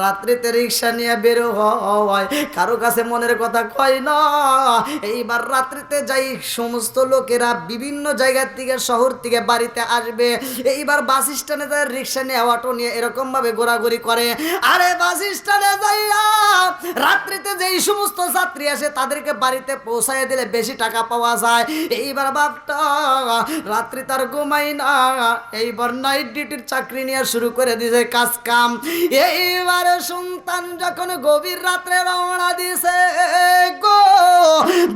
রাত্রিতে রিক্সা নিয়ে বের হয়, কারো কাছে মনের কথা কয় না। এইবার রাত্রিতে যাই সমস্ত লোকেরা বিভিন্ন জায়গার থেকে শহর থেকে বাড়িতে আসবে, এইবার বাস স্ট্যান্ডে তাদের রিক্সা নিয়ে অটো নিয়ে এরকম ভাবে ঘোরাঘুরি করে। আরে বাস স্ট্যান্ডে যাইয়া রাত্রিতে যেই সমস্ত যাত্রী আসে তাদেরকে বাড়িতে পৌঁছায় দিলে বেশি টাকা পাওয়া যায়। এইবার বাপটা রাত্রি তার ঘুমাই না, এইবার নাইট ডিউটির চাকরি নিয়ে শুরু করে দিয়েছে কাজ কাম। এইবারে সন্তান যখন গভীর রাত্রে রওনা দিছে গো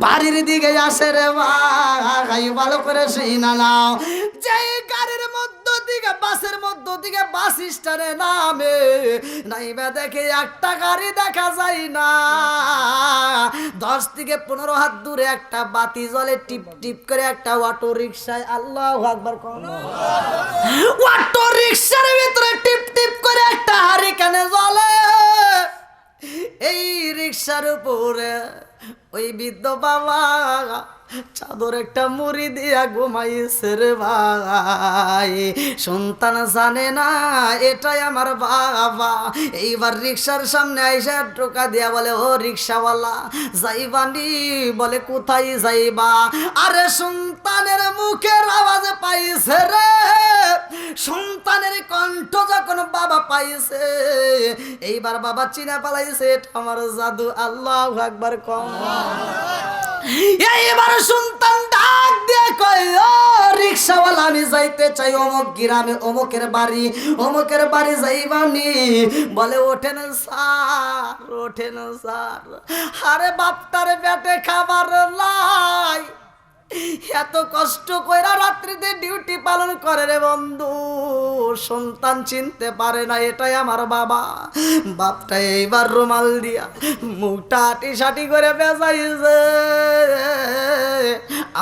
বাড়ির দিকে আসে রে ভাই, ভালো করে সেই না নাও, যে গাড়ির মধ্য দিকে বাসের মধ্য দিকে বাস স্ট্যান্ডে নামে নাইবা দেখে একটা গাড়ি দেখা যায় না, 10 থেকে 15 হাত দূরে একটা বাতি জ্বলে টিপ টিপ করে একটা অটো রিক্সায়। আল্লাহু আকবার কোন অটো রিক্সার ভিতরে টিপ টিপ করে একটা হারিকেনে জ্বলে। এই রিক্সার উপরে ওই বৃদ্ধ বাবা চাদর একটা মুড়ি দিয়া ঘুমাইছে রে ভাই, সন্তান জানে না এটাই আমার বাবা। এইবার রিক্সার সামনে আইসা টোকা দিয়া বলে, ও রিক্সাওয়ালা যাইবানি? বলে কোথায় যাইবা? আরে সন্তানের মুখের আওয়াজ পাইছে রে, সন্তানের কণ্ঠ যখন বাবা পাইছে এইবার বাবা চিনা পালাইছে এটা আমার জাদু। আল্লাহু আকবার কম। এইবার সন্তান ডাক দিয়ে কয়, ও রিক্সাওয়ালা আমি যাইতে চাই অমুক গ্রামে, অমুকের বাড়ি যাইবানি? বলে ওঠেন স্যার, ওঠেন স্যার। আরে বাপটার পেটে খাবার নাই, এত কষ্ট কইরা রাত্রিতে ডিউটি পালন করে রে বন্ধু, সন্তান চিনতে পারে না এটাই আমার বাবা। বাপটা এইবার রুমাল দিয়া মুখটা আটি সাটি করে বেজাইছে,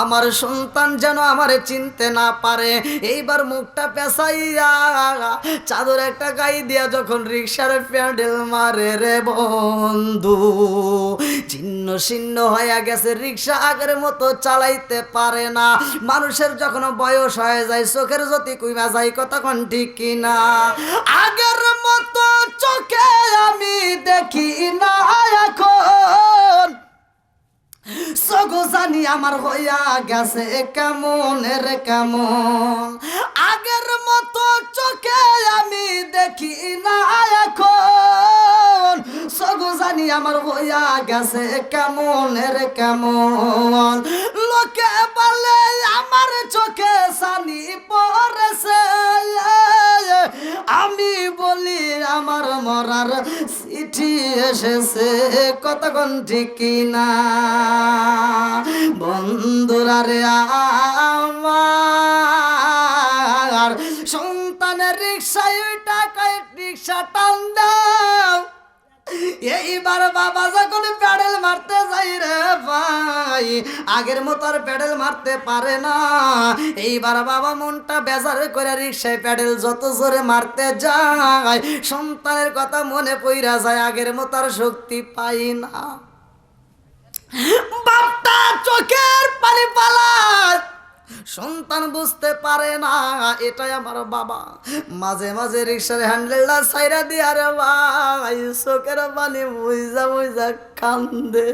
আমার সন্তান যেন আমারে চিনতে না পারে। এইবার মুখটা পেঁচাইয়া চাদর একটা গায়ে দিয়া যখন রিক্সার প্যাডেল মারে রে বন্ধু, ছিন্ন ছিন্ন হয়ে গেছে রিক্সা, আগের মতো চালাইতে পারে না। মানুষের যখন বয়স হয়ে যায় চোখের জ্যোতি কইমা যায়, কথা কোন ঠিক কিনা? আগের মতো চোখে আমি দেখি না এখন, সগো জানি আমার হইয়া গেছে কেমন রে কেমন। আগের মতো চোখে আমি দেখি না এখন, সগো জানি আমার হইয়া গেছে কেমন রে কেমন। লোকে বলে আমার চোখে সানি পড়েছে, আমি বলি আমার মরার চিঠি এসেছে, কতক্ষণ ঠিক না বন্ধুরা রে আমার সন্তানের রিক্সায় টাকায় রিক্সা টান দাও। এইবার বাবা যখন প্যাডেল মারতে যাই রে ভাই, আগের মতো আর প্যাডেল মারতে পারে না। এইবার বাবা মনটা বেজার করে রিক্সায় প্যাডেল যত জোরে মারতে যায় সন্তানের কথা মনে পইরা যায়, আগের মতো আর শক্তি পাই না। বাপটা চোখের পানি পালায়, সন্তান বুঝতে পারে না এটাই আমার বাবা। মাঝে মাঝে রিক্সার হ্যান্ডেলটা সাইরা দিয়ে আরে ভাই চোখের পানি বুঝা বুঝা কান্দে।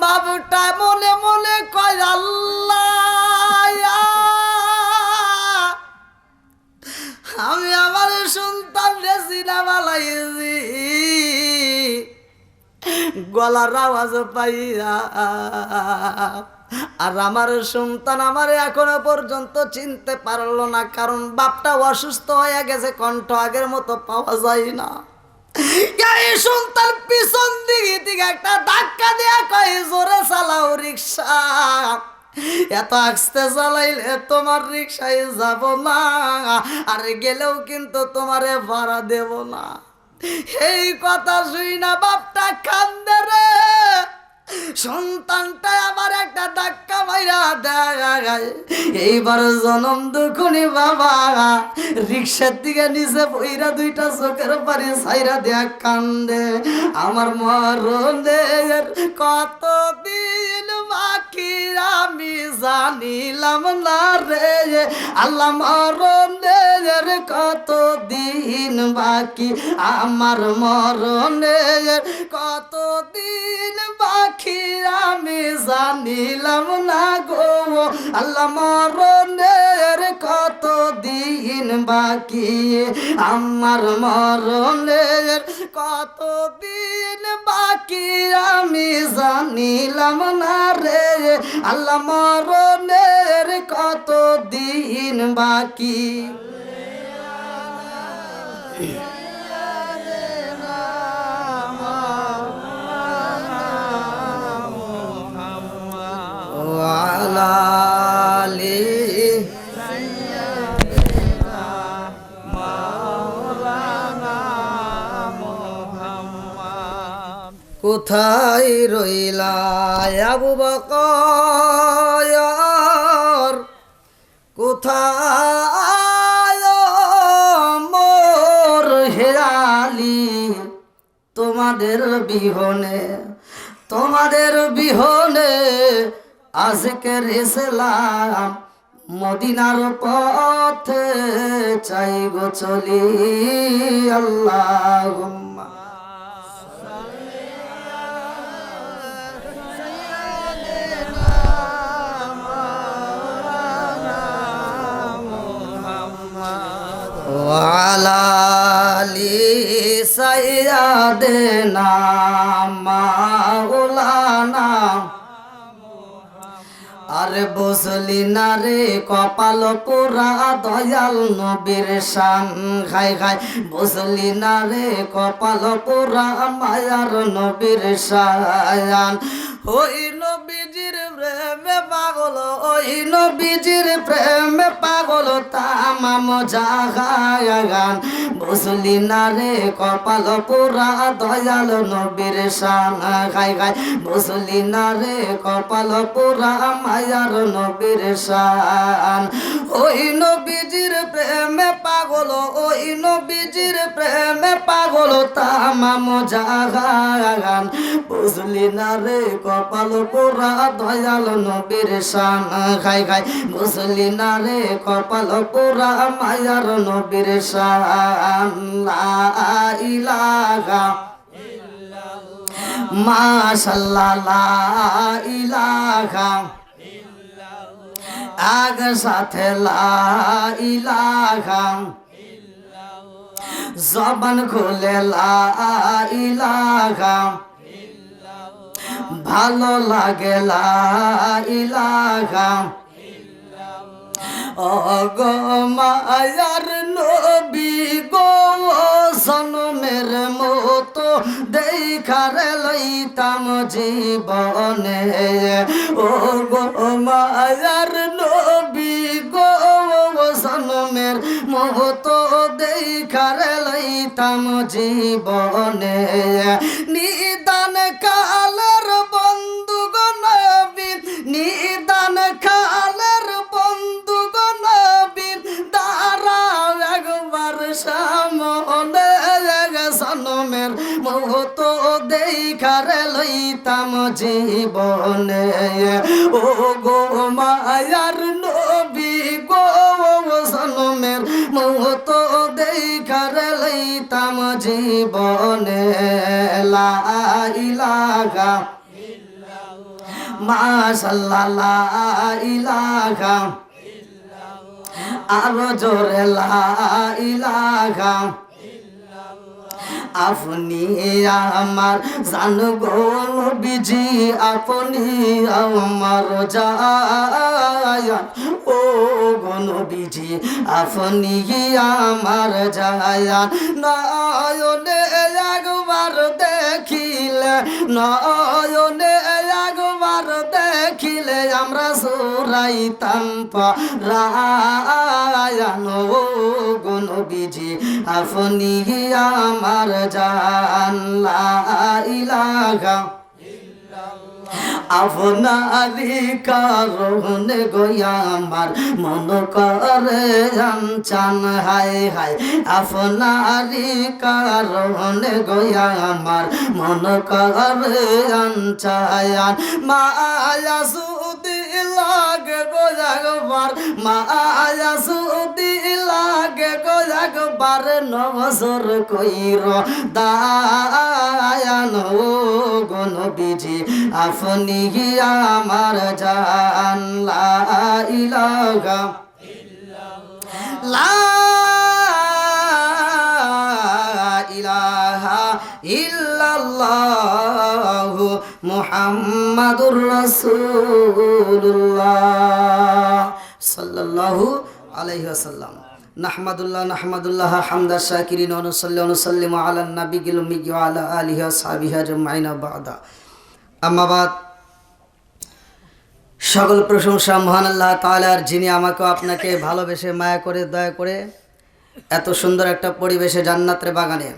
বাবুটা মনে মনে কয়, আল্লাহ আমি আমার সন্তান রে চিনা বালাইছি, গলার আওয়াজ পাইয়া, আর আমার সন্তান আমার এখনো পর্যন্ত চিনতে পারলো না, কারণ বাপটা অসুস্থ হয়ে গেছে, কণ্ঠ আগের মতো পাওয়া যায় না। এই সন্তান পিছন দিকে দিকে একটা ধাক্কা দেয়া কয়, জোরে চালাও রিক্সা, এত আস্তে চালাইলে তোমার রিক্সায় যাব না, আর গেলেও কিন্তু তোমারে ভাড়া দেব না। এই কথা শুই না বাপটা কান্দে রে, সন্তানটা আবার একটা ধাক্কা মাইরা দেয়। এইবার জনম দুখুনি বাবা রিক্সার দিকে নিচে বইরা দুইটা চোখের পানি ছাইরা দেয়া কান্দে, আমার মরণের কতদিন বাকি পাখি আমি জানিলাম না রে আল্লাহ মরণের কত দিন বাকি আমার মরণের কত দিন বাকি আমি জানিলাম না গো আল্লাহ মরণের কত দিন বাকি আমার মরণের কত দিন বাকি আমি জানিলাম না রে আল্লাহ মরণের কত দিন বাকি কোথায় রইলা আবু বকর কোথায় মোর হেরালি তোমাদের বিহনে আজকের ইসলাম মদিনার পথে চাই গো চলি আল্লাহুম্মা ওয়ালা আলি সাইয়্যিদিনা মাওলানা আরে বসলি না রে কপাল পুরা দয়াল নবীর শান খাই খাই বসলি না রে কপাল পুরা মায়ার নবীর শান ওই নবীজির প্রেমে পাগল ওই নবীজির প্রেমে পাগল তামাম জাগান বসলি না রে কপাল পুরা দয়াল নবীর শান খাই খাই বসলি না রে কপাল পুরা মায়ার নবীর শান ওই নবীজির প্রেমে পাগল ওই নবীজির প্রেমে পাগল তামাম জাগান বুঝলি না রে কপাল পুরা দয়াল নবীর শান খাই খাই বুঝলি না রে কপাল পুরা মায়ার নবীর শান লা ইলাহা মাশাআল্লাহ লা ইলাহা আগ সাথে লা ইলাহা জবান খুলে লা ইলাহা ভালো লাগে লা ইলাহা ও গো মায়ার নবী গো সনমের মতো দেখার লইতাম জীবনে ও গো মায়ার নবী গো সনমের মতো দেখার লইতাম জীবনে নিদান কালের বন্ধু গো নবী নিদান কালের বন্ধু গো নবী দাঁড়াও একবার সামনে সনমের মতো দেখার লইতাম জীবনে ও গো মায়ার নবী গো সনমের মতো দেখার লইতাম জীবনে লা ইলাহা মাশাআল্লাহ লা ইলাহা আরো জোরে লা ইলাহা আপনি আমার জান গো নবীজি আপনি আমার জায়ান ও গো নবীজি আপনি আমার জায়ান নয়নে একবার দেখিলে নয়নে একবার দেখিলে আমরা সুরাইতাম পরায়ান ও গো নবীজি আপনি আমার জান লা ইলাহা আপনারি কারণে গয়া আমার মন করে চান হায় হায় আপনারি কারণে গয়া আমার মন করে চায়ান মায়া সুদ গোজাগবার মায়া সুদি লাগে গোজাগবার 9 বছর কইর দায়ান গো নবীজি আপনি আমার জান লা ইলাহা লা ইলাহা ইল্লাল্লাহু মুহাম্মাদুর রাসূলুল্লাহ সাল্লাল্লাহু আলাইহি ওয়াসাল্লাম। নাহমাদুল্লাহ হামদা শাকিরিন ওয়া নুসাল্লিমু আলা নাবিয়িল উম্মি ওয়া আলা আলিহি ওয়া সাহবিহি আজমাইন বা'দা। আম্মা বাদ, সকল প্রশংসা মহান আল্লাহ তাআলার, যিনি আমাকে আপনাকে ভালোবেসে মায়া করে দয়া করে এত সুন্দর একটা পরিবেশে জান্নাতের বাগানে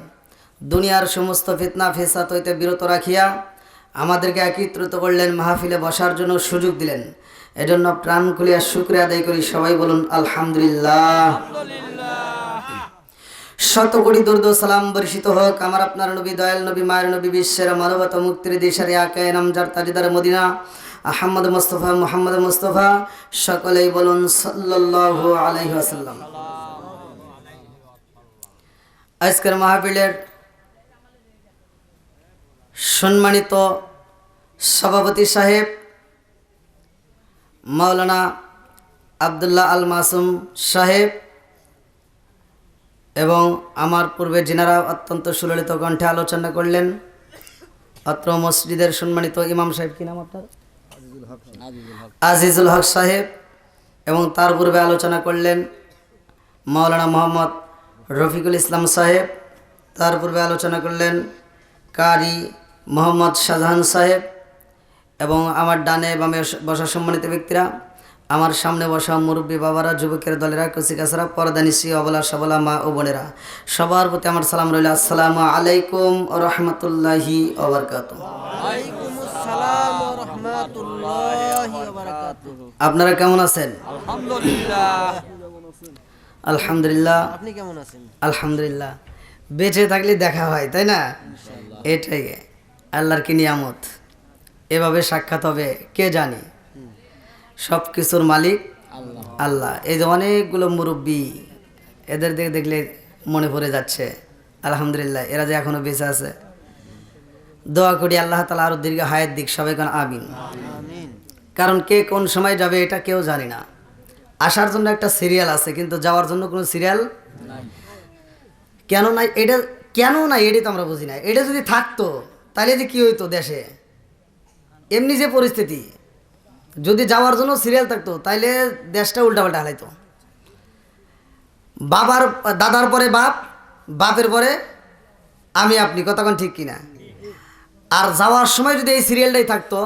দুনিয়ার সমস্ত ফিতনা ফেসাদ হইতে বিরত রাখিয়া আমাদেরকে একত্রিত করলেন, মাহফিলে বসার জন্য সুযোগ দিলেন। এজন্য প্রাণ খুলিয়া শুকরিয়া আদায় করি। সবাই বলুন আলহামদুলিল্লাহ। শত কোটি দরুদ ও সালাম বর্ষিত হোক আমার আপনার নবী, দয়াল নবী, মায়ের নবী, বিশ্বের মানবতা মুক্তির দিশারি আকায়ে নামজার তাজদার মদিনা আহমদ মুস্তফা সকলেই বলুন সাল্লাল্লাহু আলাইহি ওয়াসাল্লাম। আজকের মাহফিলের সম্মানিত সভাপতি সাহেব মাওলানা আব্দুল্লাহ আল মাসুম সাহেব এবং আমার পূর্বে যিনারা অত্যন্ত সুললিত কণ্ঠে আলোচনা করলেন, অত্র মসজিদের সম্মানিত ইমাম সাহেব, কি নাম আপনার? আজিজুল হক সাহেব, এবং তার পূর্বে আলোচনা করলেন মাওলানা মোহাম্মদ রফিকুল ইসলাম সাহেব, তার পূর্বে আলোচনা করলেন কারি মোহাম্মদ শাহজাহান সাহেব, এবং আমার ডানে বামে বসা সম্মানিত ব্যক্তিরা, আমার সামনে বসা মুরব্বী বাবারা, যুবকের দলেরা, কুচিকাছারা, পর্দানিশি, অবলা সবলা মা ও বোনেরা, সবার প্রতি আমার সালাম রইল। আসসালামু আলাইকুম ওয়া রাহমাতুল্লাহি ওয়া বারাকাতুহু। আপনারা কেমন আছেন? আলহামদুলিল্লাহ। আপনি কেমন আছেন? আলহামদুলিল্লাহ। বেঁচে থাকলে দেখা হয়, তাই না? এটাই আল্লাহর কি নিয়ামত। এভাবে সাক্ষাৎ হবে কে জানি। সব কিছুর মালিক আল্লাহ। এই যে অনেকগুলো মুরব্বী, এদের দেখলে মনে পড়ে যাচ্ছে আলহামদুলিল্লাহ, এরা যে এখনো বেঁচে আছে। দোয়া করি আল্লাহ তাআলা আরো দীর্ঘ হায়াত দিক, সবাই কোন আমিন। কারণ কে কোন সময় যাবে এটা কেউ জানি না। আসার জন্য একটা সিরিয়াল আছে, কিন্তু যাওয়ার জন্য কোনো সিরিয়াল কেন নাই? এটা কেন নাই এটাই তো আমরা বুঝি না। এটা যদি থাকতো তাহলে যে কি হইতো দেশে, এমনি যে পরিস্থিতি, যদি যাওয়ার জন্য সিরিয়াল থাকতো তাইলে দেশটা উল্টাপাল্টা হালাইতো। বাবার দাদার পরে বাপ, বাপের পরে আমি আপনি, কতক্ষণ ঠিক কিনা? আর যাওয়ার সময় যদি এই সিরিয়ালটাই থাকতো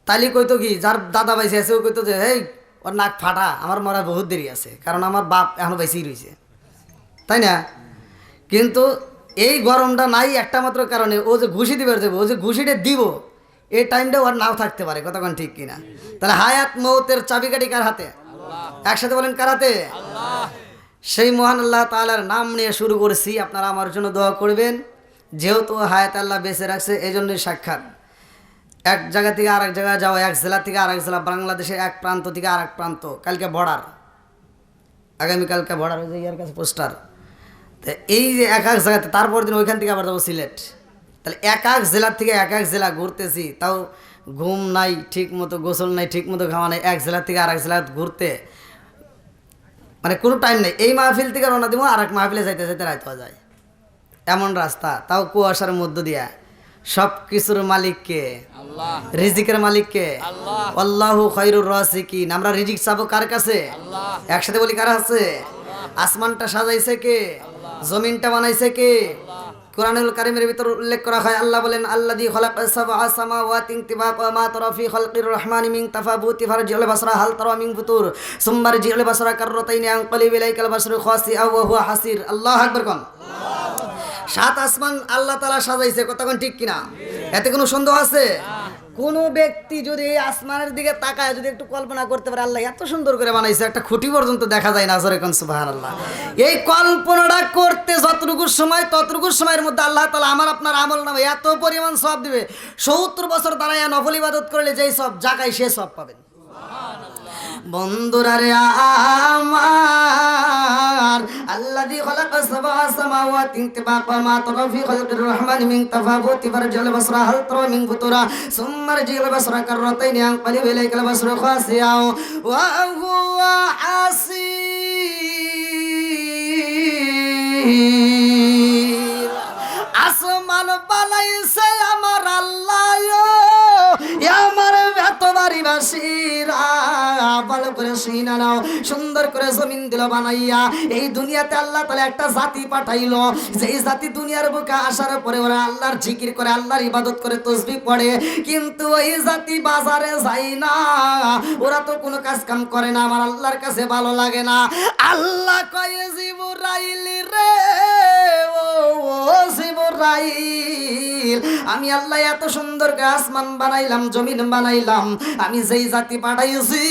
তাহলে কইতো কি, যার দাদা বাইসে আছে ও কইতো যে এই ওর নাক ফাটা, আমার মরা বহুত দেরি আছে, কারণ আমার বাপ এখনো বাইসেই রয়েছে, তাই না? কিন্তু এই গরমটা নাই একটা মাত্র কারণে, ও যে ঘুষি দিবে যাবো, ও যে ঘুষিটা দিব এই টাইমটা ওর নাও থাকতে পারে, কতক্ষণ ঠিক কিনা? তাহলে হায়াত মৌতের চাবিকাঠি কার হাতে? একসাথে বলেন কার হাতে? সেই মহান আল্লাহ তাআলার নাম নিয়ে শুরু করেছি। আপনারা আমার জন্য দোয়া করবেন। যেহেতু হায়াত আল্লাহ বেঁচে রাখছে, এই জন্যই সাক্ষাৎ। এক জায়গা থেকে আরেক জায়গায় যাওয়া, এক জেলা থেকে আরেক জেলা, বাংলাদেশের এক প্রান্ত থেকে আরেক প্রান্ত। কালকে বর্ডার, আগামীকালকে বর্ডার, ওই যে ইয়ার কাছে পোস্টার। তো এই যে এক এক জায়গাতে, তারপর দিন ওইখান থেকে আবার যাবো সিলেট। তাহলে এক এক জেলার থেকে এক এক জেলা ঘুরতেছি, তাও ঘুম নাই ঠিক মতো, গোসল নাই ঠিক মতো, খাওয়া নাই, এক জেলার থেকে আরেক জেলা ঘুরতে মানে কোনো টাইম নেই। এই মাহফিল থেকে রওনা দিব, আর এক মাহফিলে যাইতে যাইতে রাত হয়ে যায়, এমন রাস্তা, তাও কুয়াশার মধ্য দিয়া। সব কিছুর মালিককে, রিজিকের মালিককে, আল্লাহু খায়রুর রাযিকিন। আমরা রিজিক চাবো কার কাছে? একসাথে বলি কার কাছে? আসমানটা সাজাইছে কে? জমিনটা বানাইছে কে? কোরআনুল কারীমের ভিতর উল্লেখ করা হয়, আল্লাহ বলেন আল্লাযী খালাকাস সাবআ সামাওয়াতি তিবাকা ওয়া মা তারা ফি খালকির রহমানি মিন তাফাবুতি ফারজিউল বাসরা হাল তারা মিন ফুতুর সুম্মা রজিউল বাসরা কাররাতাইনি আনকালিব ইলাইকাল বাসরু খাসিআ ওয়া হুয়া হাসির। আল্লাহু আকবার কোন। সাত আসমান আল্লাহ তাআলা সাজাইছে, কতক্ষণ ঠিক কিনা? এতে কোনো সন্দেহ আছে? কোনো ব্যক্তি যদি এই আসমানের দিকে তাকায়, যদি একটু কল্পনা করতে পারে আল্লাহ এত সুন্দর করে বানাইছে, একটা খুঁটি পর্যন্ত দেখা যায় না। জোরে কোন সুবহানাল্লাহ। এই কল্পনাটা করতে যতটুকু সময়, ততটুকু সময়ের মধ্যে আল্লাহ তাআলা আমার আপনার আমল নামে এত পরিমাণ সওয়াব দিবে, 70 বছর দাঁড়ায় নফল ইবাদত করলে যেই সব জায়গায় সে সব পাবেন। বন্ধুরা রে আমার আল্লাযী খালাকা সাবআ সামাওয়াতিন তিবাকা মা তারা ফি খালকির রহমানি মিন তাফাউতি ফারজিল বাসরা হাল তারা মিন ফুতুরা সুম্মা রজিল বাসরা কাররাতাইনি আনকালিব ইলাইকাল বাসরা খাসিয়া ওয়া হুয়া হাসীর। আসমান বানাইছে আমার আল্লাহ, আমার এত বাড়ি বাসীরা ভালো করে শুনা নাও। সুন্দর করে জমিন দিল বানাইয়া এই দুনিয়াতে আল্লাহ তাআলা একটা জাতি পাঠাইলো, যেই জাতি দুনিয়ার বুকে আসার পরে ওরা আল্লাহর জিকির করে, আল্লাহর ইবাদত করে, তাসবিহ পড়ে, কিন্তু ওই জাতি বাজারে যায় না, ওরা তো কোনো কাজ কাম করে না, আমার আল্লাহর কাছে ভালো লাগে না। আল্লাহ কয় জিবরাইল রে, ও জিবরাইল, আমি আল্লাহ এত সুন্দর আসমান বানাইলাম, জমিন বানাইলাম, আমি যেই জাতি পাঠাইছি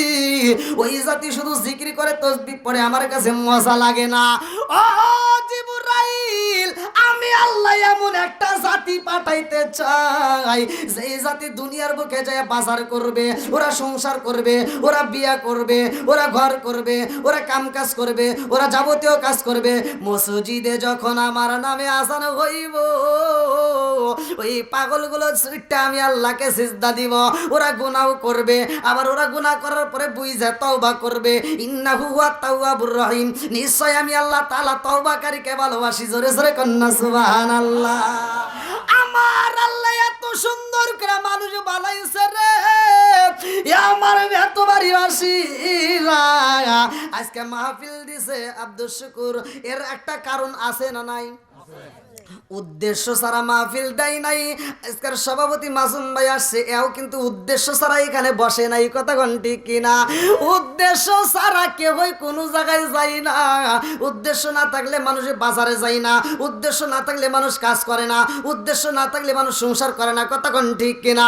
ওই জাতি শুধু জিকির করে, তাসবিহ পড়ে, আমার কাছে মজা লাগে না। ও জিবরাইল, আমি আল্লাহ এমন একটা জাতি পাঠাইতে চাই যেই জাতি দুনিয়ার বুকে যায় বাজার করবে, ওরা সংসার করবে, ওরা বিয়া করবে, ওরা ঘর করবে, ওরা কাম কাজ করবে, ওরা যাবতীয় কাজ করবে। মসজিদে যখন আমার নামে আযান হইব, ওই পাগলগুলো ছুটটা আমি আল্লাহকে সিজদা দিব, ওরা গুনাহ করবে, আবার ওরা গুনাহ করার পরে বুঝে তওবা করবে। ইন্নাহু হুয়া তাওয়াবুর রহিম, নিশ্চয় আমি আল্লাহ তাআলা তওবাকারীকে ভালোবাসি। জোরে জোরে কন্না সুবহানাল্লাহ। আমার আল্লাহ এত সুন্দর করে মানুষ বানাইছে রে, আমার এত বাড়িবাসী আজকে মাহফিল দিছে আব্দুল শুকুর, এর একটা কারণ আছে না নাই? উদ্দেশ্য ছাড়া মাহফিল দেয় নাই। আজকের সভাপতি মাসুম ভাই আসছে, এও কিন্তু উদ্দেশ্য ছাড়া এখানে বসে নাই, কথা কোন ঠিক কিনা? উদ্দেশ্য ছাড়া কেউ কোনো জায়গায় যায় না। উদ্দেশ্য না থাকলে মানুষ বাজারে যায় না, উদ্দেশ্য না থাকলে মানুষ কাজ করে না, উদ্দেশ্য না থাকলে মানুষ সংসার করে না, কথা কোন ঠিক কিনা?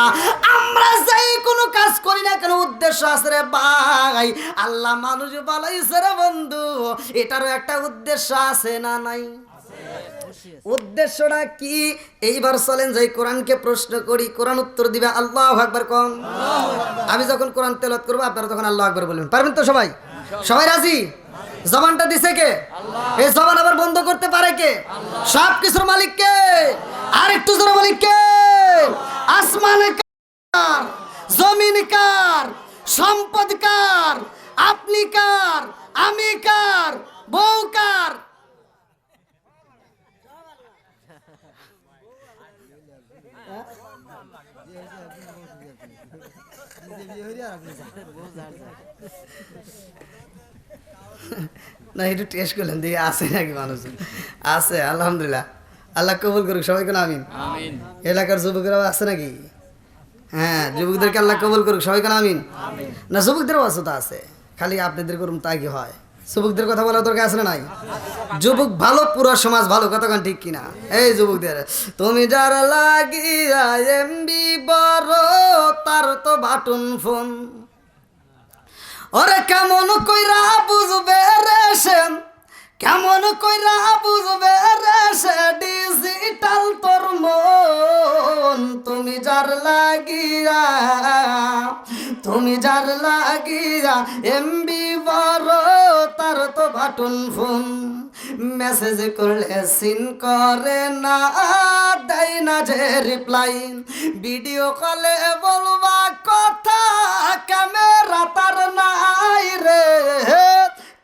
আমরা যাই কোনো কাজ করি না কেন, উদ্দেশ্য আছে রে ভাই। আল্লাহ মানুষ বানাইছে রে বন্ধু, এটারও একটা উদ্দেশ্য আছে না নাই? উদ্দেশ্যটা কি? এইবার চলেন যাই কোরআনকে প্রশ্ন করি, কোরআন উত্তর দিবে। আল্লাহু আকবার কোন। আমি যখন কোরআন তেলাওয়াত করব আপনারা তখন আল্লাহু আকবার বলবেন, পারবেন তো সবাই? সবাই রাজি? জবানটা দিছে কে? এই জবান আবার বন্ধ করতে পারে কে? সব কিছুর মালিক কে? আর একটু জোরে বলি কে? আসমান কার, জমিন কার, সম্পদ কার, আপনি কার, আমি কার, বউ কার? না একটু টেস্ট করলেন দিয়ে আছে নাকি মানুষ? আছে, আলহামদুলিল্লাহ, আল্লাহ কবুল করুক। সবাই কেন আমিন। এলাকার যুবকেরাও আছে নাকি? হ্যাঁ, যুবকদেরকে আল্লাহ কবুল করুক। সবাই কেন আমিন। না যুবকদেরও আছে, তো আছে, খালি আপনাদের করুন তাই কি হয়? যুবকদের কথা বলার দরকার আছে না নাই? যুবক ভালো, পুরো সমাজ ভালো, কতক্ষণ ঠিক কিনা? এই যুবকদের, তুমি যার লাগিয়া এমবি বড়, তার তো বাটন ফোন, ওরে কেমন কইরা বুঝবে রে সে, কেমন কইরা বুঝবে রে সে ডিজিটাল তোর মন। তুমি যার লাগিয়া, তুমি যার লাগিয়া এমবি বড়, তার তো বাটন ফোন, মেসেজ করলে সিন করে না, দেয় না যে রিপ্লাই, ভিডিও কলে বলবা কথা, ক্যামেরা তার নাই রে,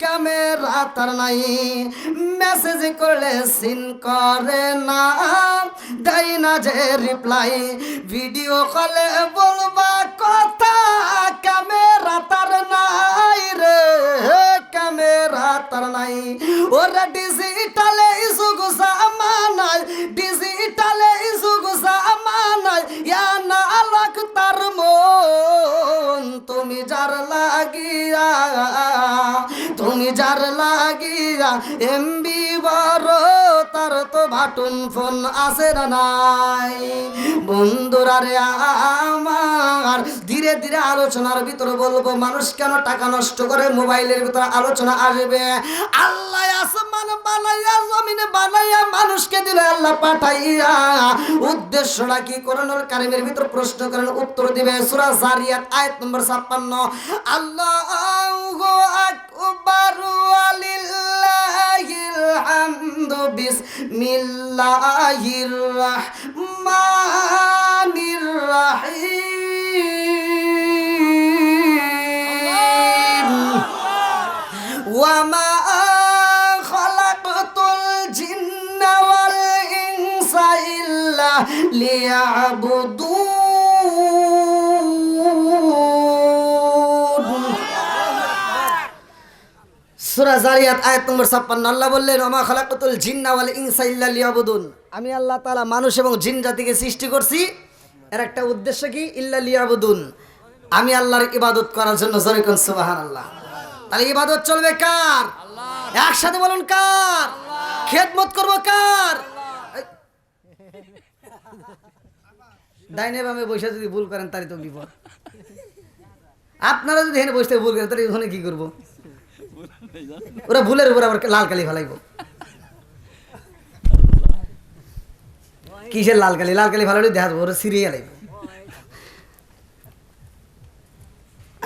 ক্যামেরা তার নাই, মেসেজ করলে সিন করে না, দেয় না যে রিপ্লাই, ভিডিও কলে বলবা কথা, ক্যামেরা তার নাই রে, ক্যামেরা তার নাই। ওরা ডিজিটালে যুগ জামানায়, ডিজিটালে যুগ জামানায়, ইয়া না লাখ তার মন। তুমি যার লাগিয়া, তুমি যার লাগিয়া এমবি বড়, তার তো বাটন ফোন আছে না নাই? বন্ধুরা রে আমার, ধীরে ধীরে আলোচনার ভিতরে বলবো মানুষ কেন টাকা নষ্ট করে, মোবাইলের ভিতরে আলোচনা আসবে। আল্লাহ আসমান বানাইয়া জমিনে বানাইয়া মানুষকে দিল আল্লাহ পাঠাইয়া, উদ্দেশ্যটা কি? কোরআনুল কারীমের ভিতর প্রশ্ন করেন, উত্তর দিবে সূরা জারিয়াত আয়াত নম্বর 56। আল্লাহু আকবার ওয়ালিল্লাহিল হামদু বিসমিল্লাহির রাহমানির রাহিম। ওয়া মা খালাকতুল জিন্না ওয়াল ইনসা ইল্লা লিয়াবুদুন। সূরা জারিয়াত আয়াত নম্বর 56। আল্লাহ বললেন, ওয়া মা খালাকতুল জিন্না ওয়াল ইনসা ইল্লা লিয়াবুদুন। আমি আল্লাহ তাআলা মানুষ এবং জিন জাতিকে সৃষ্টি করছি, এর একটা উদ্দেশ্য কি? ইল্লা লিয়াবুদুন, আমি আল্লাহর ইবাদত করার জন্য। জোরে কোন সুবহানাল্লাহ। তাহলে ইবাদত চলবে কার? আল্লাহর। একসাথে বলুন কার? খেদমত করব কার? ডাইনে বামে বসে যদি ভুল করেন তারই তো বিপদ। আপনারা যদি এখানে বসতে ভুল করেন তাহলে ওখানে কি করবো? ওরা ভুলের উপর আবার লাল কালি ফেলাইব। কিসের লাল কালি? লাল কালি ফেলাইলে দেখা যাবো ওরা সিরিয়াল আইব।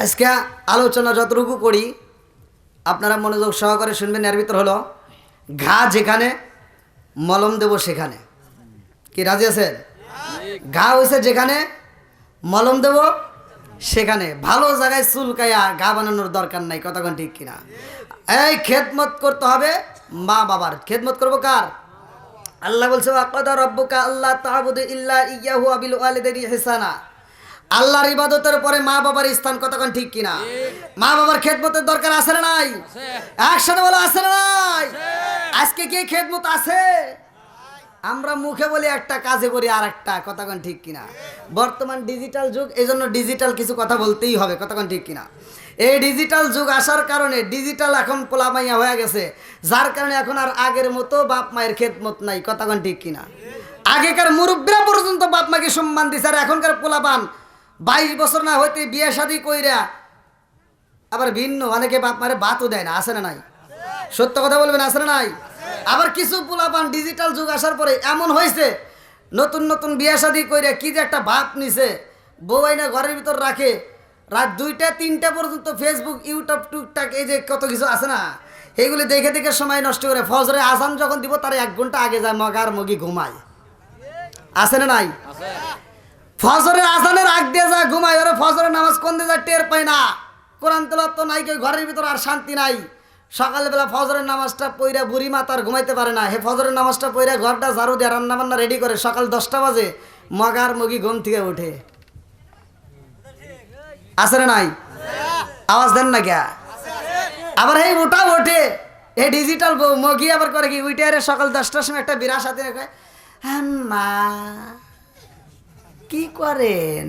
আজকে আলোচনা যতটুকু করি আপনারা মনোযোগ সহকারে শুনবেন। এর ভিতর হলো ঘা যেখানে মলম দেব সেখানে। কি রাজি আছেন? ঘা হয়েছে যেখানে মলম দেব সেখানে। ভালো জায়গায় চুলকাইয়া ঘা বানানোর দরকার নাই। কতক্ষণ ঠিক কিনা? এই খেদমত করতে হবে মা বাবার। খেদমত করবো কার? আল্লাহ বলছে, ওয়াকাদা রাব্বুকা আল্লা তা'বুদু ইল্লা ইয়্যাহু ওয়া বিল ওয়ালিদাইনি ইহসানা। আল্লাহর ইবাদতের পরে মা বাবার স্থান। কতক্ষণ ঠিক কিনা? মা বাবার খেদমতের দরকার আছে না নাই? একসাথে বলো, আছে না নাই? আজকে কি খেদমত আছে? আমরা মুখে বলি একটা, কাজে করি আর একটা। কতক্ষণ ঠিক কিনা? বর্তমান ডিজিটাল যুগ, এই জন্য ডিজিটাল কিছু কথা বলতেই হবে। কতক্ষণ ঠিক কিনা? এই ডিজিটাল যুগ আসার কারণে ডিজিটাল এখন পোলামাইয়া হয়ে গেছে, যার কারণে এখন আর আগের মতো বাপ মায়ের খেদমত নাই। কতক্ষণ ঠিক কিনা? আগেকার মুরব্বীরা পর্যন্ত বাপ মাকে সম্মান দিছে, আর এখনকার পোলাপান 22 বছর না হইতে বিয়ে শাদী কইরা আবার ভিন্ন, অনেকে বাপ মারে ভাতও দেয় না। আছে না নাই? সত্য কথা বলবেন, আছে না নাই? আবার কিছু পোলাপান ডিজিটাল যুগ আসার পরে এমন হয়েছে, নতুন নতুন বিয়ে শাদী কইরা কি যে একটা ভাব নিছে, বউ আইনা ঘরের ভিতর রাখে, রাত 2টা 3টা পর্যন্ত ফেসবুক ইউটিউব টুকটাক এই যে কত কিছু আছে না, এইগুলি দেখে দেখে সময় নষ্ট করে। ফজরে আজান যখন দিব তার 1 ঘন্টা আগে যায় মগার মগি ঘুমায়। আছে না নাই? ফজরের আজানের আগ দিয়ে যায় ঘুমায়। ওরা ফজরের নামাজ কোন দিয়ে যায় টের পায় না। কোরআন তেলাওয়াত তো নাই, কেউ ঘরের ভিতর আর শান্তি নাই। সকালবেলা ফজরের নামাজটা পইরা বুড়ি মা তার ঘুমাইতে পারে না, হে ফজরের নামাজটা পইরা ঘরটা ঝাড়ু দিয়ে রান্না বান্না রেডি করে সকাল 10টা বাজে মগার মগি ঘুম থেকে ওঠে। আছে না নাই? আওয়াজ দেন না কে? আবার এই ওটা ওঠে, এই ডিজিটাল মগি আবার করে কি উইটে সকাল 10টার সময় একটা বিরাট সাথে মা কি করেন?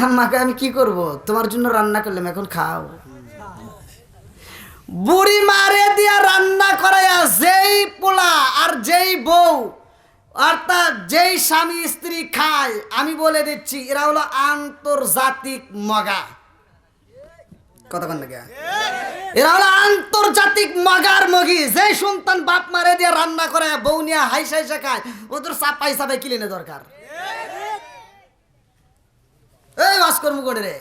আম্মাকে আমি কি করব, তোমার জন্য রান্না করলাম, এখন খাও। বুড়ি মারে দিয়া রান্না করাইয়া যেই পোলা আর যেই বউ অর্থাৎ যেই স্বামী স্ত্রী খায়, আমি বলে দিচ্ছি এরা হলো আন্তর্জাতিক মগা। কতক্ষণ লাগে? এরা হলো আন্তর্জাতিক মগার মগি। যে সন্তান বাপ মারে দিয়ে রান্না করে বউ নিয়ে হাইসা হাইসা খায়, ওদের চাপাই চাপাই কিনে দরকার। এই ওয়াজ কর্ম করে রে,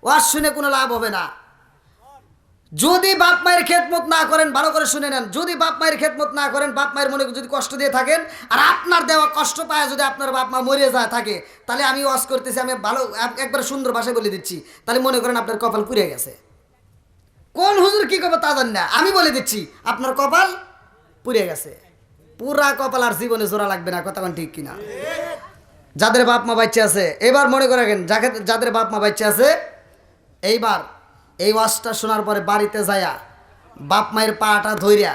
ওয়াজ শুনে কোনো লাভ হবে না। যদি বাপ মায়ের খেদমত না করেন, ভালো করে শুনে নেন, যদি বাপ মায়ের খেদমত না করেন, বাপ মায়ের মনে যদি কষ্ট দিয়ে থাকেন, আর আপনার দেওয়া কষ্ট পায় যদি আপনার বাপ মা মরে যায় থাকে, তাহলে আমি ওয়াজ করতেছি, আমি ভালো একবার সুন্দর ভাষায় বলে দিচ্ছি, তাহলে মনে করেন আপনার কপাল পুড়ে গেছে। কোন হুজুর কি করবে তা জানি না, আমি বলে দিচ্ছি আপনার কপাল পুড়ে গেছে। পুরা কপাল আর জীবনে জোড়া লাগবে না। কতক্ষণ ঠিক কিনা? যাদের বাপ মা বাচ্চা আছে, এবার মনে করে রাখেন, যাদের বাপ মা বাচ্চা আছে, এইবার এই ওয়াজটা শোনার পরে বাড়িতে যায়া বাপ মায়ের পাটা ধইরা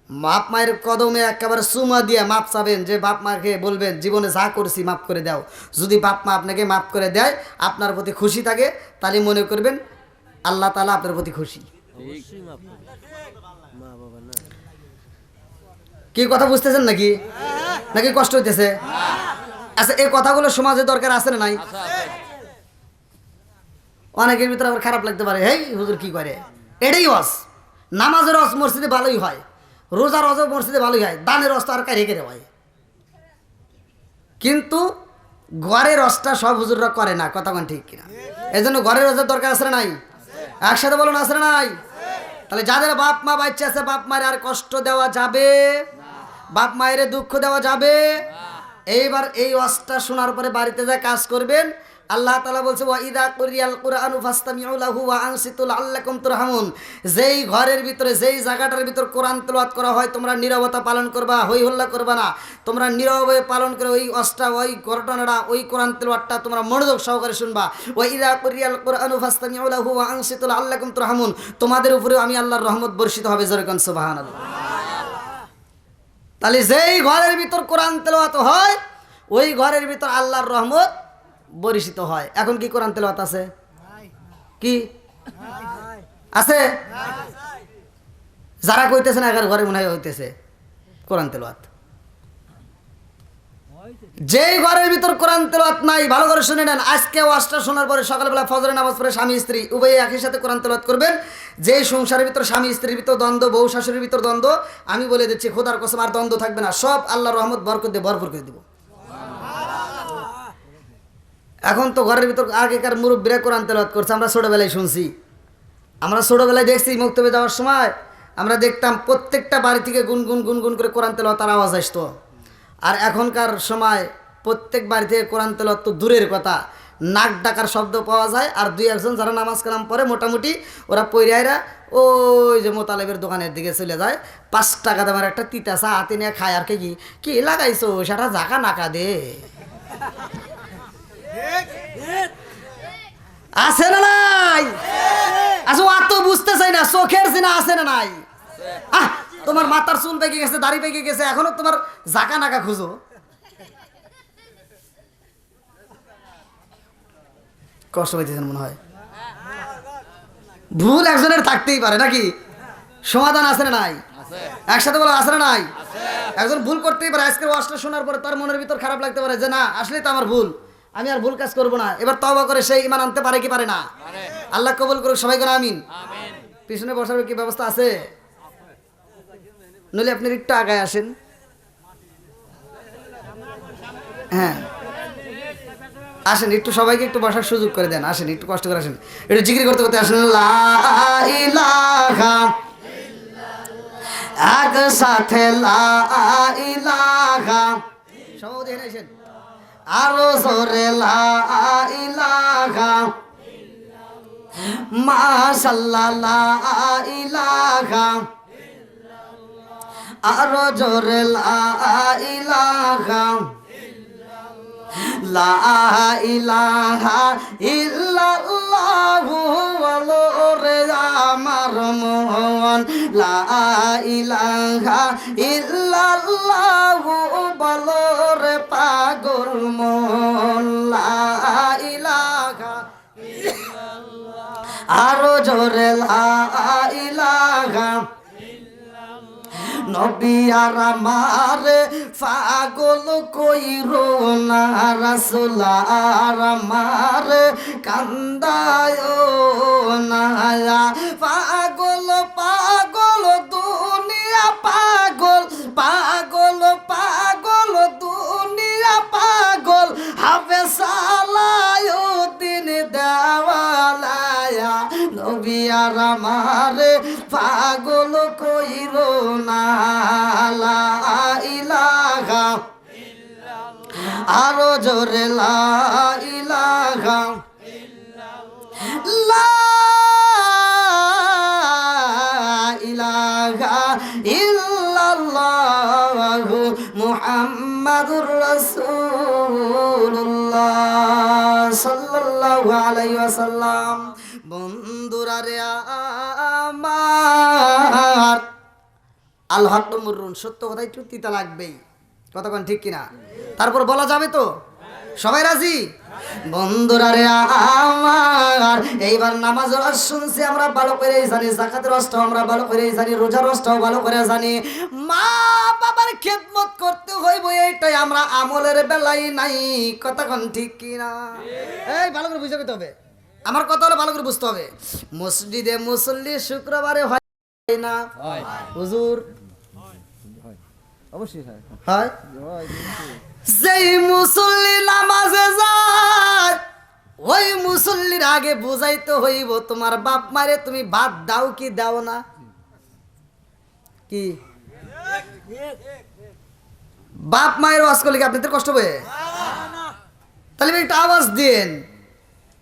বাপ মায়ের কদমে একেবারে চুমা দিয়ে মাপ চাবেন, যে বাপ মাকে বলবেন জীবনে যা করছি মাফ করে দাও। যদি বাপ মা আপনাকে মাফ করে দেয়, আপনার প্রতি খুশি থাকে, তাহলে মনে করবেন আল্লাহ তাআলা আপনার প্রতি খুশি। কি কথা বুঝতেছেন নাকি নাকি কষ্ট হইতেছে? আচ্ছা, এই কথাগুলো সমাজে দরকার আছে না নাই? অনেকের ভিতরে আবার খারাপ লাগতে পারে, হেই হুজুর কি করে, এটাই ওয়াজ। নামাজের রস মসজিদে ভালোই হয়, রোজার রস মসজিদে ভালোই হয়, দানের রস তো আর কারে কেড়ে হয়। কিন্তু ঘরের রসটা সব হুজুররা করে না, কথা কোন ঠিক কিনা? এই জন্য ঘরের রসের দরকার আছে না নাই? একসাথে বলুন, আছে না নাই? তাহলে যাদের বাপ মা বাচ্চা আছে, বাপ মায়ের আর কষ্ট দেওয়া যাবে, বাপ মায়ের দুঃখ দেওয়া যাবে। এইবার এই ওয়াজটা শোনার পরে বাড়িতে যা কাজ করবেন। আল্লাহ তাআলা বলছে, ওয়া ইযা কুরিয়াল কুরআনু ফাসতামিউ লাহু ওয়া আনসিতু লাআল্লাকুম তুরহামুন। যেই ঘরের ভিতরে, যেই জায়গাটার ভিতর কোরআন তেলাওয়াত করা হয়, তোমরা নীরবতা পালন করবা, হই হল্লা করবা না। তোমরা নীরবে পালন করে ওই ওয়াজটা, ওই ঘটনাটা, ওই কোরআন তেলাওয়াতটা তোমরা মনোযোগ সহকারে শুনবা। ওয়া ইযা কুরিয়াল কুরআনু ফাসতামিউ লাহু ওয়া আনসিতু লাআল্লাকুম তুরহামুন। তোমাদের উপরেও আমি আল্লাহর রহমত বর্ষিত হবে, জোরে কোন সুবহানাল্লাহ। তাহলে যেই ঘরের ভিতর কোরআন তেলাওয়াত হয়, ওই ঘরের ভিতর আল্লাহর রহমত বর্ষিত হয়। এখন কি কোরআন তেলাওয়াত আছে? কি আছে? যারা কইতেছে না এগার ঘরে মনে হয় হইতেছে কোরআন তেলাওয়াত। যেই ঘরের ভিতর কোরআন তেলাওয়াত নাই, ভালো করে শুনে নেন। আজকে ওয়াজটা শোনার পরে সকালবেলা ফজরের নামাজ পড়ে স্বামী স্ত্রী উভয়ে একই সাথে কোরআন তেলাওয়াত করবেন। যেই সংসারের ভিতর স্বামী স্ত্রীর ভিতর দ্বন্দ্ব, বউ শাশুড়ির ভিতর দ্বন্দ্ব, আমি বলে দিচ্ছি খোদার কসম আর দ্বন্দ্ব থাকবে না, সব আল্লাহর রহমত বরকত দিয়ে ভরপুর করে দেব। এখন তো ঘরের ভিতর আগেকার মুরব্বীরা কোরআন তেলাওয়াত করছে, আমরা ছোটবেলায় শুনছি, আমরা ছোটবেলায় দেখছি মক্তবে যাওয়ার সময় আমরা দেখতাম প্রত্যেকটা বাড়ি থেকে গুনগুন গুনগুন করে কোরআন তেলাওয়াতের আওয়াজ আসতো। আর এখনকার সময় প্রত্যেক বাড়ি থেকে কোরআন তেলাওয়াত তো দূরের কথা, নাক ডাকার শব্দ পাওয়া যায়। আর দুই একজন যারা নামাজ কালাম পড়ে মোটামুটি ওরা পইরাইরা ওই যে মোতালেবের দোকানের দিকে চলে যায়, 5 টাকা দামের একটা তিতা চা হাতে নিয়ে খায়। আর কি কি লাগাইছো সেটা জাকা নাকা দে, আছে না নাই? আচ্ছা, অত বুঝতে চাই না, চোখের সিনা আছে না নাই? তোমার মাথার চুল পেকে গেছে, দাড়ি পেকে গেছে, এখনো তোমার জাকা নাকা খুঁজো। কষ্ট পাইতেছেন মনে হয়। ভুল একজনের থাকতেই পারে নাকি? সমাধান আছে না নাই? একসাথে বলো, আছে না নাই? একজন ভুল করতেই পারে। আজকের ওয়াজটা শোনার পরে তার মনের ভিতর খারাপ লাগতে পারে যে না, আসলে তো আমার ভুল, আমি আর ভুল কাজ করবো না। এবার তওবা করে সেই ঈমান আনতে পারে কি পারে না? আল্লাহ কবুল করুক, সবাই করে আমিন। পিছনে বসার কি ব্যবস্থা আছে? নইলে আপনি একটু আগায় আসেন। হ্যাঁ আসেন, একটু সবাইকে একটু বসার সুযোগ করে দেন। আসেন, একটু কষ্ট করে আসেন, একটু জিকির করতে করতে আসেন। লা ইলাহা একসাথে লা ইলাহা, সবাই দেখে আসেন। আরো জোরে লা ইলাহা, মাশাআল্লাহ লা ইলাহা, আরো জোরে লা ইলাহা, লা ইলাহা ইল্লাল্লাহু ওয়ালোরে আমার মন, লা ইলাহা ইল্লাল্লাহু বলোরে পাগল মন, লা ইলাহা আরো জোরে লা ইলাহা। নবী আর আমার পাগল কইরো না, রাসূল আর আমার কান্দায় না। পাগল পাগল দুনিয়া পাগল, পাগল পাগল দুনিয়া পাগল, হবে সালায় দিন দেওয়ালায়া। নবী আর আমার পাগল কইরো না, লা ইলাহা আরো জোরে লা ইলাহা, লা ইলাহা ইল্লাল্লাহু মুহাম্মাদুর রাসূলুল্লাহ সাল্লাল্লাহু আলাইহি ওয়াসাল্লাম। বন্ধুরা রে আমার, আল হক মুররুন, সত্য কথা একটু তিতা লাগবেই, কতক্ষণ ঠিক কিনা? তারপর বলা যাবে তো, সবাই রাজি? বন্ধুরা রে আমার, এইবার নামাজের রস শুনছি আমরা ভালো করে জানি, যাকাতের রসটাও আমরা ভালো করে জানি, রোজার রসটাও ভালো করে জানি, মা বাবার এইটাই আমরা আমলের বেলায় নাই, কথা কোন ঠিক কিনা? এই ভালো করে বুঝে যেতে হবে, আমার কথা হলো ভালো করে বুঝতে হবে। মসজিদে মুসল্লি শুক্রবারে হয় না হুজুর? অবশ্যই হয়। যেই মুসল্লি নামাজে যায় ওই মুসল্লির আগে বুঝাইতে হইব তোমার বাপ মারে তুমি ভাত দাও কি দাও না। কি বাপ মায়ের ওয়াজ করলে কি আপনাদের কষ্ট হবে? তাহলে একটা আওয়াজ দিন।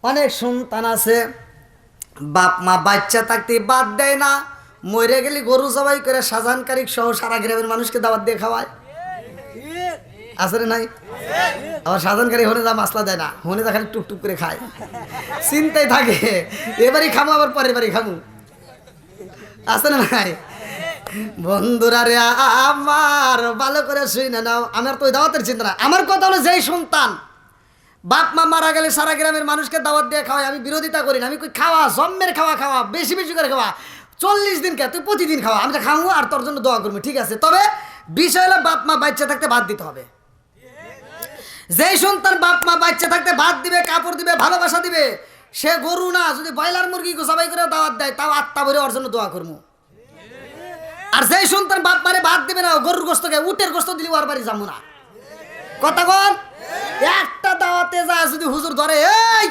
অনেক সন্তান আছে বাপ মা বাচ্চা থাকতে বাদ দেয় না, মরে গেলে গরু জবাই করে শাহজাহানকারী সহ সারা গ্রামের মানুষকে দাওয়াত দিয়ে খাওয়ায়। আছে না নাই? আবার শাহজাহানকারী হনে যা মাসলা দেয় না, হনে যা খালি টুকটুক করে খায়, চিন্তায় থাকে এবারই খামো আবার পরের বাড়ি খামু। আছে না নাই? বন্ধুরা রে আমার ভালো করে শুনে নাও, আমার তো ওই দাওয়াতের চিন্তা না। আমার কথা হলো যেই সন্তান বাপ মা মারা গেলে সারা গ্রামের মানুষকে দাওয়াত দিয়ে খাওয়ায়, আমি বিরোধিতা করি না। আমি কই খাওয়া, জন্মের খাওয়া খাওয়া, বেশি বেশি করে খাওয়া, 40 দিন কে তুই প্রতিদিন খাওয়া, আমি তো খাবো আর তোর জন্য দোয়া করবো, ঠিক আছে। তবে বিষয় হলো বাপ মা বাচ্চা থাকতে ভাত দিতে হবে। যেই সন্তান বাপ মা বাচ্চা থাকতে ভাত দিবে, কাপড় দিবে, ভালোবাসা দিবে, সে গরু না, যদি ব্রয়লার মুরগি সবাই করে দাওয়াত দেয় তাও আত্মা ভরে ওর জন্য দোয়া করবো। আর যেই সন্তান বাপ মারে ভাত দিবে না, গরুর গোস্তকে উটের গোস্ত দিলে ওর বাড়ি যাবো না। কথা কন, একটা দাওয়াতে যায় যদি হুজুর ধরে, এই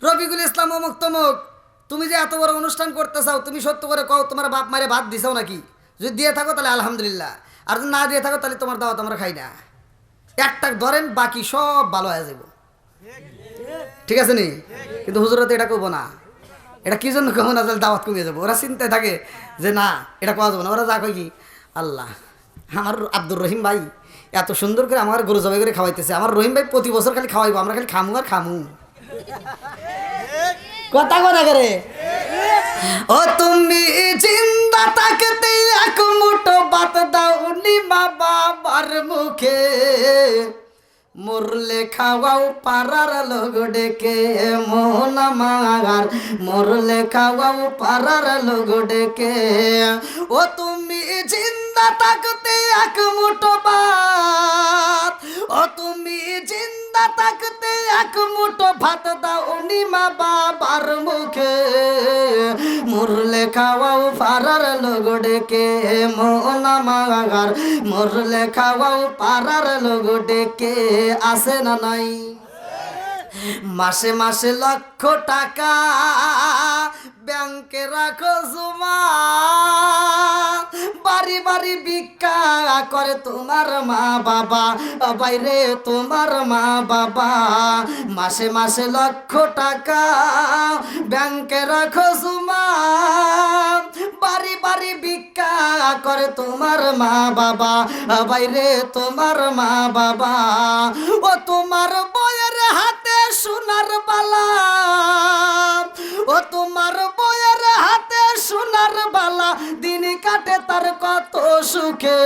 রফিকুল ইসলাম অমুক তমুক, তুমি যে এত বড় অনুষ্ঠান করতে চাও, তুমি সত্য করে কও তোমার বাপ মারে ভাত দিছাও নাকি? যদি দিয়ে থাকো তাহলে আলহামদুলিল্লাহ, আর যদি না দিয়ে থাকো তাহলে তোমার দাওয়াত আমরা খাই না। একটা ধরেন, বাকি সব ভালো হয়ে যাব, ঠিক আছে নি? কিন্তু হুজুরা তো এটা করবো না। এটা কি জন্য কমো না? দাওয়াত কমিয়ে যাবো। ওরা চিন্তায় থাকে যে না এটা পাওয়া যাবো না। ওরা যা কয় কি, আল্লাহ আমার আব্দুর রহিম ভাই এত সুন্দর করে আমার গরু জবাই করে খাওয়াইতেছে, আমার রহিম ভাই প্রতি বছর খালি খাওয়াইবো, আমরা খালি খামু আর খামু। কথা কথা করে ও তুমি জিন্দা থাকতে এক মুঠো ভাত দাও নি মা বাবার মুখে, মরলে খাওয়াও পাড়ার লোক ডেকে মোহন আমার, মরলে খাওয়াও পাড়ার লোক ডেকে। ও তুমি জিন্দা থাকতে এক মুঠো ভাত, ও তুমি জিন্দা থাকতে এক মুঠো ভাত দাও নি মা বাবার মুখে, মরলে খাওয়াও পাড়ার লোক ডেকে মোহন আমার, মরলে খাওয়াও পাড়ার লোক ডেকে। আছে না নাই? মাসে মাসে লক্ষ টাকা ব্যাংকে রাখো জমা, বাড়ি বাড়ি ভিক্ষা করে তোমার মা বাবা, বাইরে তোমার মা বাবা। মাসে মাসে লক্ষ টাকা ব্যাংকে রাখো জমা, বাড়ি বাড়ি ভিক্ষা করে তোমার মা বাবা, বাইরে তোমার মা বাবা। ও তোমার বয়ের হাতে সোনার বালা, ও তোমার বয়ের হাতে সোনার বালা, দিন কাটে তার কত সুখে,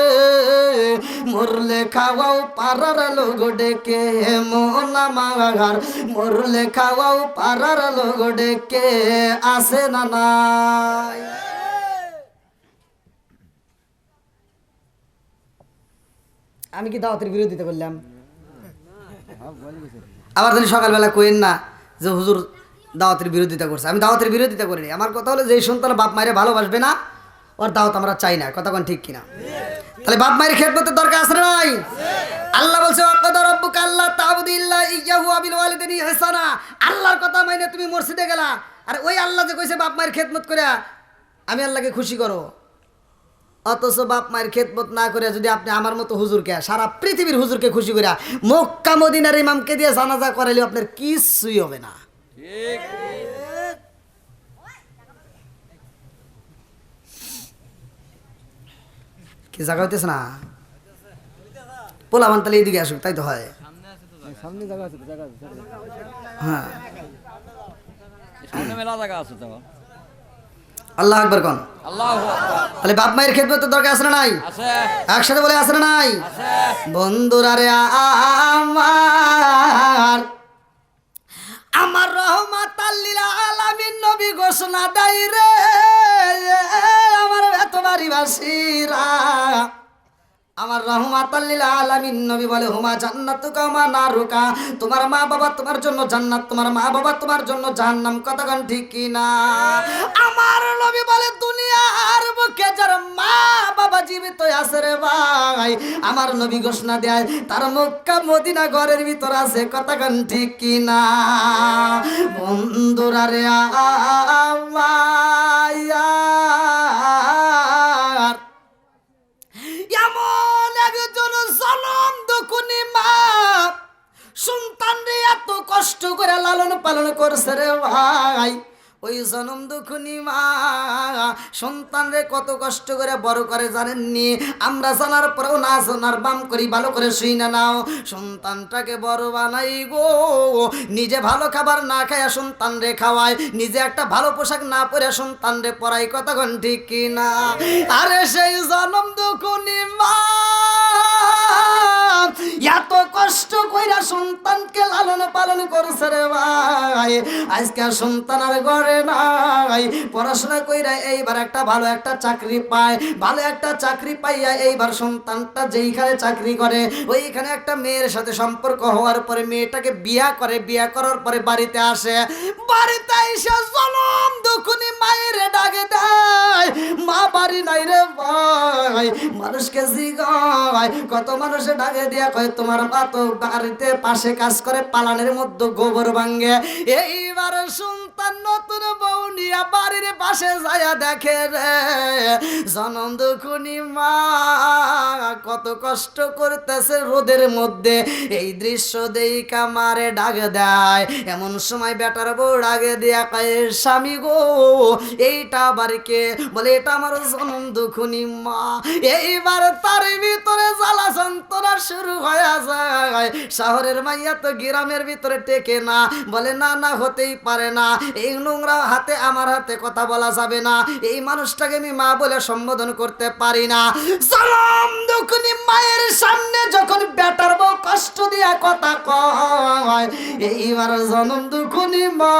মরলে খাওয়াও পাড়ার লোক ডেকে মোহন আমার, মরলে খাওয়াও পাড়ার লোক ডেকে। আছে না নাই? আমি কি দাওয়াতের বিরোধিতা করলাম? আবার যদি সকালবেলা কইেন না যে হুজুর দাওয়াতের বিরোধিতা করছে। আমি দাওয়াতের বিরোধিতা করিনি। আমার কথা হলো যে সন্তান বাপ মায়ের ভালোবাসবে না, ওর দাওয়াত আমরা চাই না। কথা কোন ঠিক কিনা? তাহলে বাপ মায়ের খেদমতের দরকার আছে না নাই? আল্লাহ বলছে ওয়াকাদা রাব্বুকা আল্লা তা'বুদু ইল্লা ইয়্যাহু ওয়া বিল ওয়ালিদাইনি ইহসানা। আল্লাহর কথা মাইনে তুমি মসজিদে গেলা, আর ওই আল্লাহ যে কইছে বাপ মায়ের খেদমত করে আমি আল্লাহকে খুশি করো, অথচ বাপ মায়ের খেদমত না করে যদি আপনি আমার মতো হুজুরকে, সারা পৃথিবীর হুজুরকে খুশি করে মক্কা মদিনার ইমামকে দিয়ে জানাজা করাইলেও আপনার কিছুই হবে না। কি জায়গা হইতেছে না? পোলাবান তাহলে এইদিকে আসুক, তাই তো হয়। হ্যাঁ, আল্লাহ আকবার কোন। তাহলে বাপ মায়ের খেদমতের দরকার আছে না নাই? একসাথে বলে আছে না নাই? বন্ধুরা রে আমার, আমার রহমাতাল লিল আলামিন নবী ঘোষণা দেয় রে আমার এতবাড়ি বাসীরা, আমার রহমাতাল লিল আলামিন নবী বলে হুমা জান্নাতুকা মা নারুকা, তোমার মা বাবা তোমার জন্য জান্নাত, তোমার মা বাবা তোমার জন্য জাহান্নাম। কতক্ষণ ঠিক কি না? আমার নবী বলে দুনিয়ার বুকে যার মা বাবা জীবিত আছে রে ভাই, আমার নবী ঘোষণা দেয় তার মক্কা মদিনা ঘরের ভিতর আছে। কতক্ষণ ঠিক কি না? বন্ধুরা রে আমার এমন একজন জনম দুকুনি মা সন্তান রে এত কষ্ট করে লালন পালন করছে রে ভাই। ওই জনম দুঃখনি মা সন্তান রে কত কষ্ট করে বড় করে জানেননি? আমরা জানার পরেও না জানার বাম করি। ভালো করে শুই না নাও, সন্তানটাকে বড় বানাই গো, নিজে ভালো খাবার না খায় সন্তান রে খাওয়ায়, নিজে একটা ভালো পোশাক না পরে সন্তান রে পরাই। কতক্ষণ ঠিক কি না? আরে সেই জনম দুঃখনি মা এত কষ্ট কইরা সন্তানকে লালন পালন করছে রে ভাই। আজকে সন্তান আর ঘরে নাই, পড়াশোনা কইরা এইবার একটা ভালো একটা চাকরি পায়, ভালো একটা চাকরি পাইয়া এইবার সন্তানটা যেইখানে চাকরি করে ওইখানে একটা মেয়ের সাথে সম্পর্ক হওয়ার পরে মেয়েটাকে বিয়া করে, বিয়া করার পরে বাড়িতে আসে। বাড়িতে এসে জনম দুঃখনি মায়ের ডাকে দেয়, মা বাড়ি নাই রে ভাই। মানুষকে জিগায়, কত মানুষে ডাকে দিয়া কয় তোমার মা তো বাড়িতে পাশে কাজ করে, পালানের মধ্যে গোবর ভাঙ্গে। এইবার সন্তান নতুন বউ নিয়া বাড়ির পাশে যায়া দেখে রে জনম দুঃখনি মা কত কষ্ট করতেছে রোদের মধ্যে। এই দৃশ্য দেইকা মারে ডাক দেয়। এমন সময় বেটার বউ ডাকে দিয়া কয় স্বামী গো এইটা বাড়িকে বলে এটা আমার জনম দুঃখনি মা। এইবার তার ভিতরে জ্বালা যন্ত্রণা শুরু হয়ে যায়। শহরের মাইয়া তো গ্রামের ভিতরে টেকে না, বলে না না হতেই পারে না, এই নোংরা হাতে আমার হাতে কথা বলা যাবে না, এই মানুষটাকে আমি মা বলে সম্বোধন করতে পারি না। জনম দুঃখনি মায়ের সামনে যখন বেটার বউ কষ্ট দিয়া কথা কয়, এইবার জনম দুঃখনি মা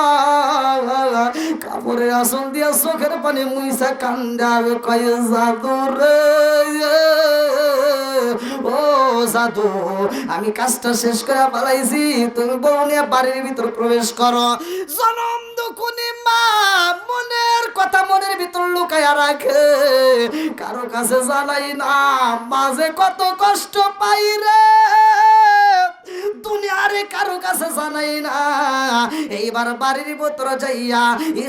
কাপড়ের আসন দিয়া চোখের পানি মুইসা কান্দাবে, কয় জাদু রে ও জাদু, আমি কাজটা শেষ করে পালাইছি, তুমি বউ নিয়ে বাড়ির ভিতর প্রবেশ করো। জনম দুঃখনি মা মনের কথা মনের ভিতর লুকাইয়া রাখে, কারো কাছে জানাই না মাঝে কত কষ্ট পাই রে, দুনিয়ারে কারো কাছে জানাই না। এইবার বাড়ির ভিতর যাইয়া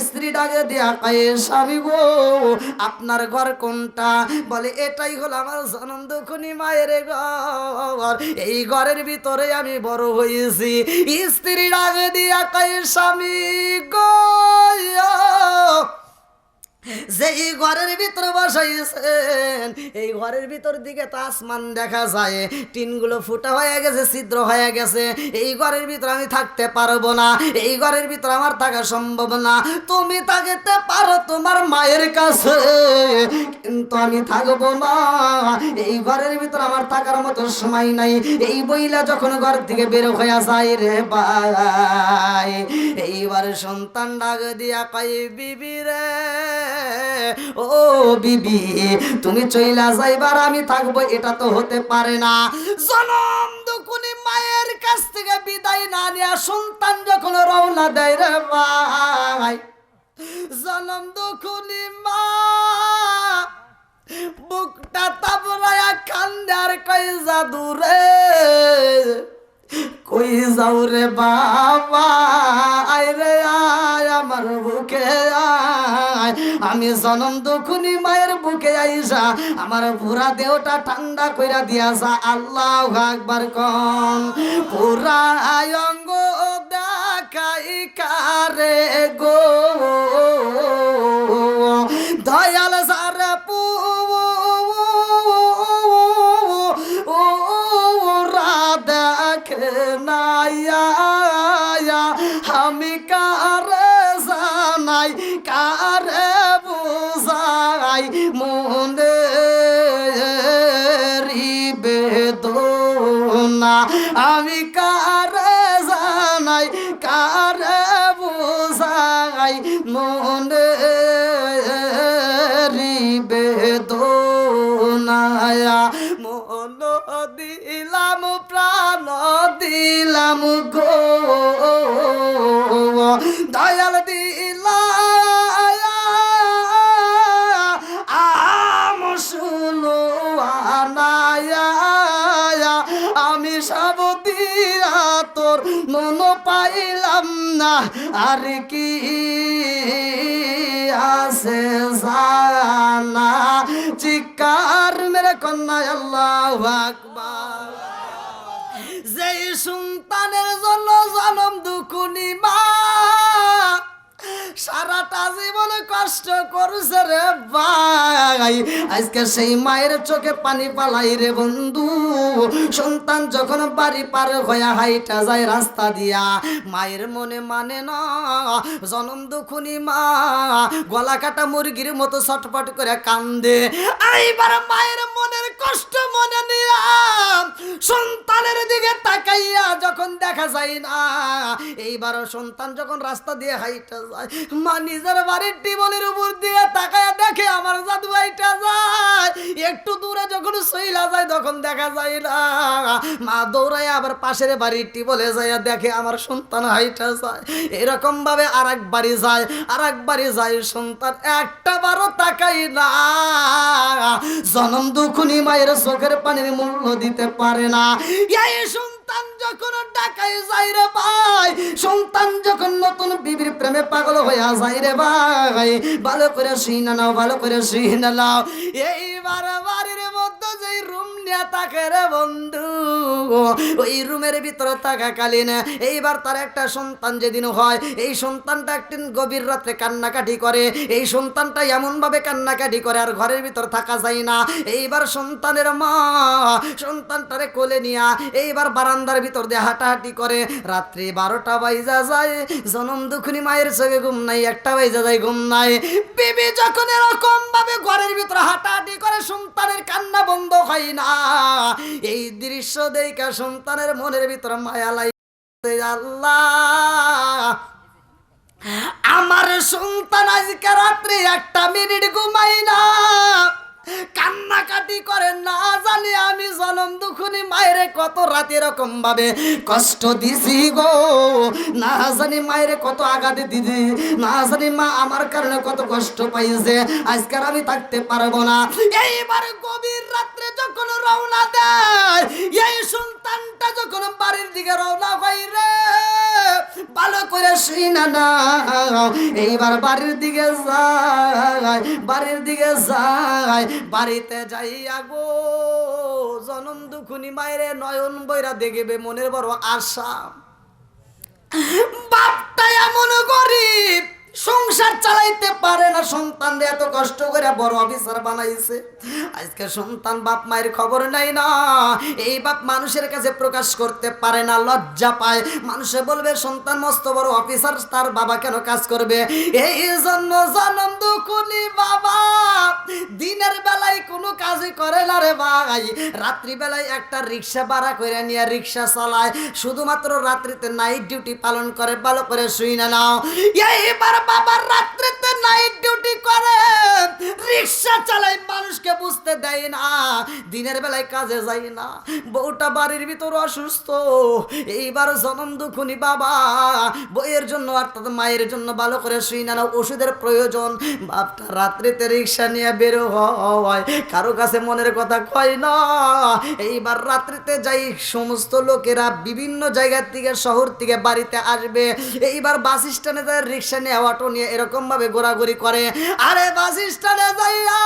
স্ত্রী ডাকে দিয়া কয় স্বামী গো আপনার ঘর কোনটা? বলে এটাই হলো আমার জনম দুঃখনি মায়ের ঘর, এই ঘরের ভিতরে আমি বড় হয়েছি। স্ত্রী ডাকে দিয়া কয় স্বামী গো যেই ঘরের ভিতর বসাইছেন এই ঘরের ভিতর দিকে তো আসমান দেখা যায়, টিনগুলো ফুটা হয়ে গেছে, ছিদ্র হয়ে গেছে, এই ঘরের ভিতর আমি থাকতে পারবো না, এই ঘরের ভিতর আমার থাকা সম্ভব না। তুমি থাকতে পারো তোমার মায়ের কাছে, কিন্তু আমি থাকবো না, এই ঘরের ভিতর আমার থাকার মতো সময় নাই। এই বইলা যখন ঘর থেকে বের হয়ে যায় রে ভাই, এইবার সন্তান ডাক দিয়া কয় বিবি রে ও বিবি তুমি চইলা যাইবার আমি থাকবো এটা তো হতে পারে না। জনম দুঃখনি মায়ের কাছ থেকে বিদায় না নিয়ে সন্তান যখন রওনা দেয় রে ভাই, জনম দুঃখনি মা বুকটা তাবড়ায়া কান্দে আর কই জাদু রে কই যাও রে বাবা, আয় রে আয় আমার বুকে আয়। আমি জনম দুঃখনি মায়ের বুকে আইসা আমার পুরা দেহটা ঠান্ডা কইরা দিয়াছা। আল্লাহু আকবার কোন পুরা অঙ্গ দেখাই কারে গো দয়াল সারা পু আমি কারে জানাই কারে বুঝাই মনে বেদনা, আমি কারে জানাই কারে বুঝাই মনে বেদনা। মন দিলাম প্রাণ দিলাম গো দয়াল দিলাম শুনো আনায়া আমি সব দিয়া তোর মন পাইলাম না আর কি আছে জানা চিকার মেরে কন্যা আল্লাহু আকবার যেই সন্তানের জন্য জনম দুকুনি মা সারাটা জীবন কষ্ট করছে রে ভাই আজকে সেই মায়ের চোখে পানি পালাই রে বন্ধু সন্তান যখন বাড়ি পার হয়ে হাইটা যায় রাস্তা দিয়া মায়ের মনে মানে না জনম দুখুনি মা গলা কাটা মুরগির মতো ছটফট করে কান্দে এইবার মায়ের মনের কষ্ট মনে নিয়া সন্তানের দিকে তাকাইয়া যখন দেখা যায় না এইবার সন্তান যখন রাস্তা দিয়ে হাইটা যায় মা নিজের বাড়ির টিবলের উপর দিয়ে তাকায় দেখে আমার জাদু ভাইটা যায় একটু দূরে যখন সইলা যায় তখন দেখা যায় না মা দৌড়ায় আবার পাশের বাড়ির টিবলে যায় দেখে আমার সন্তান হাইটা যায় এরকম ভাবে আরেক বাড়ি যায় সন্তান একটা বারও তাকাই না জনম দুখুনি মায়ের চোখের পানির মূল্য দিতে পারে না এই সন্তান যখন ডাকাই যায় রে ভাই সন্তান যখন নতুন বিবির প্রেমে পাগল হয়ে যায় রে ভাই ভালো করে শুনে নাও এইবার বাড়ির মধ্যে যে রুম নিয়ে থাকে রে বন্ধু ওই রুমের ভিতরে থাকাকালীন এইবার তার একটা সন্তান যেদিন হয় এই সন্তানটা একদিন গভীর রাত্রে কান্নাকাটি করে এই সন্তানটা এমন ভাবে কান্নাকাটি করে আর ঘরের ভিতর থাকা যায় না এইবার সন্তানের মা সন্তানটারে কোলে নিয়া এইবার বারান্দার ভিতর দিয়ে হাঁটাহাঁটি করে রাত্রি 12টা বাজা যায় জনম দুখুনি মায়ের চোখে ঘুম নাই 1টা বাজা যায় ঘুম নাই বিবি যখন এরকম ভাবে ঘরের ভিতর হাঁটাহাঁটি করে সন্তানের কান্না বন্ধ হয় না এই দৃশ্য দেখে সন্তানের মনের ভিতর মায়া লাগে আল্লাহ আমার সন্তান আজকে রাত্রে 1টা মিনিট ঘুমাই না কান্নাকাটি করে না জানি আমি জনম দুখুনি মায়েরে কত রাতে এরকম ভাবে কষ্ট দিছি গো না জানি মায়েরে কত আঘাত দিদি না জানি মা আমার কারণে কত কষ্ট পাইছে আজকাল আমি থাকতে পারবো না এইবার গভীর রাত্রে যখন রওনা দেয় এই সন্তানটা যখন বাড়ির দিকে রওনা হয় রে ভালো করে শুনা না এইবার বাড়ির দিকে যায় বাড়িতে যাইয়া গো জনম দুখুনি মায়ের নয়ন বইরা দেখবে মনের বড় আশা বাপটা এমন গরিব সংসার চালাইতে পারে না সন্তান এত কষ্ট করে বড় অফিসার বানাইছে আজকে সন্তান বাপ মায়ের খবর নাই না এই বাপ মানুষের কাছে প্রকাশ করতে পারে না লজ্জা পায় মানুষে বলবে সন্তান মস্ত বড় অফিসার তার বাবা কেন কাজ করবে এই জন্য জনম দুখুনি বাবা দিনের বেলায় কোনো কাজই করে না রে ভাই রাত্রি বেলায় একটা রিক্সা ভাড়া করে নিয়ে রিক্সা চালায় শুধুমাত্র রাত্রিতে নাইট ডিউটি পালন করে ভালো করে শুই না নাও এইবার বাবার রাত্রিতে নাইট ডিউটি করে রিক্সা চালায় মানুষকে বুঝতে দেয় না দিনের বেলায় কাজে যায় না বউটা বাড়ির ভিতর অসুস্থ এইবার জনম দুখুনি বাবা বইয়ের জন্য অর্থাৎ মায়ের জন্য ভালো করে শুই না ওষুধের প্রয়োজন বাপটা রাত্রিতে রিক্সা নিয়ে বেরো হয় কারো কাছে মনের কথা কয় না এইবার রাত্রিতে যাই সমস্ত লোকেরা বিভিন্ন জায়গা থেকে শহর থেকে বাড়িতে আসবে এইবার বাস স্ট্যান্ডে যায় রিক্সা নিয়ে অটো নিয়ে এরকম ভাবে ঘোরাঘুরি করে আরে বাস স্ট্যান্ডে যাইয়া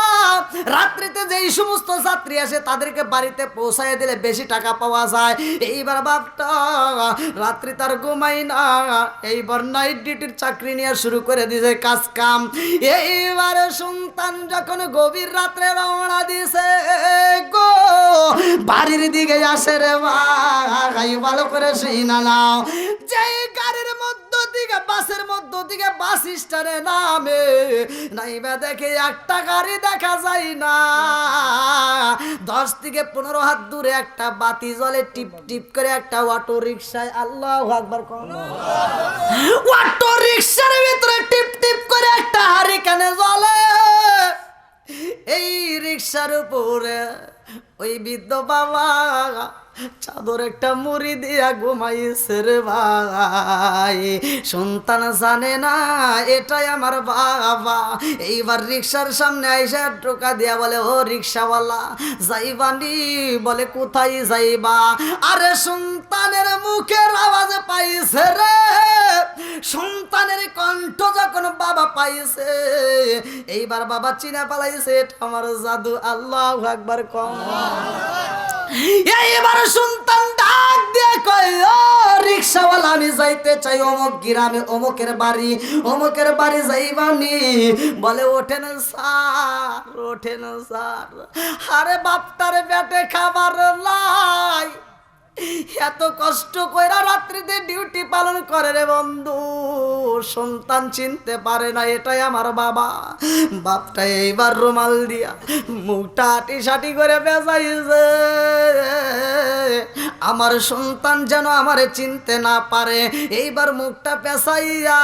রাত্রিতে যেই সমস্ত যাত্রী আসে তাদেরকে বাড়িতে পৌঁছায় দিলে বেশি টাকা পাওয়া যায় এইবার বাপটা রাত্রি তার ঘুমাই না এইবার নাইট ডিউটির চাকরি নিয়ে শুরু করে দিয়েছে কাজ কাম এইবার সন্তান যখন গভীর রাত্রে রওনা দিছে গো বাড়ির দিকে আসে রে ভাই ভালো করে শুই না নাও যে গাড়ির মধ্য দিকে বাসের মধ্য দিকে বাস স্ট্যান্ডে নামে নাইবা দেখে একটা গাড়ি দেখা যায় না 10 থেকে 15 হাত দূরে একটা বাতি জ্বলে টিপ টিপ করে একটা অটো রিকশায় আল্লাহু আকবার কোন অটো রিকশার ভিতরে টিপ টিপ করে একটা হারিকেন জ্বলে এই রিকশার উপরে ওই বৃদ্ধ বাবা চাদর একটা মুড়ি দিয়া ঘুমাইছে রে ভাই। সন্তান জানে না এটাই আমার বাবা। এইবার রিক্সার সামনে আইসা টোকা দিয়া বলে, ও রিক্সাওয়ালা যাইবানি? বলে কোথায় যাইবা? আরে সন্তানের মুখের আওয়াজ পাইছে রে, সন্তানের কণ্ঠ যখন বাবা পাইছে, এইবার বাবা চিনা পালাইছে এটা আমার জাদু। আল্লাহু আকবার কম। এইবার সন্তান ডাক দিয়ে কয়, ও রিক্সাওয়ালা আমি যাইতে চাই অমুক গ্রামে, অমুকের বাড়ি যাইবানি? বলে ওঠেন স্যার, ওঠেন স্যার। আরে বাপটার পেটে খাবার নাই, এত কষ্ট কইরা রাত্রিতে ডিউটি পালন করে রে বন্ধু, সন্তান চিনতে পারে না এটাই আমার বাবা। বাপটা এইবার রুমাল দিয়া মুখটা আটিসাটি করে বেজাইছে, আমার সন্তান যেন আমারে চিনতে না পারে। এইবার মুখটা পেঁচাইয়া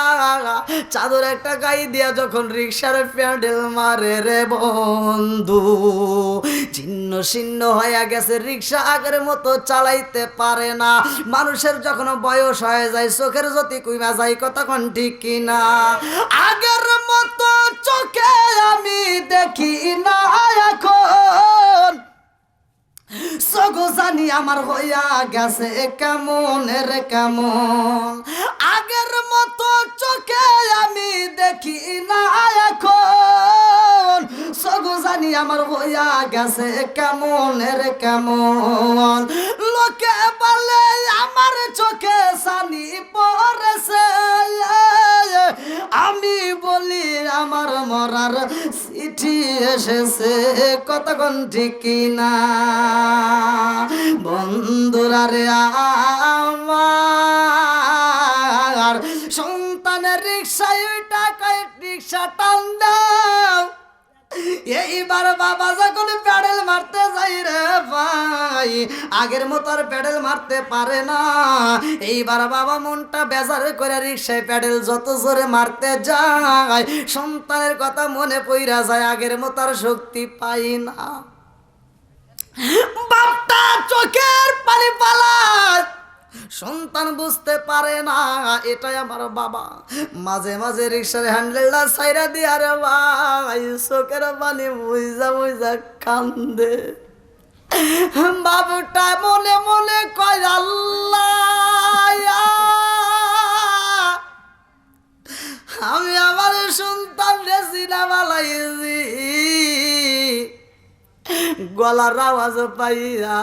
চাদর একটা গাই দিয়া যখন রিক্সার প্যাডেল মারে রে বন্ধু, ছিন্ন ছিন্ন হয়ে গেছে রিক্সা, আগের মতো চালাইতে পারে না। মানুষের যখন বয়স হয়ে যায় চোখের জ্যোতি কইমা যায়, কতক্ষণ ঠিক কিনা? আগের মতো চোখে আমি দেখি না এখন, সগো জানি আমার হইয়া গেছে কেমন রে কেমন। আগের মতো চোখে আমি দেখি না এখন, সগো জানি আমার হইয়া গেছে কেমন রে কেমন। লোকে বলে আমার চোখে সানি পড়েছে, আমি বলি আমার মরার চিঠি এসেছে, কতক্ষণ ঠিক না? বন্ধুরা রে আমার সন্তানের রিক্সায় টাকায় রিক্সা টান দাও। এইবার বাবা যখন প্যাডেল মারতে যাই রে ভাই, আগের মতো আর প্যাডেল মারতে পারে না। এইবার বাবা মনটা বেজার করে রিক্সায় প্যাডেল যত জোরে মারতে যায়, সন্তানের কথা মনে পইরা যায়, আগের মতো আর শক্তি পাই না। বাপটা চোখের পানি পালায়, সন্তান বুঝতে পারে না এটাই আমার বাবা। মাঝে মাঝে রিক্সার হ্যান্ডেলটা সাইরা দিয়ে আরে ভাই চোখের পানি মুইজা মুইজা কান্দে। বাবুটা মনে মনে কয়, আল্লাহ আমি আমার সন্তান রে চিনা বালাইছি, গলার আওয়াজ পাইয়া,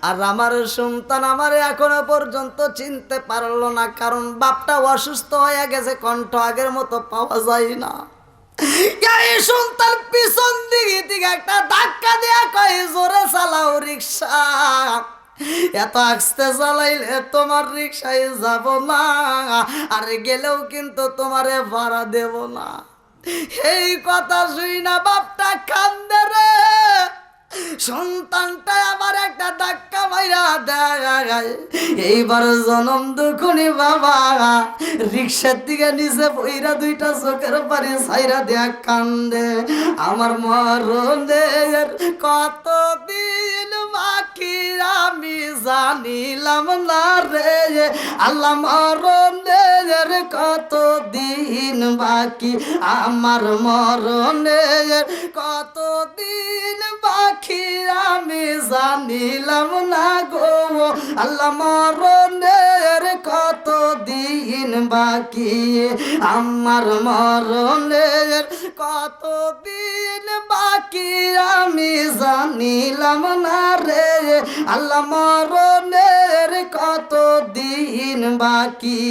আর আমার সন্তান আমার এখনো পর্যন্ত চিনতে পারলো না, কারণ বাপটা অসুস্থ হয়ে গেছে, কণ্ঠ আগের মতো পাওয়া যায় না। এই সন্তান পিছন দিকে দিকে একটা ধাক্কা দেয়া কয়, জোরে চালাও রিক্সা, এত আস্তে চালাইলে তোমার রিক্সায় যাব না, আর গেলেও কিন্তু তোমারে ভাড়া দেব না। এই কথা শুই না বাপটা কান্দে রে, সন্তানটা আবার একটা ধাক্কা মাইরা দেয়। এইবার জনম দুখুনি বাবা রিক্সার দিকে নিচে বইরা দুইটা চোখের পানি ছাইরা দেয়া কান্দে, আমার মরণের কতদিন বাকি আমি জানিলাম না রে, আল্লাহ মরণের কতদিন বাকি, আমার মরণের কতদিন বাকি আমি জানিলাম না গো, আল্লাহ মরণের কতদিন বাকি, আমার মরণের কতদিন বাকি আমি জানিলাম না রে, আল্লাহ মরণের কতদিন বাকি।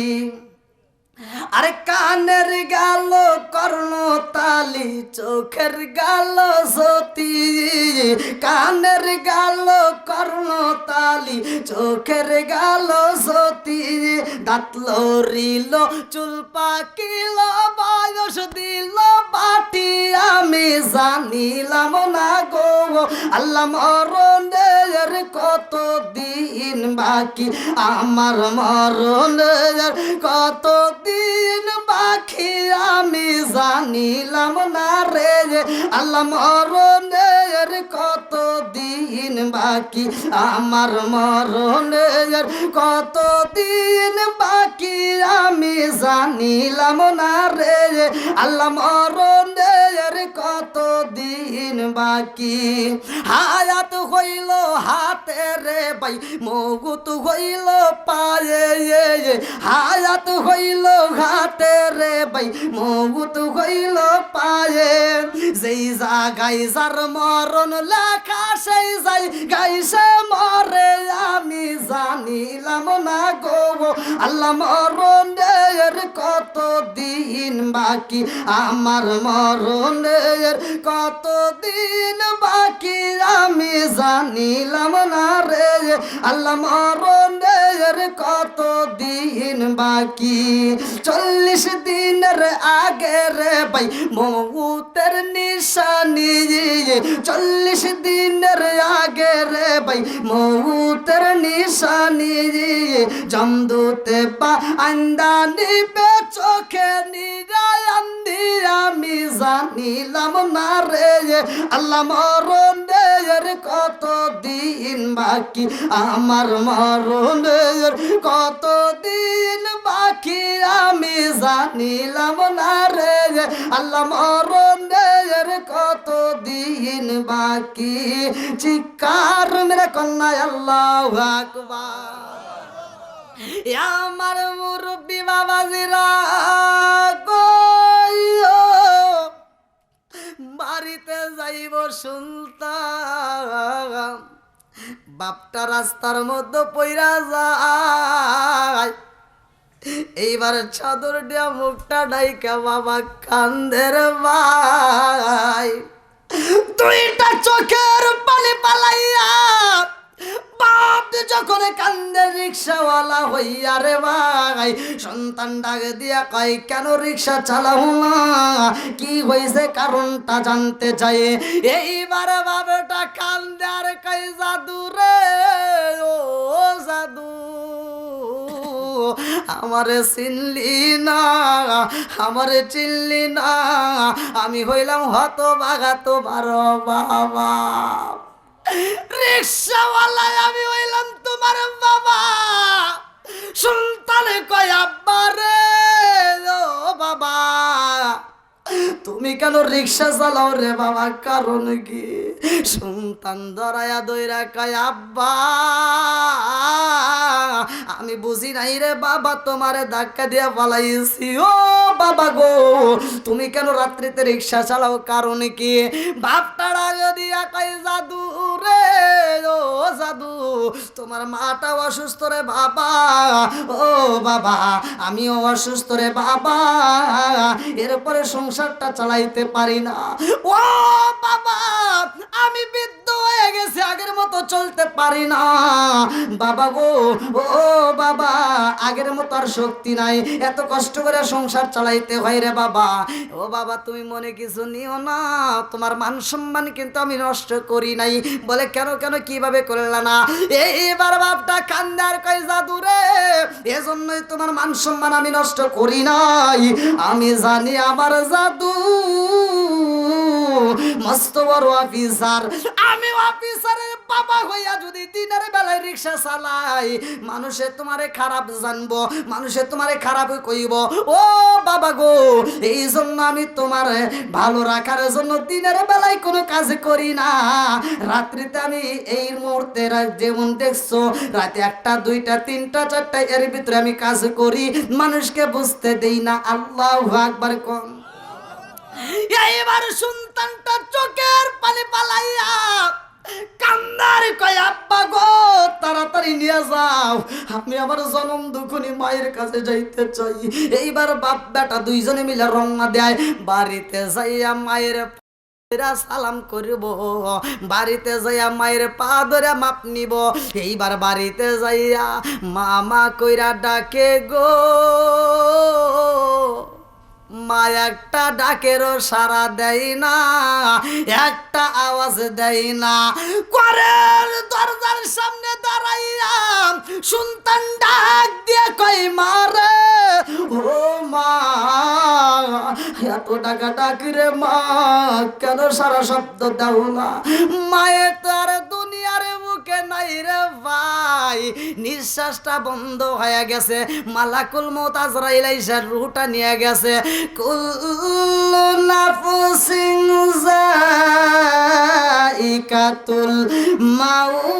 আরে কানের গেল কর্ণ তালি, চোখের গেল জ্যোতি, কানের গেল কর্ণ তালি, চোখের গেল জ্যোতি, দাঁত লড়িল চুল পাকিল বয়স দিল বাটি আমি জানিলাম না গো, আল্লাহ মরণের কত দিন বাকি, আমার মরণের কত দিন বাকি আমি জানিলাম না রে আল্লাহ মরণের কত দিন বাকি আমার মরণের কত দিন বাকি আমি জানিলাম না রে আল্লাহ মরণের কত দিন বাকি হায়াত হইল হাতে রে ভাই মৌত হইল পায়ে হায়াত হইল হাতে রে ভাই মৌত হইল পায়ে যেই জায়গায় যার মরণ লেখা সেই যাই গাইছে মরে আমি জানিলাম না গো আল্লাহ মরণের কত দিন বাকি আমার মরণের কত দিন বাকি আমি জানিলাম না রে আল্লাহ মরণের কত দিন বাকি 40 দিনের আগে রে ভাই মৌতের নিশানি 40 দিনের আগে রে ভাই মৌতের নিশানি জমদুতে পা আন্দা নিবে চোখে নিরায় আন্দি আমি জানিলাম না রে আল্লাহ মরণের কত দিন বাকি আমার মরণের কত দিন বাকি আমি জানিলাম না রে আল্লাহ মরণের কত দিন বাকি চিৎকার মেরে কন্যা আল্লাহু আকবার আমার মুরব্বি বাবাজিরা কইও বাড়িতে যাইব সুলতান বাপটা রাস্তার মধ্যে পইরা যায় এইবার চাদর দিয়া মুখটা ডাইকা বাবা কান্দের ভাই দুইটা চোখের পানি পালাইয়া বাপ যখন কান্দে রিক্সাওয়ালা হইয়া রে ভাই সন্তান ডাক দিয়া কয় কেন রিক্সা চালাও না কি হয়েছে কারণটা জানতে চাই এইবার বাবাটা কান্দে আর কয় জাদু রে ও জাদু আমারে চিনলি না আমারে চিনলি না আমি হইলাম হতভাগা তোমার বাবা রিক্সাওয়ালা আমি হইলাম তোমার বাবা সুলতানে কয় আব্বা রে ও বাবা তুমি কেন রিক্সা চালাও রে বাবা কারণ কি সন্তান ধরায়া দইরা কয় আব্বা আমি বুঝি নাই রে বাবা তোমারে ধাক্কা দিয়া পালাইছি ও বাবা গো তুমি কেন রাত্রিতে রিক্সা চালাও কারণ কি বাপটারা দিয়া কয় জাদু রে ও জাদু তোমার মাটা অসুস্থ রে বাবা ও বাবা আমিও অসুস্থ রে বাবা এরপরে সংসারটা চালাইতে পারি না ও বাবা আমি বৃদ্ধ হয়ে গেছি আগের মতো চলতে পারি না বাবা গো ও বাবা আগের মতো আর শক্তি নাই এত কষ্ট করে সংসার চালাইতে হয় রে বাবা ও বাবা তুমি মনে কিছু নিও না তোমার মান সম্মান কিন্তু আমি নষ্ট করি নাই বলে কেন কেন কিভাবে করলা না এইবার বাপটা কান্দার কয় জাদু রে এজন্যই তোমার মান সম্মান আমি নষ্ট করি নাই আমি জানি আমার জাদু মস্ত বড় অফিসার আমি অফিসারের বাবা হইয়া যদি দিনের বেলায় রিক্সা চালাই মানুষে তোমারে খারাপ জানবো মানুষে তোমারে খারাপ কইব ও বাবা গো এই জন্য আমি তোমার ভালো রাখার জন্য দিনের বেলায় কোনো কাজ করি না রাত্রিতে আমি এই মুহূর্তে যেমন দেখছো রাতে 1টা 2টা 3টা 4টা এর ভিতরে আমি কাজ করি মানুষকে বুঝতে দেই না আল্লাহু আকবার কোন এইবার সন্তানটা চোখের পানি পালাইয়া কান্দার কয় আব্বা গো তাড়াতাড়ি নিয়ে যাও আমি আমার জনম দুখনি মায়ের কাছে যাইতে চাই এইবার বাপ বেটা দুইজনে মিলে রওনা দেয় বাড়িতে যাইয়া মায়ের সালাম করব বাড়িতে যাইয়া মায়ের পা ধরে মাপ নিব এইবার বাড়িতে যাইয়া মামা কইরা ডাকে গো মা একটা ডাকেরও সাড়া দেয় না একটা আওয়াজ দেয় না ঘরের দরজার সামনে দাঁড়াইয়া সন্তান ডাক দিয়ে কই মা রে ও মা এত টাকা ডাকি রে মা, কেন সারা শব্দ দাও না? মায়ের তো আর দুনিয়ার বুকে নাই রে ভাই, নিঃশ্বাসটা বন্ধ হয়ে গেছে, মালাকুল মউত আজরাইল আইসা রূহটা নিয়ে গেছে। কুল্লু নাফসিন যায়িকাতুল মাউত,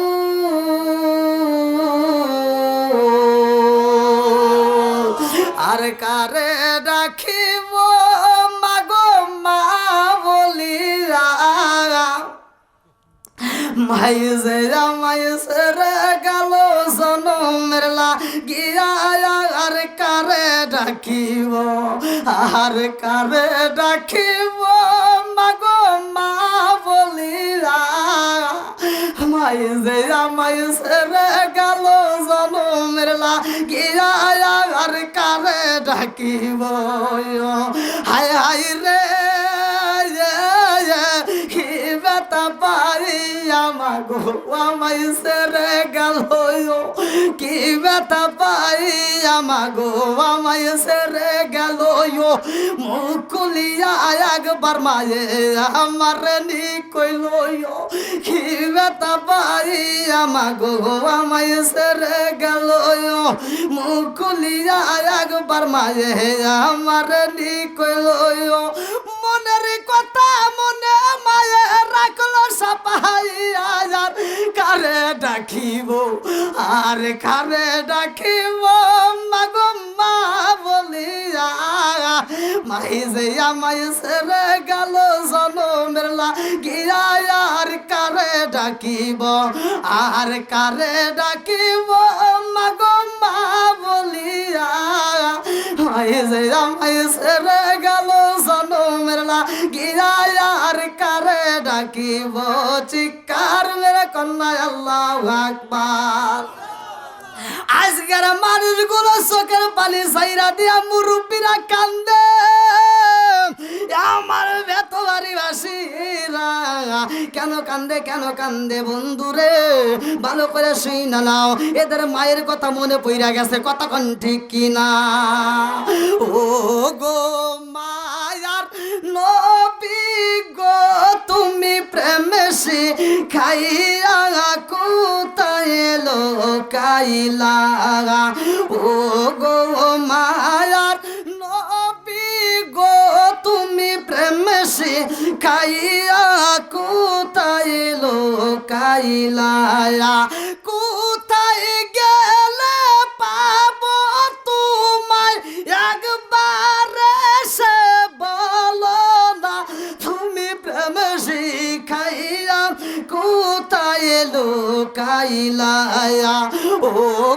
আর কারে ডাকিব মাগো মা বলিয়া, মাইজেরা মাইজেরা গেল জনমের লাগিয়া, আর কারে ডাকিব, আর কারে ডাকিব মাগো মা বলিয়া, মাইজেরা মাইজেরা গেল জনমের লাগিয়া, আর কারে ডাকিব। হায় হায় রে বেতা পাই আমাগো আমায় সেরে গেল, কি বেতা পাই আমাগো আমায় সেরে গেল, মুকুলিয়া একবার মায়ে আমার নি কইল, কি বেতা পাই আমাগো আমায় সেরে গেল, মুকুলিয়া একবার মায়ে আমার নি কইল, মনের কথা মনে মায়ে রাখলো সাপাইয়া, আর কারে ডাকিব, আর কারে ডাকিব মাগো মা বলিয়া, মাইজে আমায় সেরে গেল জনমের লাগিয়া, আর কারে ডাকিব, আর কারে ডাকিব মাগো মা বলিয়া, মাইজে আমায় সেরে গেল জনমের লাগিয়া, আর কারে ডাকিব। চিৎকার মেরে কন্যা আল্লাহু আকবার। আজকের মানুষগুলো চোখের পানি ছাইরা দিয়া মুরব্বীরা কান্দে, আমার বেতবাড়ি বাসীরা কেন কান্দে, কেন কান্দে বন্ধুরে, ভালো করে শুই না নাও, এদের মায়ের কথা মনে পইরা গেছে, কথা কোন ঠিক কিনা? ও গো মায়ার নবী গো, তুমি প্রেমে শিখাইয়া কোথায় লোকাইলা, ও গো মায়ার নবী গো, তুমি প্রেমে শিখাইয়া কোথায় লোকাইলা, কোথায় গেলে পাবো তোমায় একবার সে বলো না, তুমি প্রেম শিখাইয়া কোথায় লোকাইলা, ও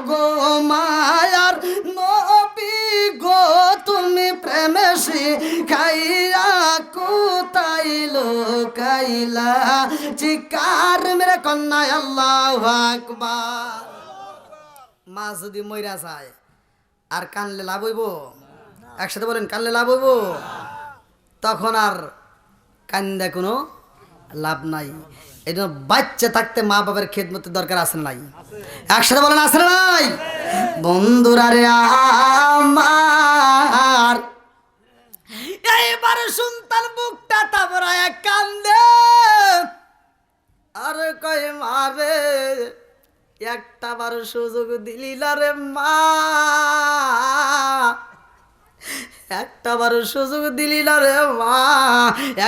গো মায়ার নবী গো, তুমি প্রেম শিখাইয়া কোথায় লোকাইলা। চিৎকার মেরে কন্যা আল্লাহু আকবার। মা যদি মইরা যায় আর কানলে লাভ হইব? একসাথে বলেন, কানলে লাভ হইব? তখন আর কান্দে কোনো লাভ নাই। এই জন্য বাচ্চা থাকতে মা বাবার খেদমতের দরকার আছে না নাই? একসাথে বলেন, আছে না নাই? বন্ধুরা রে আমার, এইবার সন্তান বুকটা তাবড়ায় কান্দে, আর কয় মারে একটা বার সুযোগ দিলি না রে মা, একটা বার সুযোগ দিলি না রে মা,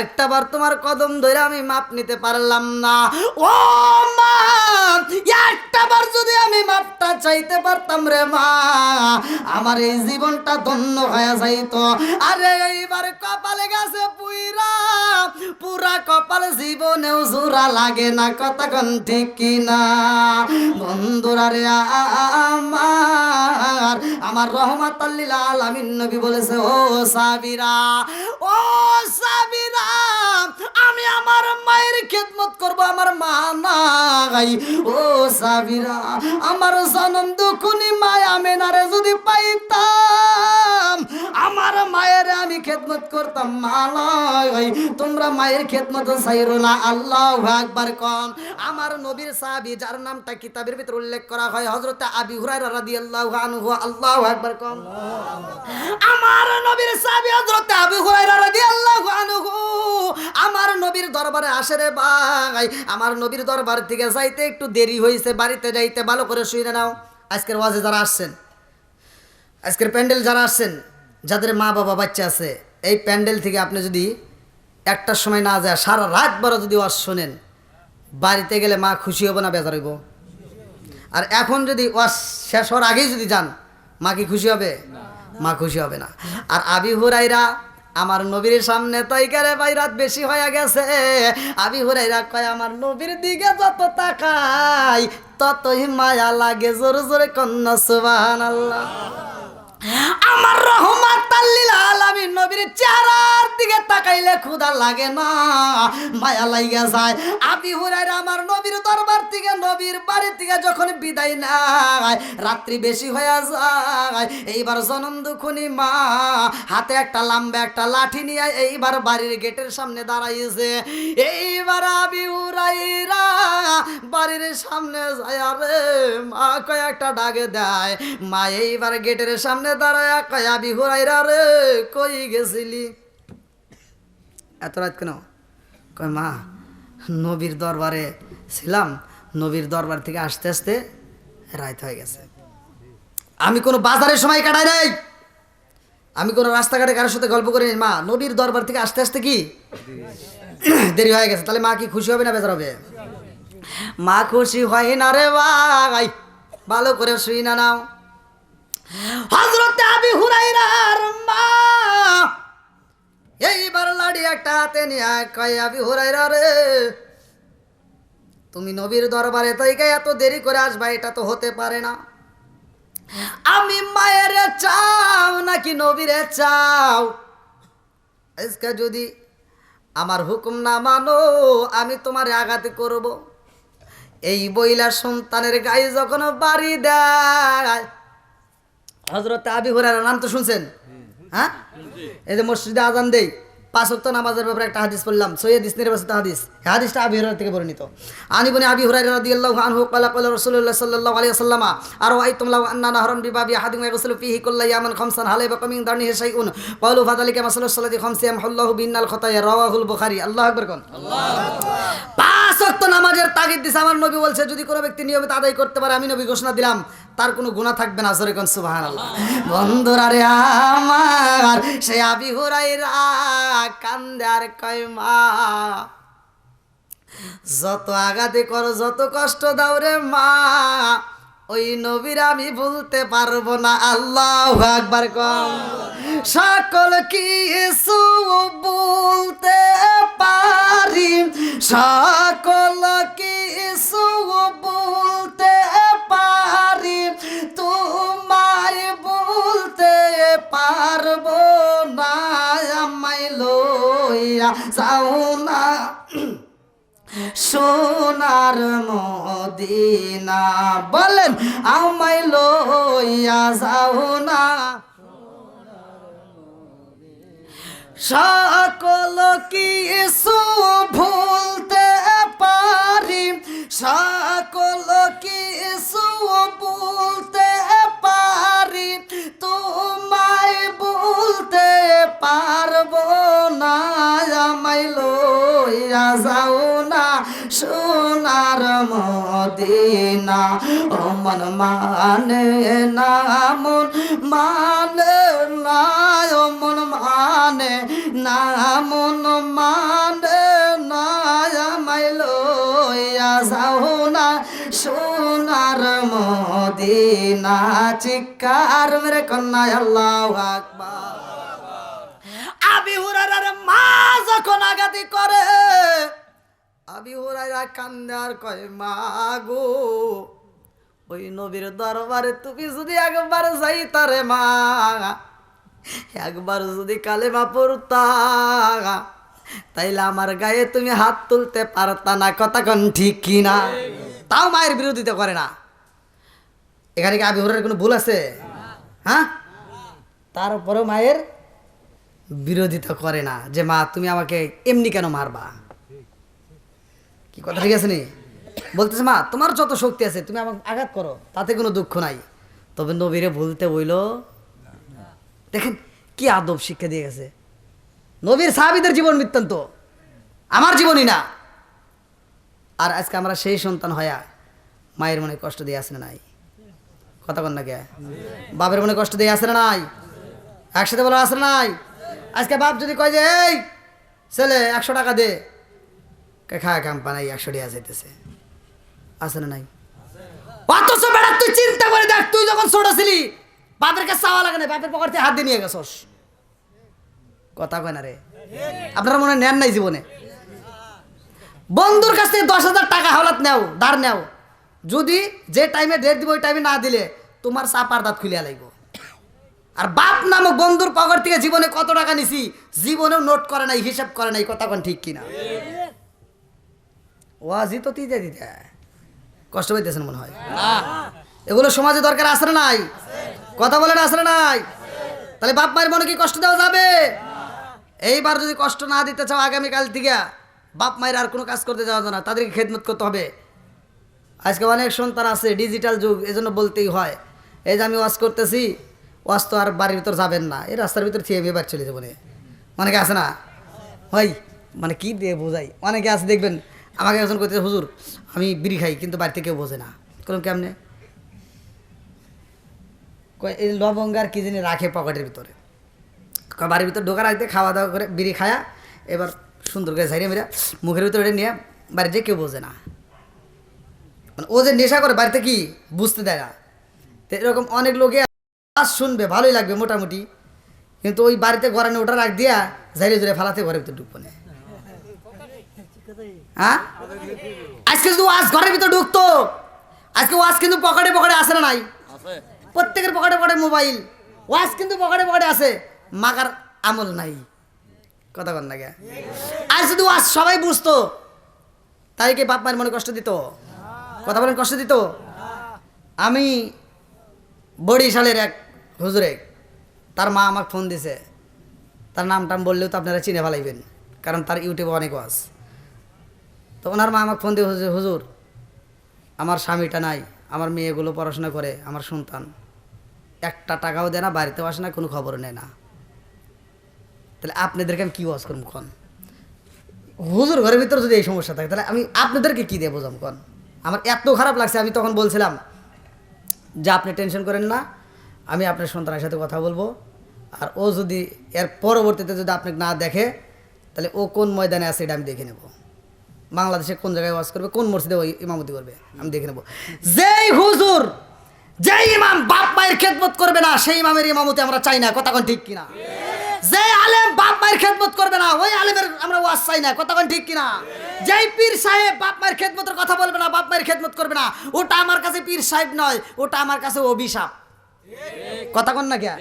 একটা বার তোমার কদম ধরে আমি মাপ নিতে পারলাম না। ও মা, একটা বার যদি আমি মাপটা চাইতে পারতাম রে মা, আমার এই জীবনটা ধন্য হয়ে যাইতো। আরে এইবার কপালে গেছে পুইরা, পুরা কপাল জীবনেও জোড়া লাগে না, কথা কোন ঠিক কিনা? বন্ধুরা রে আমার রহমাতুল লিল আলামিন নবী বলেছে, ও সাবিরা, ও সাবিরা, আমি আমার মায়ের খেদমত করব, আমার মা নাই। ও সাবিরা, আমার জনম দুখুনি মায়া মেনারে যদি পাইতাম, আমার আমার মায়ের আমি খেদমত করতাম, মা নয় তোমরা মায়ের খেদমত চাইরো না। আল্লাহু আকবার কোন। আমার নবীর সাহাবী যার নামটা কিতাবের ভিতর উল্লেখ করা হয় হযরত আবু হুরায়রা রাদিয়াল্লাহু আনহু, আল্লাহু আকবার কোন। আমার নবীর সাহাবী হযরত আবু হুরায়রা রাদিয়াল্লাহু আনহু আমার নবীর দরবারে আসে রে ভাই। আমার নবীর দরবার থেকে যাইতে একটু দেরি হয়েছে, বাড়িতে যাইতে ভালো করে শুনে নাও। আজকের ওয়াজে যারা আসছেন, আজকের প্যান্ডেল যারা আসছেন, যাদের মা বাবা বাচ্চা আছে, এই প্যান্ডেল থেকে আপনি যদি একটার সময় না যায় সারা রাত বড় যদি ওয়াজ শোনেন, বাড়িতে গেলে মা খুশি হবে না বেজার হইব? আর এখন যদি ওয়াজ শেষ হওয়ার আগেই যদি যান, মা কি খুশি হবে? মা খুশি হবে না। আর আবি হুরায়রা আমার নবীর সামনে তৈকারে ভাই রাত বেশি হয়ে গেছে। আবি হুরায়রা কয় আমার নবীর দিকে যত তাকাই ততই মায়া লাগে। জোরে জোরে কন্যা সুবহানাল্লাহ। আমার রহমাতাল লিল আলামিন নবীর চেহারার দিকে তাকাইলে ক্ষুধা লাগে না, মায়া লাগা যায়। আবি হুরায়রা আমার নবীর দরবার থেকে, নবীর বাড়ি থেকে যখন বিদায় নেয়, রাত্রি বেশি হয়ে যায়। এইবার জনম দুখুনি মা হাতে একটা লম্বা একটা লাঠি নিয়ে এইবার বাড়ির গেটের সামনে দাঁড়াইছে। এইবার আবি হুরায়রা বাড়ির সামনে যায়, রে মা কয়েকটা ডাকে দেয়। মা এইবার গেটের সামনে দাঁড়ায় কয় আবি হুরায়রা রে কই গেছিলি এত রাত কেন? কয় মা নবীর দরবারে ছিলাম, নবীর দরবার থেকে আসতে আসতে রাত হয়ে গেছে। আমি কোনো বাজারের সময় কাটাই নাই, আমি কোনো রাস্তাঘাটে কারোর সাথে গল্প করি নাই। মা নবীর দরবার থেকে আসতে আসতে কি দেরি হয়ে গেছে। তাহলে মা কি খুশি হবে না বেজার হবে? মা খুশি হয় না রে ভাই, ভালো করে শুই না নাও। হযরত আবি হুরায়রার মা এইবার লাড়ি একটা হাতে নিয়ে কয় আবি হুরায়রা রে তুমি নবীর দরবারে তাইকে এত দেরি করে আসবা, এটা তো হতে পারে না। আমি মায়ের চাও নাকি নবীরে চাও? আজকে যদি আমার হুকুম না মানো আমি তোমার আঘাত করব। এই বইলা সন্তানের গায়ে যখন বাড়ি দেয়, হযরত আবি হুরায়রার নাম তো শুনছেন? হ্যাঁ, এই যে মসজিদে আজান দেই, 5 ওয়াক্ত নামাজের ব্যাপারে একটা হাদিস পড়লাম, সহিহ নির্বাচিত হাদিস। এই হাদিসটা আবি হুরায়রা থেকে বর্ণিত। আনিবনে আবি হুরায়রা রাদিয়াল্লাহু আনহু ক্বালা ক্বালা রাসূলুল্লাহ সাল্লাল্লাহু আলাইহি ওয়াসাল্লাম আরাআইতুম লাউ আন্না নাহরান বিবাবি আহাদিকুম ইয়াগসিলু ফীহি কুল্লা ইয়ামান খামসান হাল ইয়াবকা মিন দানিহি শাইউন ক্বালু ফাযালিকা মাসালুস সালাতি খামসি ইয়ামহুল্লাহু বিন্নাল খাতায়া রাওয়াহুল বুখারী। আল্লাহু আকবার কোন। আল্লাহু 5 ওয়াক্ত নামাজের তাগিদ দিছে আমার নবী। বলছে যদি কোনো ব্যক্তি নিয়মিত আদায় করতে পারে, আমি নবী ঘোষণা দিলাম তার কোনো গুনাহ থাকবে না। জোরে কোন সুবহানাল্লাহ। বন্ধুরা রে আমার, সেই আবি হুরায়রা কান্দে আর কয় মা যত আঘাতে করো, যত কষ্ট দাও রে মা, ওই নবীর আমি ভুলতে পারবো না। আল্লাহু আকবার কোন। সকল কিছু বলতে পারি, সকল কিছু বলতে পারি, তোমায় বলতে পারবো না। আমায় লইয়া যাও না সোনার মদিনা, বলেন আমায় লইয়া যাও না। সকল কিছু ভুলতে পারি, সকল কিছু বলতে পারি, তোমায় বলতে পারবো না। আমায় লইয়া যাও না সোনার মদিনা। ও মন মানে না, মন মানে না, ও মন মানে না, মন মানে না, আমায় লইয়া যাও না সোনার মদিনা। চিৎকার মেরে কন্যা আল্লাহু আকবার। আবি হুরায়রার মা যখন আঘাতি করে, আবি হুরায়রা কান্দে আর কয় মা গো, ওই নবীর দরবারে তুমি যদি একবার যাইতা রে মা, একবার যদি কালেমা পড়তা, তাইলে আমার গায়ে তুমি হাত তুলতে পারতা না। কথা কোন ঠিক কিনা? তাও মায়ের বিরোধিতা করে না। এখানে কি আবি হুরায়রার কোনো ভুল আছে? হ্যাঁ, তারপরেও মায়ের বিরোধিতা করে না যে মা তুমি আমাকে এমনি কেন মারবা। কি কথা ঠিক আছে নি? বলতেছে মা তোমার যত শক্তি আছে তুমি আমাকে আঘাত করো, তাতে কোনো দুঃখ নাই, তবে নবীরে ভুলতে বইল। দেখেন কি আদব শিক্ষা দিয়ে গেছে। নবীর সাহাবীদের জীবন বৃত্তান্ত, আমার জীবনই না। আর আজকে আমরা সেই সন্তান হয়া মায়ের মনে কষ্ট দিয়ে আসে না নাই? কথা কন না কে? বাপের মনে কষ্ট দিয়ে আসে না নাই? একসাথে বলা আসে না নাই? আজকে বাপ যদি কয় যে এই ছেলে 100 টাকা দে, খায় কাম্পা নাই 100 টাকা যাইতেছে, আসে না নাই? অথচ বেড়া তুই চিন্তা করে দেখ, তুই যখন ছোট ছিলি বাপের কাছে চাওয়া লাগে না, বাপের পকেট থেকে হাত দিয়ে নিয়ে গেছস। কথা কয় না রে? আপনারা মনে নেন নাই জীবনে? বন্ধুর কাছ থেকে 10,000 টাকা হাওলাত নেও, ধার নেও, যদি যে টাইমে ডেট দিব ওই টাইমে না দিলে তোমার চাপার দাঁত খুলিয়া লাগবো। আর বাপ নামক বন্ধুর পকেট থেকে জীবনে কত টাকা নিছি জীবনেও নোট করে নাই, হিসাব করে নাই। কথা কোন ঠিক কিনা? ওয়াজি তো তিতে দিতে কষ্ট পাইতেছেন মনে হয়। এগুলো সমাজে দরকার আছে না নাই? কথা বলেন আছে না নাই? তাহলে বাপ মায়ের মনে কি কষ্ট দেওয়া যাবে? এইবার যদি কষ্ট না দিতে চাও আগামীকাল থেকে বাপ মায়ের আর কোনো কাজ করতে যাওয়া যায় না, তাদেরকে খেদমত করতে হবে। আজকে অনেক সন্তান আছে, ডিজিটাল যুগ, এজন্য বলতেই হয়। এই যে আমি ওয়াজ করতেছি, ওয়াজ তো আর বাড়ির ভিতর যাবেন না, এই রাস্তার ভিতর থেকে এবার চলে যাবো। অনেকে আছে না ভাই, মানে কি দিয়ে বোঝাই, অনেকে আছে দেখবেন আমাকে একজন করতেছে হুজুর আমি বিড়ি খাই, কিন্তু বাড়িতে কেউ বোঝে না। কোনো কেমনে এই লবঙ্গার কি জানি রাখে পকেটের ভিতরে, বাড়ির ভিতর ঢোকার আগে খাওয়া দাওয়া করে বিড়ি খায়া এবার সুন্দর করে ঝাড়িয়ে মেরে মুখের ভিতরে নিয়ে বাড়িতে কেউ বোঝে না। মানে ও যে নেশা করে বাড়িতে কি বুঝতে দেয় না। তো এরকম অনেক লোকে আজ শুনবে, ভালোই লাগবে মোটামুটি, কিন্তু ওই বাড়িতে ঘরানে ওটা রাখ দিয়া ঝাড়িয়ে ঝুড়ে ফালাতে ঘরের ভিতরে ঢুকবো না। হ্যাঁ, আজকে শুধু ওয়াজ ঘরের ভিতরে ঢুকতো, আজকে ওয়াজ কিন্তু পকেটে পকেটে আসে না নাই? প্রত্যেকের পকেটে পকেটে মোবাইল, ওয়াজ কিন্তু পকেটে পকেটে আছে, মাগার আমল নাই। কথা বল না গে? আজ শুধু ওয়াজ সবাই বুঝতো, তাই কি বাপ মায়ের মনে কষ্ট দিত? কথা বলেন, কষ্ট দিত? আমি বরিশালের এক হুজুরে, তার মা আমাকে ফোন দিছে, তার নাম টাম বললেও তো আপনারা চিনে ফেলাইবেন, কারণ তার ইউটিউবে অনেক ওয়াজ। তো ওনার মা আমাকে ফোন দিয়ে হুজুর আমার স্বামীটা নাই, আমার মেয়েগুলো পড়াশোনা করে, আমার সন্তান একটা টাকাও দেয় না, বাড়িতেও আসে না, কোনো খবরও নেয় না, তাহলে আপনাদেরকে আমি কী ওয়াজ করবো কন? হুজুর ঘরের ভিতরে যদি এই সমস্যা থাকে তাহলে আমি আপনাদেরকে কী দিয়ে বোঝাম কন? আমার এত খারাপ লাগছে, আমি তখন বলছিলাম যে আপনি টেনশন করেন না, আমি আপনার সন্তানের সাথে কথা বলবো, আর ও যদি এর পরবর্তীতে যদি আপনাকে না দেখে তাহলে ও কোন ময়দানে আছে এটা আমি দেখে নেব, বাংলাদেশে কোন জায়গায় ওয়াজ করবে, কোন মসজিদে ওই ইমামতি করবে আমি দেখে নেব। যেই হুজুর যেই ইমাম বাপ মায়ের খেদমত করবে না সেই ইমামের ইমামতি আমরা চাই না। কথা কোন ঠিক কিনা? যে আলেম বাপ মায়ের খেদমত করবে না ওই আলেমের আমরা ওয়াজ চাই না। কথা কোন ঠিক কিনা? যেই পীর সাহেব বাপ মায়ের খেদমতের কথা বলবে না, বাপ মায়ের খেদমত করবে না, ওটা আমার কাছে পীর সাহেব নয়, ওটা আমার কাছে অভিশাপ। কথা কোন না কে?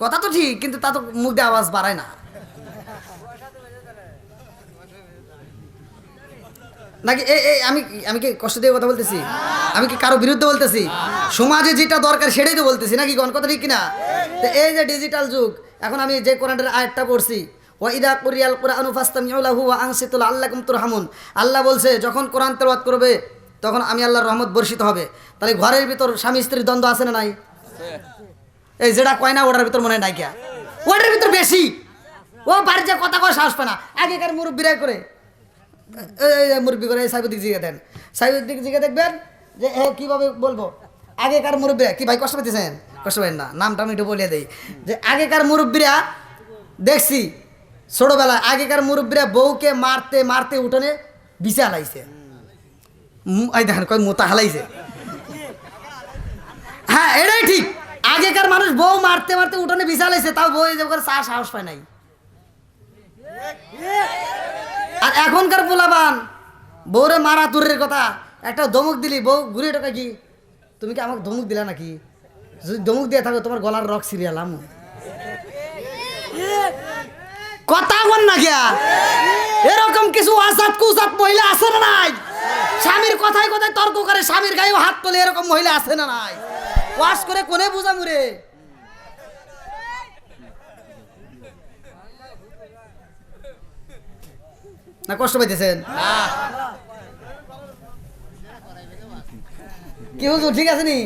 কথা তো ঠিক, কিন্তু তা তো মুখ দিয়ে আওয়াজ বাড়ায় না নাকি? আমি আমি কি কষ্ট দিয়ে কথা বলতেছি? আমি কি কারো বিরুদ্ধে বলতেছি? সমাজে যেটা দরকার সেটাই তো বলতেছি নাকি? কোন কথা ঠিক কিনা? তো এই যে ডিজিটাল যুগ, এখন আমি যে কোরআনের আয়াতটা পড়ছি, ওয়া ইদা কুরিয়াল কুরআনু ফাসতামিউ লাহু ওয়া আনসিতু লাআল্লাকুম তুরহামুন, আল্লাহ বলছে যখন কোরআন তেলাওয়াত করবে তখন আমি আল্লাহর রহমত বর্ষিত হবে। তাহলে ঘরের ভিতর স্বামী স্ত্রীর দ্বন্দ্ব আছে না নাই? এই যেটা কয় না ওটার ভিতর মনে হয় নাই কে? ওটার ভিতর বেশি। ও বাড়ির যে কথা কয় সাহস পায় না। আগেকার মুরব্বীরাই করে, মুরব্বী করে সাইবুদ্দিক জিগে দেন, সাইবুদ্দিক জিগে দেখবেন যে কীভাবে বলবো। আগেকার মুরব্বীরা কি ভাই কষ্ট পেতেছেন? কষ্ট পাবেন না, নামটা আমি একটু বলে দেই যে আগেকার মুরব্বীরা দেখছি ছোটোবেলায়, আগেকার মুরব্বীরা বউকে মারতে মারতে উঠোনে বিছে হালাইছে। এই দেখেন কয় মোতা হালাইছে। হ্যাঁ এটাই ঠিক, আগেকার মানুষ বউ মারতে মারতে উঠোনে বিছে হালাইছে, তাও বউ যে করে চা সাহস পায় নাই। আর এখনকার পোলাপান বউরে মারা দূরের কথা, একটা ধমক দিলি বউ ঘুরে টাকা কি তুমি কি আমাকে ধমক দিলা নাকি? যদি ধমক দিয়ে থাকো তোমার গলার রক সিরিয়ালাম। কথা বল না গিয়া, এরকম কিছু আজাদ কুজাত মহিলা আছে না নাই? স্বামীর কথায় কথায় তর্ক করে, স্বামীর গায়েও হাত তোলে, এরকম মহিলা আছে না নাই? ওয়াশ করে কোনে বুঝামু রে? না কষ্ট পাইতেছেন? কি হুজুর ঠিক আছে নি?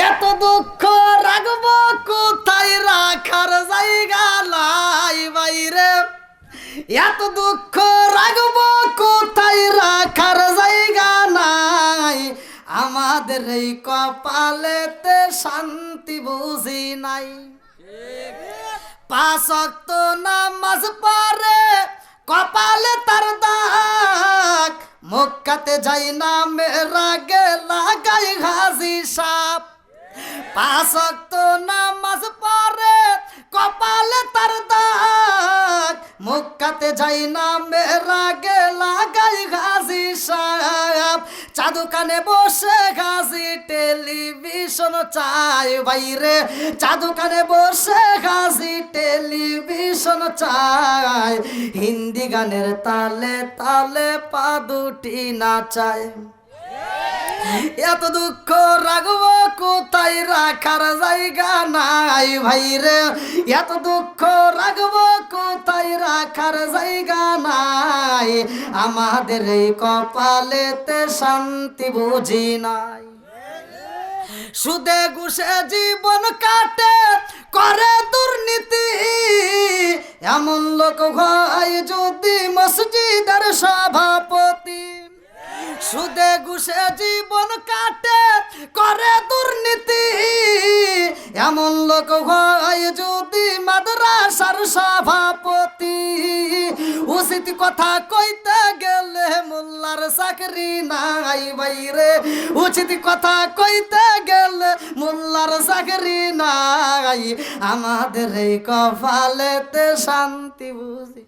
এত দুঃখ রাখবো কোথায়, রাখার জায়গা নাই বাইরে। এত দুঃখ রাখবো কোথায়, রাখার জায়গা নাই। আমাদের এই কপালেতে শান্তি বুঝি নাই। 5 ওয়াক্ত নামাজ পড়ে কপালে তার দাগ, মক্কাতে যাই না মেরাগে লাগাই হাজি সাপ। 5 ওয়াক্ত নামাজ পড়ে কপালে তার দাগ, মক্কাতে যাই না মেরাগে লাগাই হাজি সাপ। চাদু কানে বসে গাজি টেলিভিশন চাই বাইরে, চাদু কানে বসে গাজি টেলিভিশন চাই। হিন্দি গানের তালে তালে পা দুটি নাচায়। এত দুঃখ রাখবো কোথায়, রাখার জায়গা নাই ভাইরে। এত দুঃখ রাখবো কোথায়, রাখার জায়গা নাই। আমাদের এই কপালেতে শান্তি বুঝি নাই। সুদে ঘুষে জীবন কাটে করে দুর্নীতি, এমন লোক হয় যদি মসজিদের সভাপতি। সুদে ঘুষে জীবন কাটে করে দুর্নীতি, এমন লোক হয় যদি মাদ্রাসার সভাপতি। উচিত কথা কইতে গেলে মোল্লার চাকরি নাই বাইরে, উচিত কথা কইতে গেলে মোল্লার চাকরি নাই। আমাদের এই কপালেতে শান্তি বুঝি।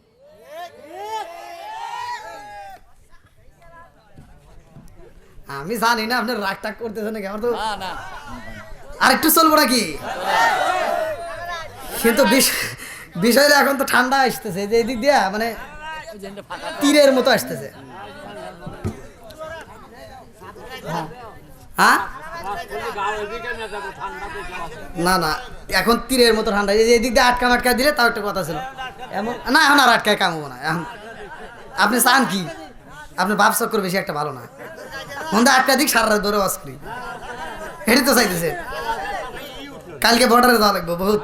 আমি জানি না আপনার রাগ টাগ করতেছে নাকি, আমার তো আর একটু চলবো নাকি। কিন্তু বিষয়টা এখন তো ঠান্ডা আসতেছে, যে এদিক দিয়া মানে তীরের মতো আসতেছে। হ্যাঁ না না, এখন তীরের মতো ঠান্ডা, এই যে এদিক দিয়ে আটকা মাটকা দিলে তাও একটা কথা ছিল। এমন না, এখন আর আটকায় কামবো না। এখন আপনি চান কি? আপনার ভাব চক্কর বেশি একটা ভালো না। মন্দা আটকা দিক সারা রাত ধরে ওয়াজ করি, হেঁটে তো চাইতেছে। কালকে বর্ডারে যাওয়া লাগবে বহুত।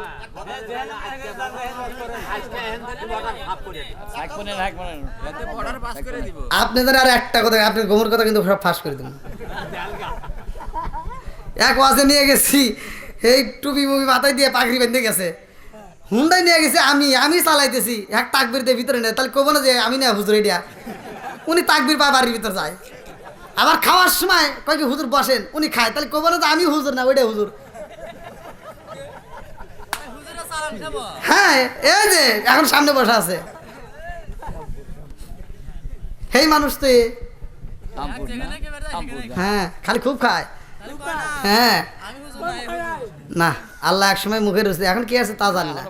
আপনি ধরে আর একটা কথা, আপনি গোমর কথা কিন্তু সব ফাঁস করে দেবেন। এক ওয়াজে নিয়ে গেছি, এই টুপি মুভি মাথায় দিয়ে পাগড়ি বেঁধে গেছে, হুন্ডাই নিয়ে গেছে, আমি চালাইতেছি। এক তাকবির দিয়ে ভিতরে নেয়, তাহলে কবো না যে আমি না হুজুর এটা। উনি তাকবির পায় বাড়ির ভিতরে যায়। আবার খাওয়ার সময় কয় কি হুজুর বসেন, উনি খায়, তাহলে কবো না যে আমি হুজুর না ওইটা হুজুর। হ্যাঁ এই যে এখন সামনে বসা আছে, সেই মানুষ তো। হ্যাঁ খালি খুব খায়। হ্যাঁ না, আল্লাহ একসময় মুখে রয়েছে, এখন কি আছে তা জানি না।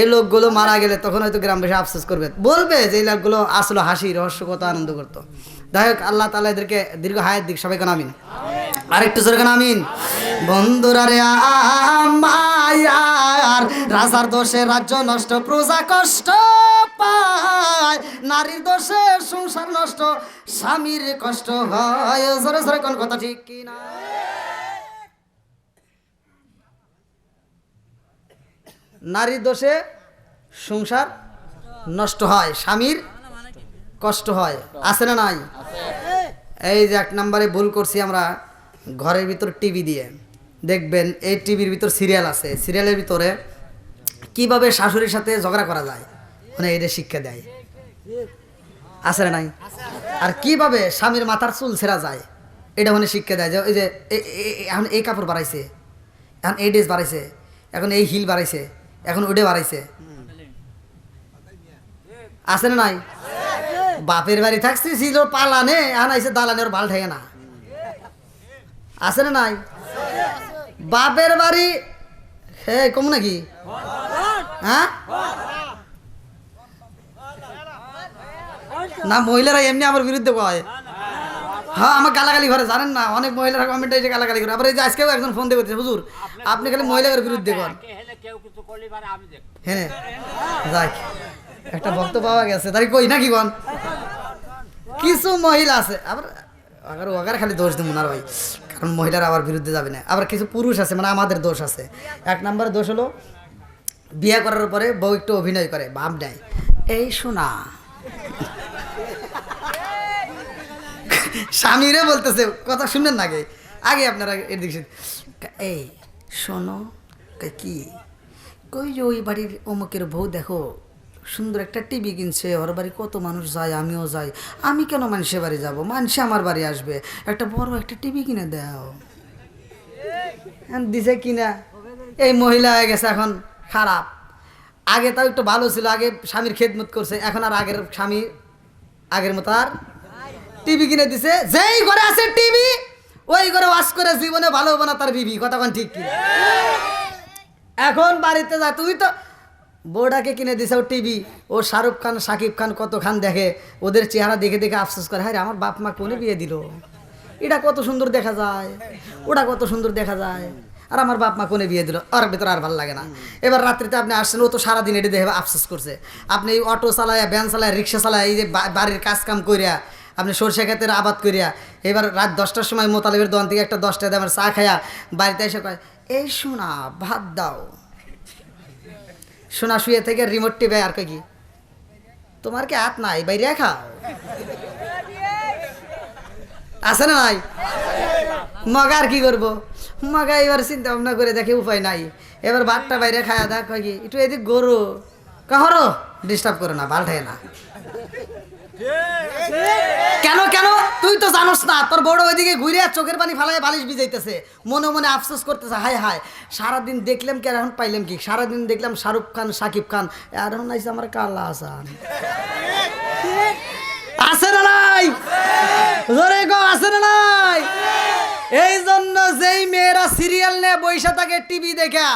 এই লোকগুলো মারা গেলে তখন হয়তো গ্রামবাসী আফসোস করবে, বলবে যে এই লোকগুলো আসলে হাসি রহস্য কত আনন্দ করতো। যাই হোক, আল্লাহ তাআলা এদেরকে দীর্ঘ হায়াত দিক, সবাই কেন আমিন। আরেকটু জোরে কেন আমিন। বন্ধুরা রে মায়ার রাজার দোষে রাজ্য নষ্ট, প্রজা কষ্ট পায়, নারীর দোষে সংসার নষ্ট, স্বামীর কষ্ট হয়। জোরে জোরে কোন কথা ঠিক কি না? নারীর দোষে সংসার নষ্ট হয়, স্বামীর কষ্ট হয়, আছে না নাই? এই যে 1 নম্বরে ভুল করছি আমরা, ঘরের ভিতর টিভি দিয়ে দেখবেন, এই টিভির ভিতর সিরিয়াল আছে, সিরিয়ালের ভিতরে কিভাবে শাশুড়ির সাথে ঝগড়া করা যায়, মানে এটা শিক্ষা দেয়, আছে না নাই? আর কিভাবে স্বামীর মাথার চুল ছেঁড়া যায়, এটা মানে শিক্ষা দেয়। যে ওই যে এখন এই কাপড় বাড়াইছে, এখন এই ড্রেস বাড়াইছে, এখন এই হিল বাড়াইছে, এখন ওটা বাড়াইছে, আছে না নাই? বাপের বাড়ি থাকছি ছিল পালানে, এখন আইসে দালানে, ওর ভাল ঠেকে না, আছে না নাই? বাপের বাড়ি হে কম নাকি? হ্যাঁ না, মহিলারা এমনি আমার বিরুদ্ধে কয়। হ্যাঁ আমার গালাগালি করে, জানেন না? অনেক মহিলারা কমেন্টে এসে গালাগালি করে। আবার এই যে আজকেও একজন ফোন দিয়ে বলছে, হুজুর আপনি খালি মহিলাদের বিরুদ্ধে কন। হ্যাঁ যাক, একটা ভক্ত পাওয়া গেছে তাই কই নাকি কোন কিছু মহিলা আছে আবার ওগার খালি দোষ দেবো না ভাই, কারণ মহিলারা আবার বিরুদ্ধে যাবে না। আবার কিছু পুরুষ আছে, মানে আমাদের দোষ আছে। এক নম্বর দোষ হলো বিয়ে করার পরে বউ একটু অভিনয় করে, ভাব নেয় এই শোনা, স্বামীরে বলতেছে কথা শুনবেন না, আগে আগে আপনারা এর দিকে এই শোনো কি কই যে ওই বাড়ির অমুকের বউ দেখো সুন্দর একটা টিভি কিনছে, ওর বাড়ি কত মানুষ যায়, আমিও যাই, আমি কেন মানুষের বাড়ি যাব, মানুষে আমার বাড়ি আসবে, একটা বড় একটা টিভি কিনে দাও। দিছে কিনা, এই মহিলা হয়ে গেছে এখন খারাপ। আগে তাও একটু ভালো ছিল, আগে স্বামীর খেদমত করছে, এখন আর আগের স্বামী আগের মতো আর। টিভি কিনে দিছে, যেই ঘরে আছে টিভি ওই ঘরে ওয়াশ করে জীবনে ভালো হবো না তার বিবি, কথা কোন ঠিক কি? এখন বাড়িতে যা, তুমি তো বউটাকে কিনে দিছে ও টিভি, ও শাহরুখ খান শাকিব খান কত খান দেখে, ওদের চেহারা দেখে দেখে আফসোস করে, হ্যাঁ আমার বাপ মা কোনে বিয়ে দিল, এটা কত সুন্দর দেখা যায়, ওটা কত সুন্দর দেখা যায়, আর আমার বাপ মা কোনে বিয়ে দিল, ওর ভেতরে আর ভালো লাগে না। এবার রাত্রিতে আপনি আসছেন, ও তো সারাদিন এটা দেখে আফসোস করছে, আপনি এই অটো চালায়, ভ্যান চালায়, রিক্সা চালায়, এই যে বাড়ির কাজ কাম করিয়া, আপনি সরষে ক্ষেতের আবাদ করিয়া, এবার রাত 10টার সময় মোতালেবের দোকান থেকে একটা 10 টাকা দামের চা খাইয়া বাড়িতে এসে কয় এই শোনা ভাত দাও, শোনা শুয়ে থেকে রিমোট টিপে আর কয় কি তোমার কি হাত নাই বাইরে খাও, আছে না নাই? মগা আর কি করবো, মগা এবার চিন্তা ভাবনা করে দেখে উপায় নাই, এবার ভাতটা বাইরে খায়া দেখ কয় কি একটু এদিক গরু কাহরো ডিস্টার্ব করে না, পাল্টায় না। কেন কেন তুই তো জানোস না, তোর বড় ওইদিকে ঘুরে চোখের পানি ফালাই বালিশ ভিজাইতেছে, মনে মনে আফসোস করতেছে, হায় হায় সারাদিন দেখলাম কি আর এখন পাইলাম কি, সারাদিন দেখলাম শাহরুখ খান শাকিব খান, আর এখন আইসে আমার কাল্লা আসান, আছে না নাই? জোরে গো আছে না নাই? এই জন্য যেই মেয়েরা সিরিয়াল নিয়ে বইসা থাকে টিভি দেখা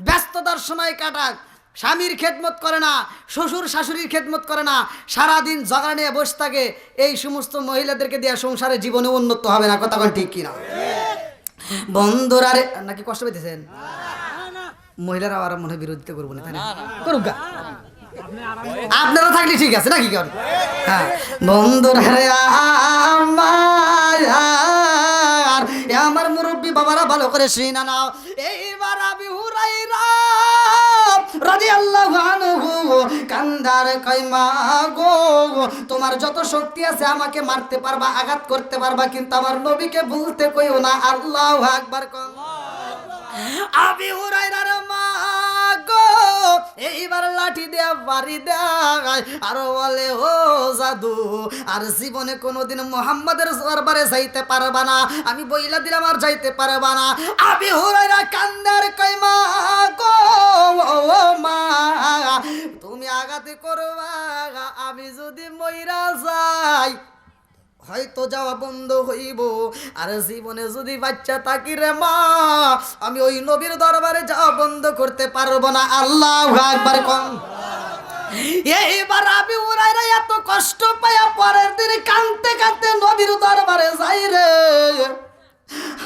ব্যস্ততার সময় কাটাক, স্বামীর খেদমত করে না, শ্বশুর শাশুড়ির খেদমত করে না, সারাদিন জগা নিয়ে বসে থাকে, এই সমস্ত মহিলাদেরকে দেওয়া সংসারে জীবনে উন্নত হবে না, কথা কোন ঠিক কিনা? বন্ধুরা রে, নাকি কষ্ট পেতেছেন? মহিলারা আর মনে হয় বিরোধিতা করবো না, তাই না? করুক গা, আপনারা থাকলে ঠিক আছে নাকি? কেন হ্যাঁ বন্ধুরা রে আমার মুরব্বী বাবারা ভালো করে শুনা নাও, এইবার আবি হুরাইরা রাদিয়াল্লাহু আনহু কান্দার কয় মা গো, তোমার যত শক্তি আছে আমাকে মারতে পারবা, আঘাত করতে পারবা, কিন্তু আমার নবীকে ভুলতে কইও না, আল্লাহু আকবার কোন। আবি হুরাইরার মা গো এইবার লাঠি দেয়া বাড়ি দেয় আর বলে ও জাদু, আর জীবনে কোনোদিন মুহাম্মাদের দরবারে যাইতে পারবা না, আমি বইলা দিলাম আর যাইতে পারবা না। আবি হুরায়রা কান্দার কই মা গো ও মা, তুমি আঘাতে করবা, আমি যদি মইরা যাই হয়তো যাওয়া বন্ধ হইব, আর জীবনে যদি বাচ্চা থাকি রে মা, আমি ওই নবীর দরবারে যাওয়া বন্ধ করতে পারবো না, আল্লাহু আকবার কোন। এইবার আবি হুরায়রা এত কষ্ট পায়া পরের দিন কাঁদতে কাঁদতে নবীর দরবারে যাই রে,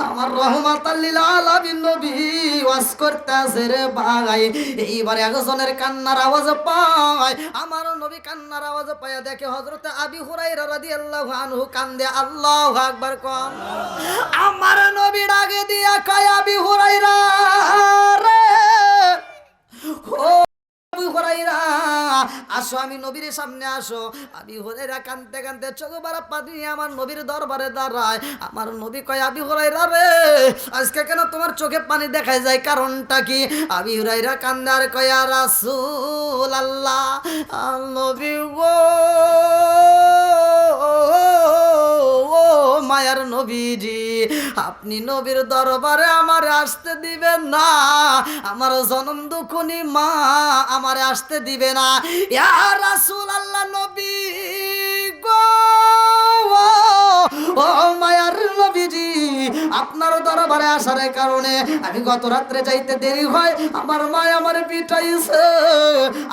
আমার রহমাতাল লিল আলামিন নবী ওয়াজ করতেছে রে ভাই, এইবার একজনের কান্নার আওয়াজ পায়, আমার নবী কান্নার আওয়াজ পায় দেখে হযরতে আবি হুরায়রা রাদিয়াল্লাহু আনহু কান্দে, আল্লাহু আকবার কোন। আমার নবী ডাকে দিয়া কয় আবি হুরায়রা রে, ও আবি হুরায়রা আসো, আমি নবীর সামনে আসো। আবি হুরায়রা কাঁদতে কাঁদতে চোখ বারা পানি নিয়ে আমার নবীর দরবারে দাঁড়ায়। আমার নবী কয় আবি হুরায়রা রে আজকে কেন তোমার চোখে পানি দেখায় যায়, কারণটা কি? আবি হুরায়রা কান্দে আর কয় ইয়া রাসূলুল্লাহ, নবী গো ও মায়ার নবীজি, আপনি নবীর দরবারে আমারে আসতে দিবেন না, আমার জনম দুঃখনি মা আমারে আসতে দিবে না। ইয়া রাসূলুল্লাহ নবী গো ও মায়ার নবীজি, আপনার দরবারে আসার কারণে আমি গত রাত্রে যাইতে দেরি হয়, আমার মা আমারে পিটাইছে,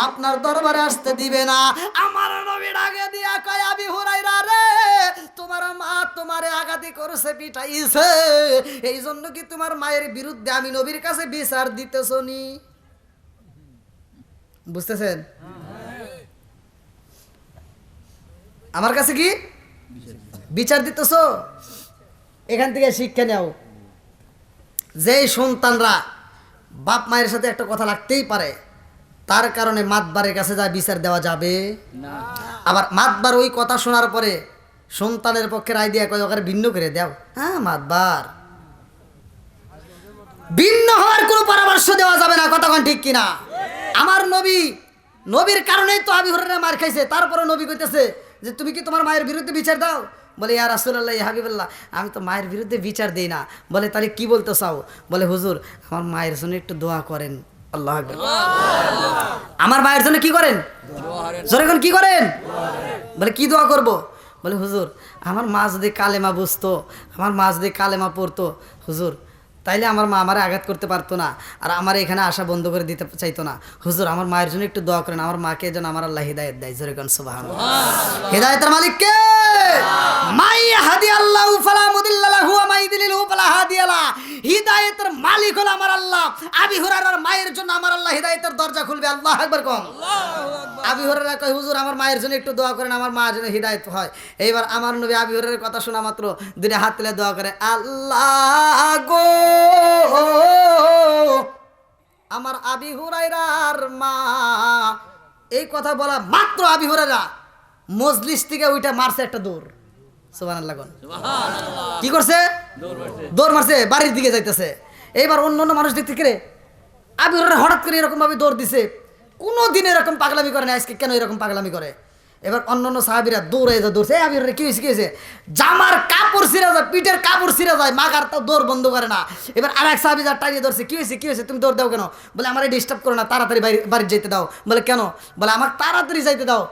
আপনার দরবারে আসতে দিবে না। আমার নবী ডাকে দিয়া কয় আবি হুরায়রা রে, তোমার মা তোমারে আঘাতি করেছে, পিটাইছে, এই জন্য কি তোমার মায়ের বিরুদ্ধে আমি নবীর কাছে বিচার দিতেছ নি? বুঝতেছেন? আমার কাছে কি বিচার দিতেছ? এখান থেকে শিক্ষা নাও, যেই সন্তানরা বাপ মায়ের সাথে একটা কথা লাগতেই পারে, তার কারণে মাতবারের কাছে যা বিচার দেওয়া যাবে না। আবার মাতবার ওই কথা শোনার পরে সন্তানের পক্ষে রায় দিয়ে কয় ওখানে ভিন্ন করে দাও, হ্যাঁ মাতবার ভিন্ন হওয়ার কোনো পরামর্শ দেওয়া যাবে না। কতক্ষণ ঠিক কিনা? আমার নবীর কারণেই তো আবু হুরায়রা মার খাইছে, তারপরে নবী কইতেছে যে তুমি কি তোমার মায়ের বিরুদ্ধে বিচার দাও? বলে ইয়া রাসূলুল্লাহ ইয়া হাবিবাল্লাহ, আমি তো মায়ের বিরুদ্ধে বিচার দেই না। বলে তাহলে কি বলতে চাও? বলে হুজুর আমার মায়ের জন্য একটু দোয়া করেন। আল্লাহু আকবার। আমার মায়ের জন্য কি করেন? জোরে কোন কি করেন? বলে কি দোয়া করব? বলে হুজুর আমার মা যদি কালেমা বুঝতো, আমার মা যদি কালেমা পড়তো হুজুর, তাইলে আমার মা আমারে আঘাত করতে পারতো না, আর আমার এখানে আসা বন্ধ করে দিতে চাইতো না। হুজুর আমার মায়ের জন্য একটু দোয়া করেন, আমার মাকে যেন আমার আল্লাহ হিদায়াত দেয়। জোরে কোন সুবহানাল্লাহ। হিদায়াতের মালিক কে? মাই হাদি আল্লাহু ফালা মুদিল্লা লাহু ওয়া মাই ইদলিলহু ফালা হাদিয়া লা। হিদায়াতের মালিক হলো আমার আল্লাহ। আবু হুরায়রার মায়ের জন্য আমার আল্লাহ হিদায়াতের দরজা খুলবে। আল্লাহু আকবার কোন। আবু হুরায়রা কয় হুজুর আমার মায়ের জন্য একটু দোয়া করেন, আমার মা যেন হিদায়াত হয়। এইবার আমার নবী আবু হুরায়রার কথা শোনা মাত্র দুইটা হাত তুলে দোয়া করে, আল্লাহ গো আমার আবু হুরায়রার মা। এই কথা বলা মাত্র আবু হুরায়রা মজলিস থেকে ওইটা মারছে একটা দৌড়। সুবহানাল্লাহ কোন। কি করছে? দৌড় মারছে, বাড়ির দিকে যাইতেছে। এইবার অন্য অন্য মানুষ দেখতে কে আবু হুরায়রা হঠাৎ করে এরকম ভাবে দৌড় দিছে, কোনো দিন এরকম পাগলামি করে না, আজকে কেন এরকম পাগলামি করে? এবার অন্যান্য সাহাবীরা দৌড়ে দৌড়ছে, আবু হুরায়রা কি হয়েছে কি হয়েছে? জামার কাপড় ছিঁড়া যায়, পিঠের কাপড় ছিঁড়া যায়, মাগার তাও দৌড় বন্ধ করে না। এবার আরেক সাহাবী যা টাইয়ে ধরছে, কি হয়েছে কি হয়েছে তুমি দৌড় দাও কেন? বলে আমারে ডিস্টার্ব করো না, তাড়াতাড়ি বাড়ি যেতে দাও। বলে কেন? বলে আমাকে তাড়াতাড়ি যাইতে দাও।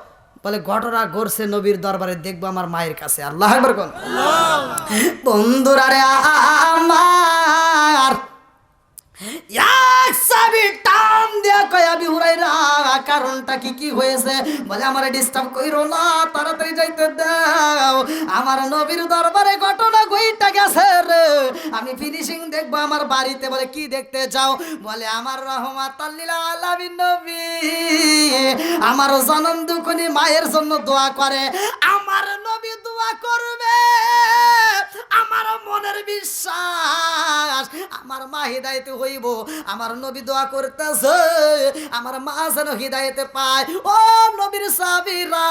বলে ঘটনা ঘটছে নবীর দরবারে, দেখবো আমার মায়ের কাছে। আল্লাহু আকবার কোন। বন্ধুরা রে আমার এক সাবি টান দিয়া কয় আবু হুরায়রা কারণটা কি হয়েছে? বলে আমারে ডিস্টার্ব কইরো না, তাড়াতাড়ি যাইতে দাও, আমার নবীর দরবারে ঘটনা ঘইটা গেছে রে, আমি ফিনিশিং দেখবো আমার বাড়িতে। বলে কি দেখতে চাও? বলে আমার রাহমাতাল লিল আলামিন নবী আমার জনম দুঃখনি মায়ের জন্য দোয়া করে, আমার নবী দোয়া করবে, আমার মনের বিশ্বাস আমার মা হিদায়াতে হইব। আমার নবী দোয়া করতেছে আমার মা যেন হিদায়াতে পায়। ও নবীর সাহাবীরা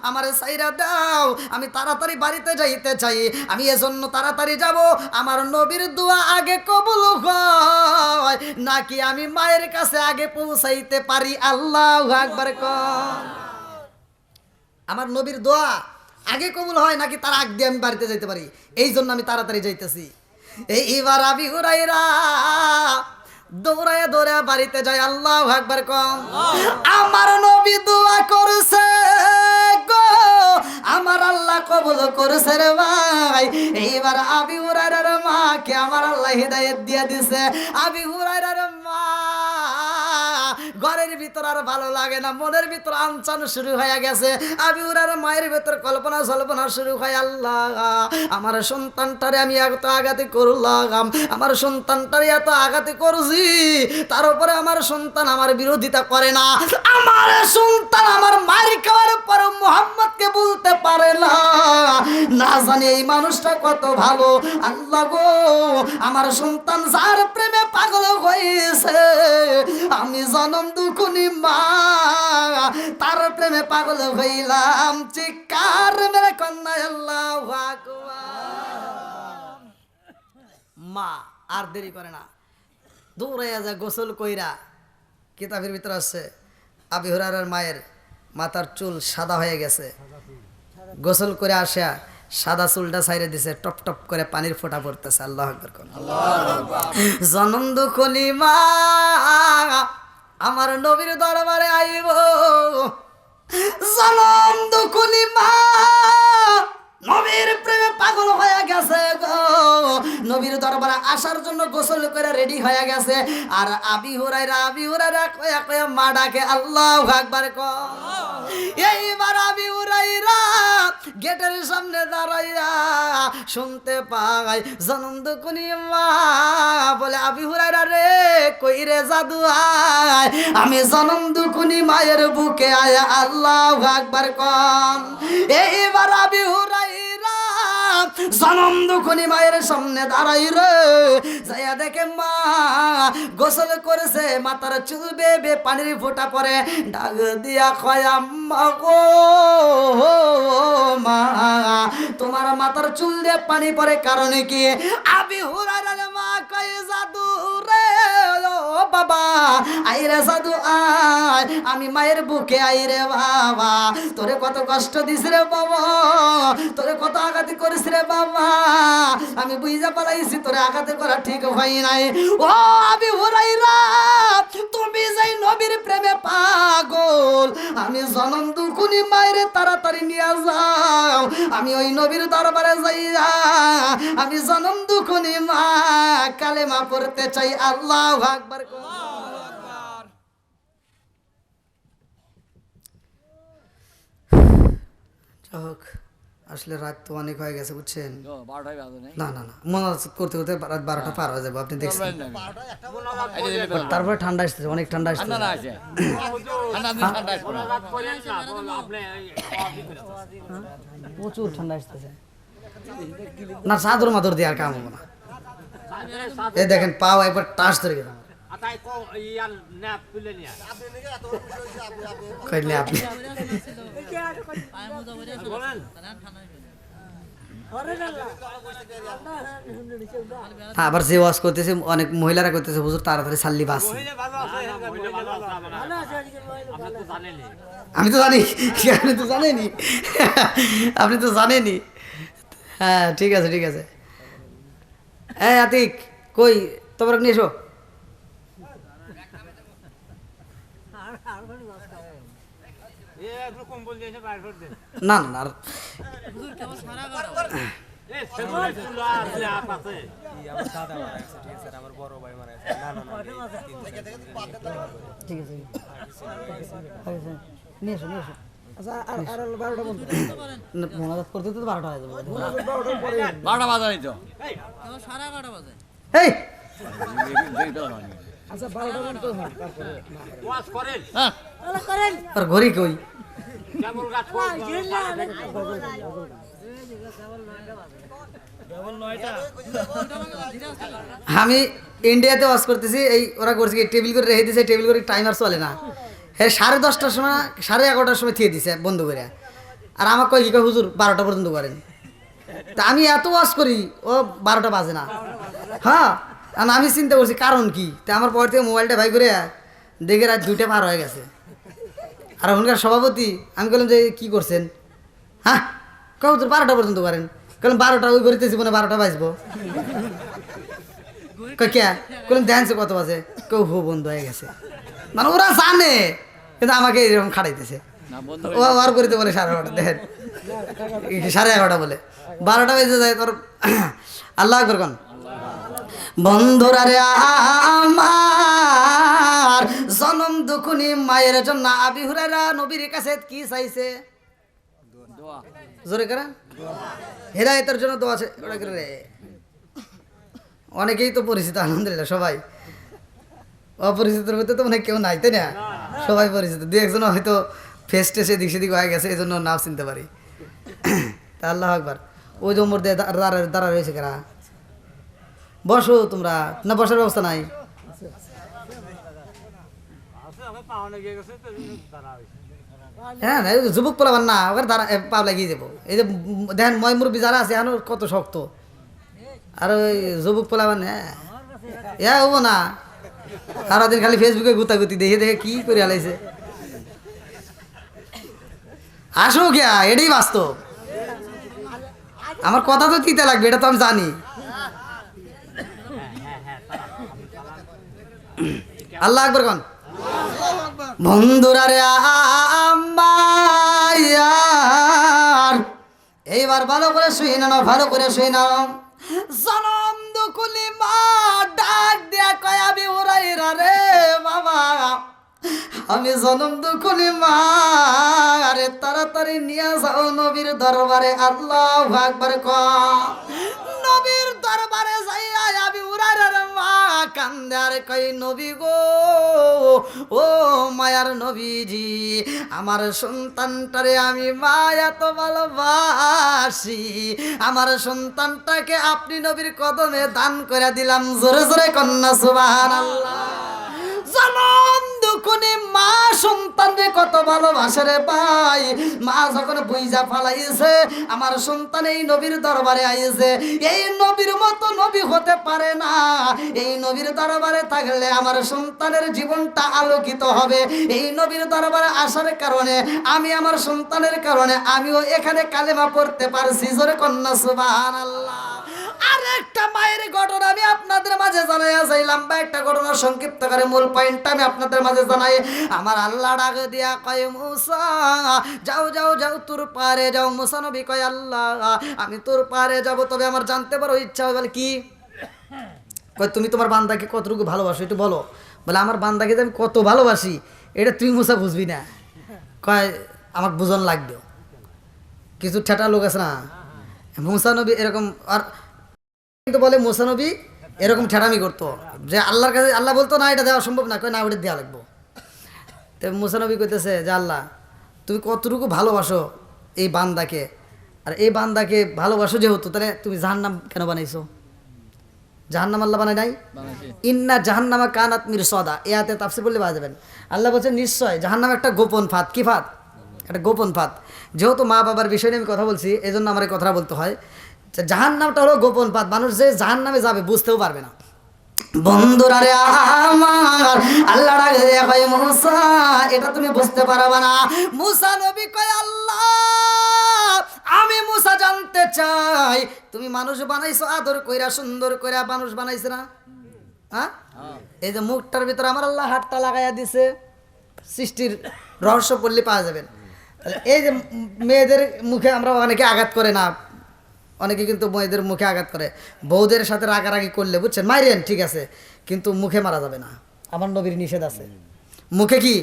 আমার সাইরা দাও, আমি তাড়াতাড়ি বাড়িতে যাইতে চাই, আমি এজন্য তাড়াতাড়ি যাব। আমার নবীর দোয়া আগে কবুল হয় নাকি আমি মায়ের কাছে আগে পৌঁছাইতে পারি? আল্লাহু আকবার কোন। আমার নবীর দোয়া আগে কবুল হয় নাকি তার আগ দিয়ে আমি বাড়িতে যাইতে পারি, এই জন্য আমি তাড়াতাড়ি যাইতেছি। এইবার আবু হুরায়রা দৌড়ায় দৌড়ায় বাড়িতে যায়। আল্লাহু আকবার কোন। আমার নবী দোয়া করছে গো, আমার আল্লাহ কবুল করছে রে ভাই। এইবার আবু হুরায়রার মাকে আমার আল্লাহ হিদায়াত দিয়া দিছে। আবু হুরায়রার মা ঘরের ভিতর আর ভালো লাগে না, মনের ভিতর আনচান শুরু হয়ে গেছে। আবু হুরায়রা মায়ের ভিতর কল্পনা জল্পনা শুরু হয়, আল্লাহ আমার সন্তানটারে আমি এত আঘাতে করলাম, আমার সন্তানটারে এত আঘাতে করছি, তার উপরে আমার সন্তান আমার বিরোধিতা করে না, আমার সন্তান আমার মায়ের খাওয়ার পর মুহাম্মদকে বলতে পারে না, না জানি এই মানুষটা কত ভালো। আল্লাহ গো আমার সন্তান যার প্রেমে পাগল হয়েছে, আমি জনম দুঃখনি মা তার প্রেমে পাগল হইলাম। চিৎকার মেরে কন্যা আল্লাহু আকবার। মা আর দেরি করে না, দৌড়াইয়া যায় গোসল কইরা। কিতাবের ভিতরে আছে আবু হুরায়রার মায়ের মাথার চুল সাদা হয়ে গেছে, গোসল করে আসা সাদা চুলটা ছাইরে দিছে, টপ টপ করে পানির ফোঁটা পড়তেছে। আল্লাহু আকবার কোন। জনম দুঃখনি মা আমার নবীর দরবারে আইব, জনম দুঃখনি মা নবীর প্রেমে পাগল হয়ে গেছে গো, নবীর দরবারে আসার জন্য গোসল করে রেডি হয়ে গেছে। আর আবু হুরায়রা কয়া কয়া মা ডাকে। আল্লাহু আকবার কোন। এইবার আবু হুরায়রা গেটের সামনে দাঁড়াইয়া শুনতে পাই জনম দুকুনি মা বলে আবি হুরায়রা রে কই রে জাদু আয় আমি জনম দুকুনি মায়ের বুকে আয়া আল্লাহু আকবার কম এইবার আবি হুরায়রা জনম দুকুনি মায়ের সামনে দাঁড়াই রে যাইয়া দেখে মা গোসল করেছে মাথার চুল বেবে পানির ফোঁটা পরে ডাক দিয়া কয় আম্মা গো মা তোমার মাথার চুল দিয়ে পানি পড়ে কারণে কি আবি হুরায়রা মা কয় জাদু রে ও বাবা আইরে জাদু আয় আমি মায়ের বুকে আইরে বাবা তোরে কত কষ্ট দিস রে বাবা তোরে কত আঘাত করিস রে বাবা আমি বুঝা পালাইছি তোরে আঘাত করা ঠিক হয় নাই ও আবি হুরায়রা তুমি যাই নবীর প্রেমে পাগল আমি জনম দুকুনি মায়ের তাড়াতাড়ি নিয়ে যাও আমি ওই নবীর দরবারে যাইয়া আমি জনম দুকুনি মা কালেমা পড়তে চাই আল্লাহু আকবার হোক আসলে রাত তো অনেক হয়ে গেছে বুঝছেন না না না মনে করতে করতে রাত 12টা পার হয়ে যাবে আপনি দেখছেন তারপরে ঠান্ডা আসতেছে অনেক ঠান্ডা আসতেছে প্রচুর ঠান্ডা আসতেছে না চাদর মাদর দিয়ে আর কাম হবো না এই দেখেন পাও একবার টাচ ধরে গেলাম কইলে আপনি আবার যে ওয়াজ করতেছে অনেক মহিলারা করতেছে হুজুর তাড়াতাড়ি সাল্লি বাস আমি তো জানি আপনি তো জানেনি আপনি তো জানেনি হ্যাঁ ঠিক আছে ঠিক আছে হ্যাঁ আতিক কই তোমার নিয়ে এসো না না ঠিক আছে নিয়ে এসো নিয়ে এসো আচ্ছা আর 12টা বন্ধ মোনাজাত করতে তো 12টা হয়ে যাবে 12টা বাজে তো সাড়ে 11টা বাজে এই আচ্ছা 12টা বন্ধ হয় তারপরে ওয়াজ করেন হ্যাঁ করেন আর ঘড়ি কই কেবল গাছ আমি ইন্ডিয়াতে ওয়াজ করতেছি এই ওরা করছে কি টেবিল করে রেখে দিয়েছে টেবিল করে টাইমার চলে না হ্যাঁ 10:30টার সময় 11:30টার সময় থিয়ে দিছে বন্ধ করে আর আমাকে কই কি কয় হুজুর 12টা পর্যন্ত করেন তা আমি এত ওয়াজ করি ও 12টা বাজে না হ্যাঁ আমি চিন্তা করছি কারণ কি তা আমার পর থেকে মোবাইলটা ভাই করে দেখে রাত 2টা পার হয়ে গেছে আর ওখানকার সভাপতি আমি বললাম যে কী করছেন হ্যাঁ কও তোর 12টা পর্যন্ত করেন বললাম 12টা ওই ঘড়িতে জীবনে 12টা বাজবো কে বললাম দেখছে কত বাজে কেউ হো বন্ধ হয়ে গেছে মানে ওরা জানে কিন্তু আমাকে এরকম খাটাইতেছে ও আর করিতে বলে 11:30 দেখেন 11:30 বলে 12টা বেজে যায় তোর আল্লাহ আকবার কোন বন্ধুরা রে আমার জনম দুকুনি মায়ের জন্য আবি হুরায়রা নবীর কাছে কি চাইছে দোয়া জোরে করে হেদায়েতের জন্য দোয়া আছে ওরা করে রে অনেকেই তো পরিচিত আলহামদুলিল্লাহ সবাই অপরিচিতর মধ্যে তো অনেক কেউ নাই তাই না সবাই পরিচিত দু একজন হয়তো ফেস টেসে দিক সেদিক হয়ে গেছে এই জন্য নাম চিনতে পারি তা আল্লাহ আকবার ওই যে ওমর দিয়ে দাঁড়া রয়েছে কারা বসো তোমরা না বসার ব্যবস্থা নাই হ্যাঁ যুবক পোলাবার না ওখানে দাঁড়া পাও লাগিয়ে যাবো এই যে দেখেন ময়মুরবি যারা আছে এখন কত শক্ত আর ওই যুবক পোলাবার হ্যাঁ হবো না সারাদিন খালি ফেসবুকে গুতাগুতি দেখে দেখে কি করে হালাইছে আসো গিয়া এটাই বাস্তব আমার কথা তো তিতে লাগবে এটা তো আমি জানি আল্লাহ আকবার কোন বন্ধুরা রে আমার এইবার ভালো করে শুই নাও ভালো করে শুই নাও জনম দুকুলি মা ডাক দিয়া কয় আবি হুরায়রা রে বাবা আমি জনম দুঃখনি মা, আরে তাড়াতাড়ি নিয়ে যাও নবীর দরবারে। আল্লাহু আকবার কও। নবীর দরবারে যাইয়া আমি উড়ার মা কান্দে আর কই নবী গো, ও মায়ার নবীজি, আমার সন্তানটারে আমি মা এত ভালোবাসি, আমার সন্তানটাকে আপনি নবীর কদমে দান করে দিলাম। জোরে জোরে কন্যা সুবহানাল্লাহ। জনম দুঃখনি মা সন্তানকে কত ভালোবাসে রে ভাই। মা যখন বুইজা ফালাইছে আমার সন্তান এই নবীর দরবারে আইছে, এই নবীর মতো নবী হতে পারে না। এই নবীর দরবারে থাকলে আমার সন্তানের জীবনটা আলোকিত হবে। এই নবীর দরবারে আসার কারণে আমি আমার সন্তানের কারণে আমিও এখানে কালেমা পড়তে পারছি। জোরে কন্যা সুবহানাল্লাহ। আরেকটা মায়ের ঘটনা আমি আপনাদের মাঝে জানাইয়া যাইলাম, বা একটা ঘটনা সংক্ষিপ্ত করে মূল পয়েন্টটা আমি আপনাদের মাঝে জানাই। আমার আল্লাহ ডাক দিয়া কয় মুসা যাও যাও যাও তোর পারে যাও। মুসা নবী কয় আল্লাহ আমি তোর পারে যাব, তবে আমার জানতে পারো ইচ্ছা হয়। বলে কি? কয় তুমি তোমার বান্দাকে কতটুকু ভালোবাসো একটু বলো। বলে আমার বান্দাকে যে আমি কত ভালোবাসি এটা তুই মুসা বুঝবি না। কয় আমাকে বুঝন লাগবে। কিছু ঠেটা লোক আছে না, মুসা নবী এরকম। আর কিন্তু বলে মুসা নবী এরকম ঠেটামি করতো যে আল্লাহর কাছে আল্লাহ বলতো না এটা দেওয়া সম্ভব না, কয় না ওটা দেওয়া লাগবো। তো মুসা নবী কইতেছে যে আল্লাহ তুমি কতটুকু ভালোবাসো এই বান্দাকে, আর এই বান্দাকে ভালোবাসো যেহেতু তাহলে তুমি জাহান্নাম কেন বানাইছো? জাহান্নাম আল্লাহ বানায় নাই? ইন্না জাহান্নামা কানাত মিরসাদা, এ আয়াতে তাফসীর বললে পাওয়া যাবেন। আল্লাহ বলছেন নিশ্চয় জাহান্নাম একটা গোপন ফাঁদ। কি ফাঁদ? একটা গোপন ফাঁদ। যেহেতু মা বাবার বিষয় নিয়ে আমি কথা বলছি এই জন্য আমার এই কথা বলতে হয়। জাহান্নামটা হলো গোপন ফাঁদ, মানুষ যে জাহান্নামে যাবে বুঝতেও পারবে না। বন্ধুরা রে আমার আল্লাহ ডাকে কয় মুসা এটা তুমি বুঝতে পারবে না। মুসা নবী কয় আল্লাহ আমি মুসা জানতে চাই তুমি মানুষ বানাইছো আদর কইরা সুন্দর কইরা মানুষ বানাইছে না? হ্যাঁ, এই যে মুখটার ভিতরে আমার আল্লাহ হাতটা লাগাইয়া দিছে, সৃষ্টির রহস্য পড়লে পাওয়া যাবেন। এই যে মেয়েদের মুখে আমরা অনেকে আঘাত করে না, অনেকে কিন্তু মেয়েদের মুখে আঘাত করে। বউদের সাথে রাগারাগি করলে বুঝছেন মাইরেন ঠিক আছে, কিন্তু মুখে মারা যাবে না। আমার নবীর নিষেধ আছে, মুখে কি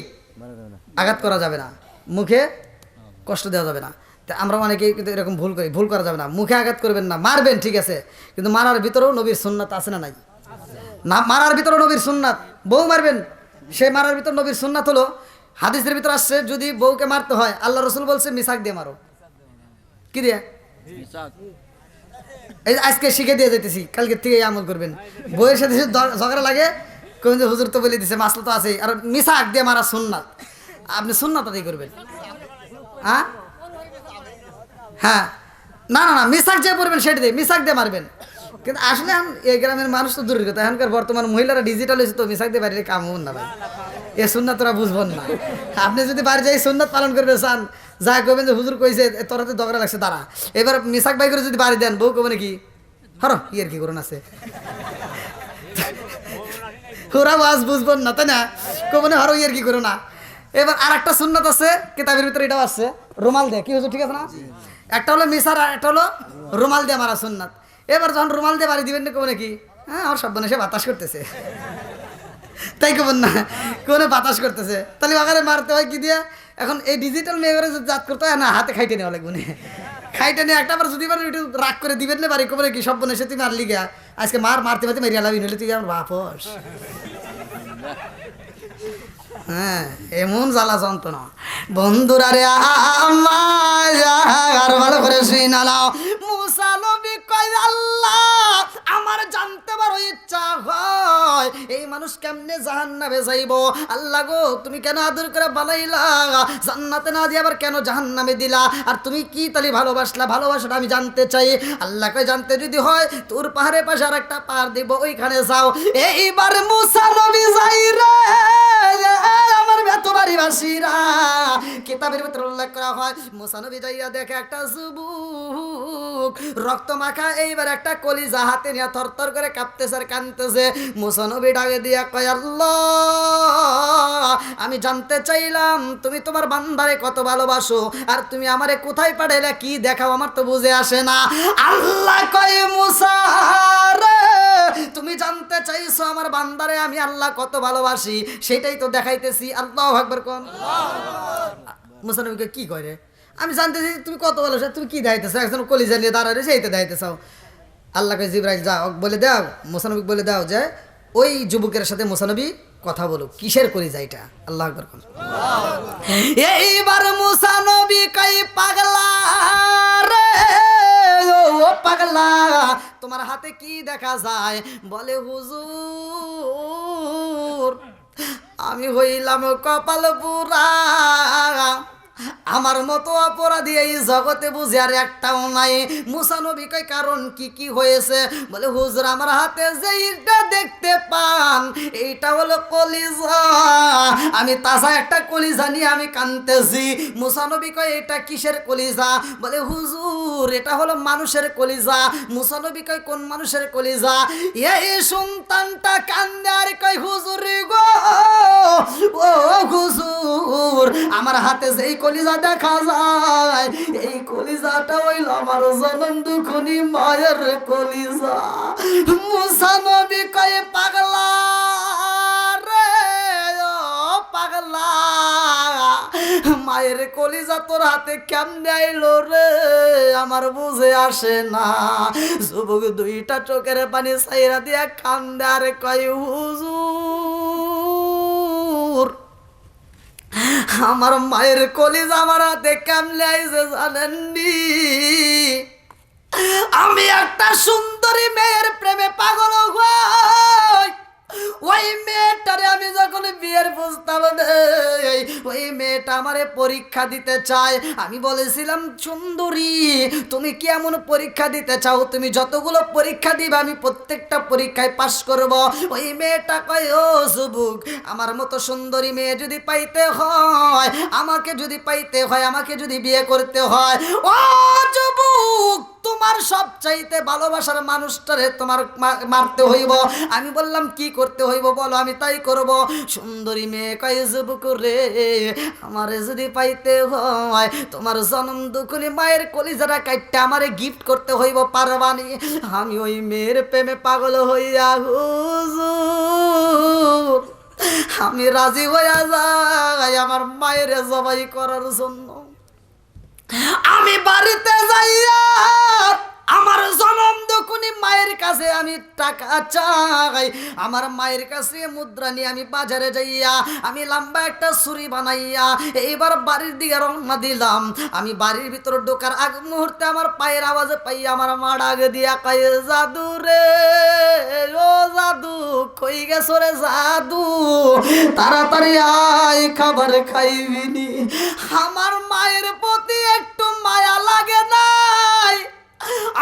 আঘাত করা যাবে না, মুখে কষ্ট দেওয়া যাবে না। তা আমরা অনেকেই কিন্তু এরকম ভুল করি, ভুল করা যাবে না। মুখে আঘাত করবেন না, মারবেন ঠিক আছে, কিন্তু মারার ভিতরেও নবীর সুন্নাত আছে না নাই? না, মারার ভিতরেও নবীর সুন্নাত। বউ মারবেন, সেই মারার ভিতর নবীর সুন্নাত হলো হাদিসের ভিতর আসছে যদি বউকে মারতে হয় আল্লাহ রসুল বলছে মিসাক দিয়ে মারো। কি দিয়ে? এই আজকে শিখে দিয়ে যেতেছি, কালকে থেকে আমল করবেন। বইয়ের সাথে ঝগড়া লাগে কোন যে হুজুর তো বলে দিছে মাসলা তো আছেই, আর মিসাক দিয়ে মারা সুন্নাত, আপনি সুন্নাত আদায় করবেন। হ্যাঁ হ্যাঁ, না না না, মিসাক যে পড়বেন সেটা দিয়ে মিসাক দিয়ে মারবেন। কিন্তু আসলে এই গ্রামের মানুষ তো দূরের কথা, এখনকার বর্তমান মহিলারা ডিজিটাল হয়েছে তো মিসাক দিয়ে বাড়িতে কাম হন না ভাই, এ সুন্নাত তোরা বুঝবেন না। আপনি যদি বাড়ি যাই সুন্নাত পালন করবে চান, যা কবেন যে হুজুর কইছে তোর হাতে দগরা লাগছে দাঁড়া, এবার মিসাক বাই করে যদি বাড়ি দেন বউ কবে নাকি হরো কি আর কি করুন আছে, ওরা আজ বুঝবেন না তাই না, কবে হরো ইয়ার কি করো না। এবার আর একটা সুন্নাত আছে কিতাবের ভিতরে এটাও আসছে, রুমাল দিয়ে। কি হুজুর ঠিক আছে না? একটা হলো মিসার আর একটা হলো রুমাল দিয়ে মারা সুন্নাত। এবার যখন রুমাল দিয়ে বাড়ি দিবেন না কবে নাকি হ্যাঁ আমার সব সে বাতাস করতেছে, তাই কেমন না কোনে বাতাস করতেছে, তাহলে বাগারে মারতে হয় কি দিয়ে? এখন এই ডিজিটাল মেয়েরা যদি জাত করতে হয় না, হাতে খাইটে নেওয়া লাগবে না, খাইটে নিয়ে একটা বার যদি একটু রাগ করে দিবেন না বাড়ি কবে কি সব সে তুই মারলি গা আজকে মারতে মারতে মেরিয়া লাভি নইলে তুই আমার বাপস। হ্যাঁ, এমন জ্বালা যন্ত্রণা। বন্ধুরা রে আমার ভালো করে শুনালাও, মুসা নবী কয় আল্লাহ আমার জানতে পারো ইচ্ছা হয় এই মানুষ কেমনে জাহান্নামে যাইব। আল্লাহ গো তুমি কেন আদর করে বানাইলা, জান্নাতে না দিয়ে আবার কেন জাহান্নামে দিলা, আর তুমি কি তালি ভালোবাসলা, ভালোবাসাটা আমি জানতে চাই। আল্লাহ কয় জানতে যদি হয় তোর পাহাড়ের পাশে আর একটা পাহাড় দিব, ওইখানে যাও। এইবার মুসা নবী যাই রে আমার বেতবাড়ি বাসীরা, কিতাবের ভিতরে উল্লেখ করা হয় মুসা নবী যাইয়া দেখে একটা যুবক রক্ত মাখা, এইবার একটা কলিজা হাতে নিয়ে থরথর করে কাঁপতেছে আর কাঁদতেছে। মুসা নবী ডাকে দিয়া কয় আল্লাহ আমি জানতে চাইলাম তুমি তোমার বান্দারে কত ভালোবাসো, আর তুমি আমারে কোথায় পাঠাইলা কি দেখাও আমার তো বুঝে আসে না। আল্লাহ কয় মুসা রে তুমি জানতে চাইছো আমার বান্দারে আমি আল্লাহ কত ভালোবাসি, সেটাই তো দেখাইতেছি। আল্লাহু আকবার কোন। মুসা নবীকে কি করে আমি জানতেছি তুমি কত ভালোবাসো, তুমি কি দেখাইতেছো? একজন কলিজা নিয়ে দাঁড়ায় রয়েছে, এইটা দেখাইতেছো। আল্লাহকে জিবরাইল যাও বলে দাও, মুসা নবীকে বলে দাও যে ওই যুবকের সাথে মুসা নবী কথা বলুক, কিসের কলিজা এটা। আল্লাহু আকবার কোন। এইবার মুসা নবী কই পাগলা রে ও পাগলা, তোমার হাতে কি দেখা যায়? বলে হুজুর আমি হইলাম কপাল পুরা, আমার মতো অপরাধী এই জগতে বুঝে আর একটাও নাই। মুসা নবী কই কারণ কি কি হয়েছে? বলে হুজুর আমার হাতে যেইটা দেখতে পান এইটা হলো কলিজা, আমি তাজা একটা কলিজা নিয়ে আমি কাঁদতেছি। মুসা নবী কই এটা কিসের কলিজা? বলে হুজুর এটা হলো মানুষের কলিজা। মুসা নবী কই কোন মানুষের কলিজা? এই সন্তানটা কান্দে আর কই হুজুর গো ও হুজুর আমার হাতে যেই কলিজা দেখা যায় এই কলিজাটা হইল আমার জনম দুঃখনি মায়ের কলিজা। মুসা নবী কয়ে পাগলা রে ও পাগলা, মায়ের কলিজা তোর হাতে কেমনে আইলো রে আমার বুঝে আসে না। যুবক দুইটা চোখের পানি ছাইরা দিয়া কান্দে আর কয় হুজুর আমার মায়ের কলিজা আমার হাতে কেমনে আইছে জানেননি? আমি একটা সুন্দরী মেয়ের প্রেমে পাগল হই, ওই মেয়েটারে আমি যখন বিয়ের প্রস্তাব দেই ওই মেয়েটা আমারে পরীক্ষা দিতে চায়। আমি বলেছিলাম সুন্দরী তুমি কি এমন পরীক্ষা দিতে চাও? তুমি যতগুলো পরীক্ষা দিবে আমি প্রত্যেকটা পরীক্ষায় পাশ করব। ওই মেয়েটা কয় ও যুবক আমার মতো সুন্দরী মেয়ে যদি পাইতে হয়, আমাকে যদি পাইতে হয়, আমাকে যদি বিয়ে করতে হয়, ও যুবক তোমার সবচাইতে ভালোবাসার মানুষটারে তোমার মারতে হইব। আমি বললাম কি করতে হইব বলো, আমি তাই করব। সুন্দরী মেয়ে কয় যুবক রে আমারে যদি পাইতে হয় তোমার জনম দুঃখনি মায়ের কলিজাটা কাটতে আমারে গিফট করতে হইব, পারবানি? আমি ওই মেয়ের প্রেমে পাগল হইয়া হুজুর আমি রাজি হইয়া যাই আমার মায়ের জবাই করার জন্য। আমি বাড়িতে যাইয়া আমার জনম দুঃখনি মায়ের কাছে আমি টাকা চাই। আমার মায়ের কাছে মুদ্রা নিয়ে আমি বাজারে যাইয়া আমি লম্বা একটা ছুরি বানাইয়া এইবার বাড়ির দিকে রওনা দিলাম। আমি বাড়ির ভিতরে ঢোকার আগ মুহূর্তে আমার পায়ের আওয়াজে পাইয়া আমার মা ডাক দিয়া কয় জাদু রে ও জাদু কই গেছো রে জাদু, তাড়াতাড়ি আয় খাবার খাইবিনি। আমার মায়ের প্রতি একটু মায়া লাগে নাই।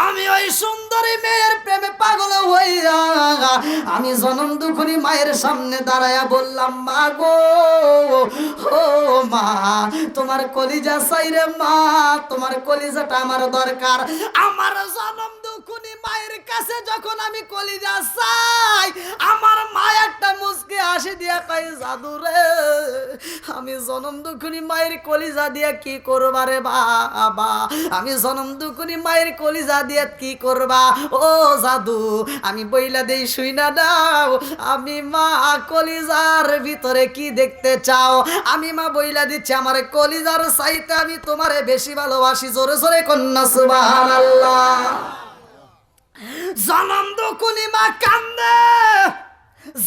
আমি ওই সুন্দরী মেয়ের প্রেমে পাগল হইয়া আমি জনম দুঃখনি মায়ের সামনে দাঁড়ায়া বললাম মা গো ও মা তোমার কলিজা চাই রে মা, তোমার কলিজাটা আমার দরকার। আমার জনম দুঃখনি মায়ের কাছে যখন আমি কলিজা চাই আমার মা একটা মুচকি হাসি দিয়া কয় জাদু রে আমি জনম দুঃখনি মায়ের কলিজা দিয়া কি করবা রে বাবা, আমি জনম দুঃখনি মায়ের কলিজা দিয়া কি করবা? ও জাদু আমি বইলা দেই শুই না দাও, আমি মা কলিজার ভিতরে কি দেখতে চাও? আমি মা বইলা দিচ্ছি আমার কলিজার চাইতে আমি তোমারে বেশি ভালোবাসি। জোরে জোরে কন্যা সুবহানাল্লাহ। জনম দুঃখনি মা কান্দে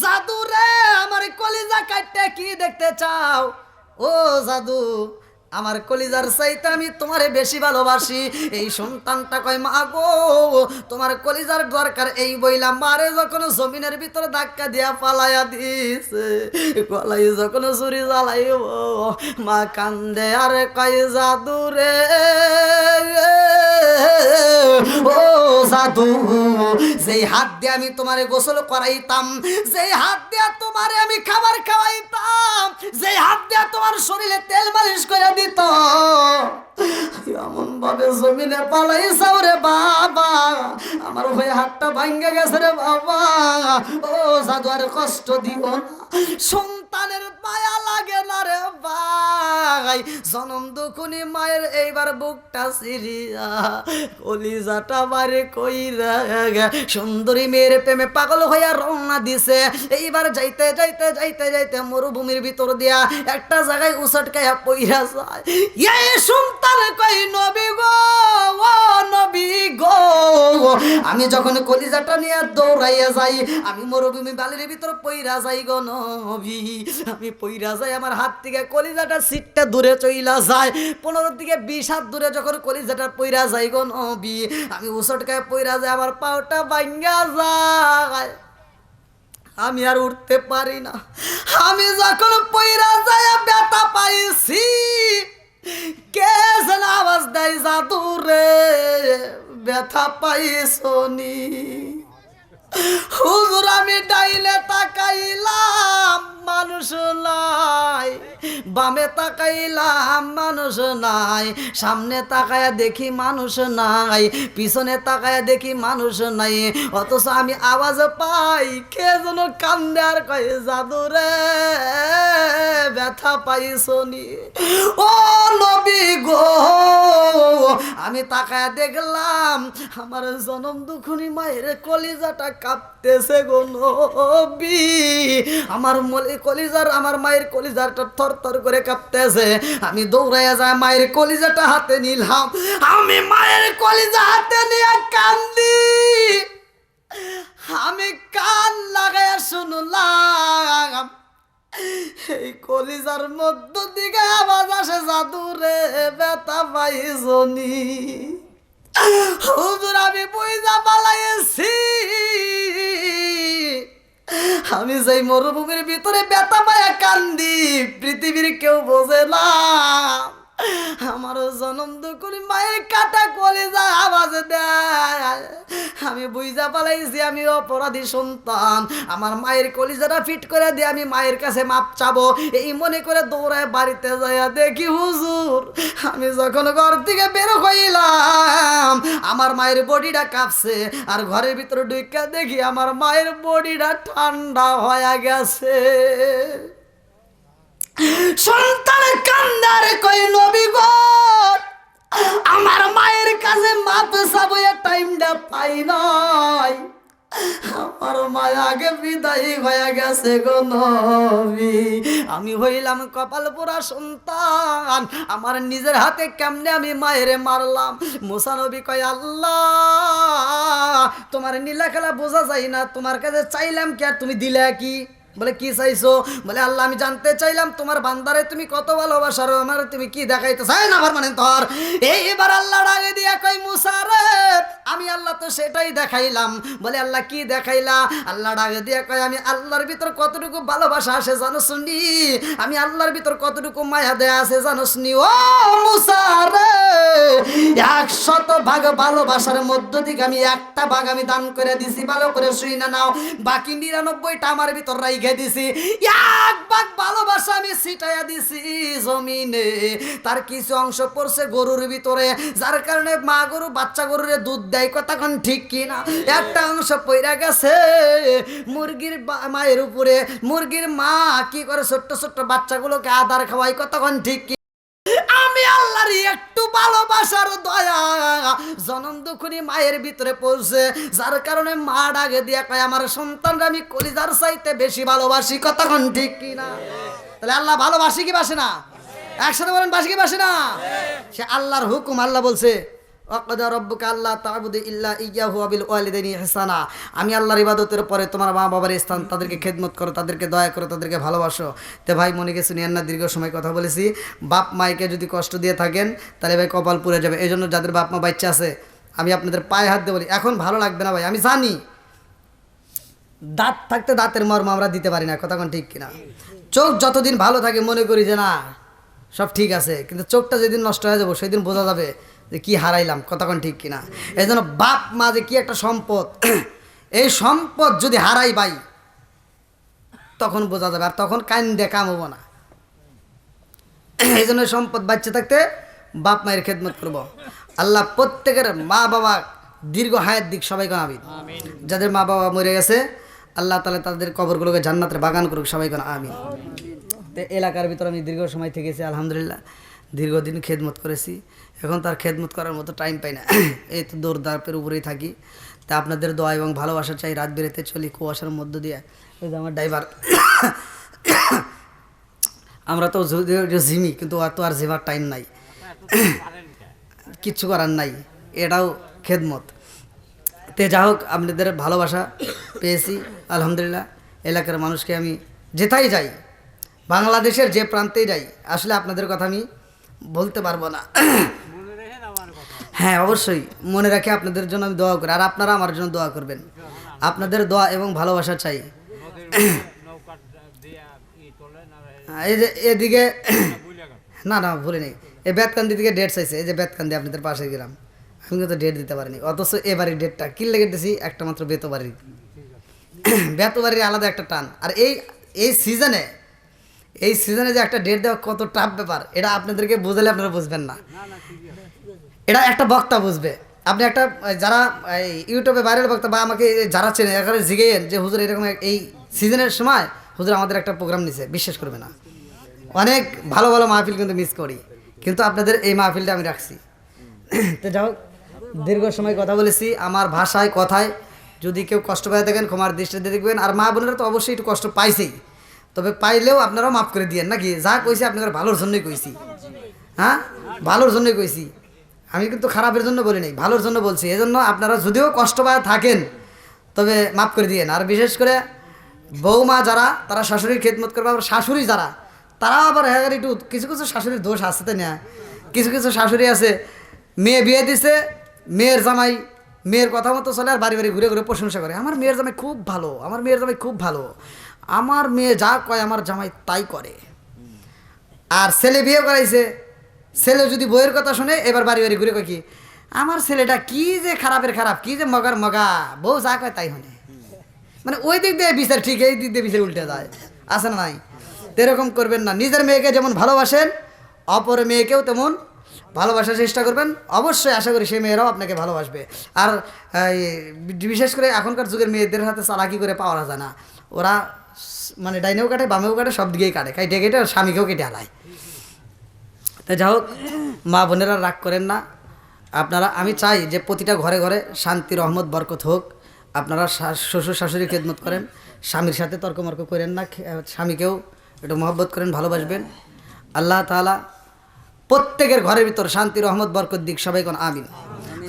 জাদু রে আমার কলিজা কাটতে কি দেখতে চাও? ও জাদু আমার কলিজার চাইতে আমি তোমারে বেশি ভালোবাসি। এই সন্তানটা কয় মা গো তোমার কলিজার দরকার এই বইলা মারে যখন জমিনের ভিতরে ধাক্কা দিয়া পালাইয়া দিছে গলাই যখন চুরি জ্বালাইব মা কান্দে আর কয় জাদু রে ও জাদু যেই হাত দিয়ে আমি তোমারে গোসল করাইতাম, যেই হাত দিয়ে তোমারে আমি খাবার খাওয়াইতাম, যেই হাত দিয়ে তোমার শরীরে তেল মালিশ করে দিত এমন ভাবে জমিনে পালাইছাও রে বাবা, আমার হয়ে হাতটা ভাঙ্গে গেছে রে বাবা। ও জাদু আর কষ্ট দিও না। সন্তানের মায়া লাগে না রে ভাই, জনম দুখুনি মায়ের এইবার বুকটা সিরিয়া কলিজাটা বারে কইরা সুন্দরী মেয়ের প্রেমে পাগল হইয়া রওনা দিছে। এইবার যাইতে যাইতে যাইতে যাইতে মরুভূমির ভিতর দিয়া একটা জায়গায় উসটকায়া পইরা যায়। এই সন্তান কই নবী গো, ও নবী গো, আমি যখন কলিজাটা নিয়ে দৌড়াইয়া যাই, আমি মরুভূমি বালির ভিতর পইরা যাই গো নবী, আমি পইরা যাই, আমার হাত থেকে কলিজাটা সিটটা দূরে চইলা যায়। 15 থেকে 20 হাত দূরে যখন কলিজাটা পইরা যাই গো নবী, আমি উসটকায় পইরা যাই, আমার পাওটা ভাঙ্গা যায়, আমি আর উঠতে পারি না। আমি যখন পইরা যাই ব্যথা পাইছি, কে যেন আওয়াজ দেয় জাদুরে ব্যথা পাইছনি। হুজুর আমি ডাইলে তাকাইলাম মানুষ নাই, বামে তাকাইলাম মানুষ নাই, সামনে তাকায়া দেখি মানুষ নাই, পিছনে তাকায়া দেখি মানুষ নাই, অথচ আমি আওয়াজ পাই কে যেন কান্দে আর কয় জাদুরে ব্যথা পাইছনি। ও নবী গো, আমি তাকায়া দেখলাম আমার জনম দুখুনি মায়ের কলিজাটা কাঁপতেছে গো নবী, আমার কলিজার, আমার মায়ের কলিজাটা থর থর করে কাঁপতেছে। আমি দৌড়াইয়া যায় মায়ের কলিজাটা হাতে নিলাম, আমি মায়ের কলিজা হাতে নিয়ে কান্দি, আমি কান লাগাইয়া শুনলাম এই কলিজার মধ্য দিকে আওয়াজ আসে জাদুরে ব্যথা পাইছনি। হুজুর আমি বুইজা পালাইছি, আমি যেই মরুভূমির ভিতরে ব্যথা পায়া কান্দি পৃথিবীর কেউ বোঝে না। আমার জনম দুকুনি মায়ের কাটা কলিজা আওয়াজ দেয়, আমি বুঝা পালাইছি আমি অপরাধী সন্তান, আমার মায়ের কলিজাটা ফিট করে দিয়ে আমি মায়ের কাছে মাপ চাবো, এই মনে করে দৌড়ায় বাড়িতে যাইয়া দেখি হুজুর আমি যখন ঘর থেকে বের হইলাম আমার মায়ের বডিটা কাঁপছে, আর ঘরের ভিতরে ঢুকে দেখি আমার মায়ের বডিটা ঠান্ডা হয়ে গেছে। সন্তানের কান্দার কই নবী গো, আমার মায়ের কাছে মাপ চাবো টাইমটা পাই নাই, আমার মায়া আগে বিদায় হয়ে গেছে গো নবী। আমি হইলাম কপাল পোড়া সন্তান, আমার নিজের হাতে কেমনে আমি মায়েরে মারলাম। মুসা নবী কয় আল্লাহ তোমার নীলা খেলা বোঝা যায় না, তোমার কাছে চাইলাম কি আর তুমি দিলে কি? বলে কি চাইছো? বলে আল্লাহ আমি জানতে চাইলাম তোমার বান্দারে তুমি কত ভালোবাসো, আমার তুমি কি দেখাইতে চাই না আমার মানে তোর। এইবার আল্লাহ ডাকে দিয়া কই মুসা রে আমি আল্লাহ তো সেটাই দেখাইলাম। বলে আল্লাহ কি দেখাইলা? আল্লাহ ডাকে দিয়া কয় আমি আল্লাহর ভিতর কতটুকু ভালোবাসা আসে জানোস নি, আমি আল্লাহর ভিতর কতটুকু মায়া দেয়া আছে জানোস নি। ও মুসা রে 100 ভাগ ভালোবাসার মধ্য থেকে আমি একটা ভাগ আমি দান করে দিছি, ভালো করে শুই না নাও, বাকি 99টা আমার ভিতর রাইখে দিছি, এক ভাগ ভালোবাসা আমি ছিটাইয়া দিছি জমিনে, তার কিছু অংশ পড়ছে গরুর ভিতরে, যার কারণে মা গরু বাচ্চা গরুরে দুধ দেয়, কতক্ষণ ঠিক কিনা। একটা অংশ পইরা গেছে মুরগির মায়ের উপরে, মুরগির মা কি করে ছোট্ট ছোট্ট বাচ্চাগুলোকে আদার খাওয়াই, কতক্ষণ ঠিক কি। আমি আল্লাহর একটু ভালোবাসার দয়া জনম দুখুনি মায়ের ভিতরে পড়ছে, যার কারণে মা ডাকে দিয়া কয় আমার সন্তানরা আমি কলিজার চাইতে বেশি ভালোবাসি, কতক্ষণ ঠিক কিনা। তাহলে আল্লাহ ভালোবাসি কি বাসে না? একসাথে বলেন বাসি কি বাসে না? সে আল্লাহর হুকুম, আল্লাহ বলছে ওয়াকাদা রাব্বুকা আল্লা তা'বুদু ইল্লা ইয়্যাহু ওয়া বিল ওয়ালিদাইনি ইহসানা, আমি আল্লাহর ইবাদতের পরে তোমার মা বাবার স্থান, তাদেরকে খেদমত করো, তাদেরকে দয়া করো, তাদেরকে ভালোবাসো। তো ভাই মনে কিছু নিয়েন না, দীর্ঘ সময় কথা বলেছি, বাপ মাইকে যদি কষ্ট দিয়ে থাকেন তাহলে ভাই কপাল পুড়ে যাবে। এই জন্য যাদের বাপ মা বাচ্চা আছে আমি আপনাদের পায়ে হাত দিয়ে বলি এখন ভালো লাগবে না ভাই, আমি জানি দাঁত থাকতে দাঁতের মর্ম আমরা দিতে পারি না, কতক্ষণ ঠিক কিনা। চোখ যতদিন ভালো থাকে মনে করি যে না সব ঠিক আছে, কিন্তু চোখটা যেদিন নষ্ট হয়ে যাবো সেদিন বোঝা যাবে যে কি হারাইলাম, কতক্ষণ ঠিক কিনা। এই জন্য বাপ মা যে কি একটা সম্পদ, এই সম্পদ যদি হারাই ভাই তখন বোঝা যাবে, আর তখন কান্দে কাম হবো না। এই জন্য সম্পদ বাচ্চা থাকতে বাপ মায়ের খেদমত করব। আল্লাহ প্রত্যেকের মা বাবা দীর্ঘ হায়াত দিক, সবাইকে আমিন। যাদের মা বাবা মরে গেছে আল্লাহ তাআলা তাদের কবরগুলোকে জান্নাতের বাগান করুক, সবাইকে আমিন। তো এলাকার ভিতর আমি দীর্ঘ সময় থেকেছি আলহামদুলিল্লাহ, দীর্ঘদিন খেদমত করেছি। এখন তার খেদমত করার মতো টাইম পাই না, এই তো দৌড়দাপের উপরেই থাকি। তা আপনাদের দোয়া এবং ভালোবাসা চাই। রাত বেরোতে চলি কুয়াশার মধ্য দিয়ে। ওই যে আমার ড্রাইভার, আমরা তো জিমি, কিন্তু আর তো আর জিমার টাইম নাই, কিচ্ছু করার নাই, এটাও খেদমত। তে যা হোক, আপনাদের ভালোবাসা পেয়েছি আলহামদুলিল্লাহ। এলাকার মানুষকে আমি যেথাই যাই, বাংলাদেশের যে প্রান্তেই যাই, আসলে আপনাদের কথা আমি বলতে পারবো না। হ্যাঁ, অবশ্যই মনে রাখে আপনাদের জন্য আমি দোয়া করি, আর আপনারা আমার জন্য দোয়া করবেন। আপনাদের দোয়া এবং ভালোবাসা চাই। এই যে এদিকে না না ভুলে নেই, এই বেতকান্দি থেকে ডেট চাইছে, এই যে বেতকান্দি আপনাদের পাশে গেলাম, আমি কিন্তু ডেট দিতে পারিনি। অথচ এবারের ডেটটা কি লেগে দিয়েছি, একটা মাত্র বেতবাড়ির, বেতবাড়ির আলাদা একটা টান। আর এই সিজনে যে একটা ডেট দেওয়া কত টাফ ব্যাপার, এটা আপনাদেরকে বুঝালে আপনারা বুঝবেন না, এটা একটা বক্তা বুঝবে। আপনি একটা যারা ইউটিউবে ভাইরাল বক্তা বা আমাকে যারা চেনে এখানে জিগেন যে হুজুর এরকম এই সিজনের সময় হুজুর আমাদের একটা প্রোগ্রাম নিছে, বিশ্বাস করবে না। অনেক ভালো ভালো মাহফিল কিন্তু মিস করি, কিন্তু আপনাদের এই মাহফিলটা আমি রাখছি। তো যাই হোক, দীর্ঘ সময় কথা বলেছি, আমার ভাষায় কথায় যদি কেউ কষ্ট পেয়ে থাকেন ক্ষমার দৃষ্টিতে দেখবেন। আর মা বোনেরা তো অবশ্যই একটু কষ্ট পাইছেই, তবে পাইলেও আপনারাও মাফ করে দিয়েন নাকি। যা কইছি আপনাদের ভালোর জন্যই কইছি, হ্যাঁ ভালোর জন্যই কইছি, আমি কিন্তু খারাপের জন্য বলি নাই, ভালোর জন্য বলছি। এজন্য আপনারা যদিও কষ্ট পায় থাকেন তবে মাফ করে দিয়েন। আর বিশেষ করে বৌমা যারা, তারা শাশুড়ির খেদমত করবে, আবার শাশুড়ি যারা, তারাও আবার একটু কিছু কিছু শাশুড়ির দোষ আছে, তাই না? কিছু কিছু শাশুড়ি আছে, মেয়ে বিয়ে দিছে, মেয়ের জামাই মেয়ের কথা মতো চলে, আর বাড়ি বাড়ি ঘুরে ঘুরে প্রশংসা করে, আমার মেয়ের জামাই খুব ভালো, আমার মেয়ের জামাই খুব ভালো, আমার মেয়ে যা কয় আমার জামাই তাই করে। আর ছেলে বিয়ে করাইছে, ছেলে যদি বইয়ের কথা শুনে এবার বাড়ি বাড়ি ঘুরে কয় কি, আমার ছেলেটা কি যে খারাপের খারাপ, কি যে মগার মগা, বউ যা কয় তাই হনে। মানে ওই দিক দিয়ে বিচার ঠিক, এই দিক দিয়ে বিচার উল্টে যায়, আছে না নাই? এরকম করবেন না। নিজের মেয়েকে যেমন ভালোবাসেন, অপর মেয়েকেও তেমন ভালোবাসার চেষ্টা করবেন। অবশ্যই আশা করি সেই মেয়েরাও আপনাকে ভালোবাসবে। আর বিশেষ করে এখনকার যুগের মেয়েদের হাতে চালাকি করে পাওয়া যায় না, ওরা মানে ডাইনেও কাটে বামেও কাটে, সব দিকেই কাটে, কাইটে কেটে স্বামীকেও কেটে আলায়। তো যাই হোক, মা বোনেরা রাগ করেন না আপনারা। আমি চাই যে প্রতিটা ঘরে ঘরে শান্তি রহমত বরকত হোক। আপনারা শ্বশুর শাশুড়ির খেদমত করেন, স্বামীর সাথে তর্কমর্ক করেন না, স্বামীকেও একটু মহব্বত করেন, ভালোবাসবেন। আল্লাহ তাআলা প্রত্যেকের ঘরের ভিতর শান্তি রহমত বরকত দিক, সবাই কোন আমিন।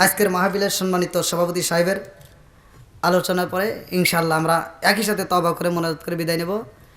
আজকের মাহফিলের সম্মানিত সভাপতি সাহেবের আলোচনার পরে ইনশাআল্লাহ আমরা একই সাথে তওবা করে মোনাজাত করে বিদায় নেব।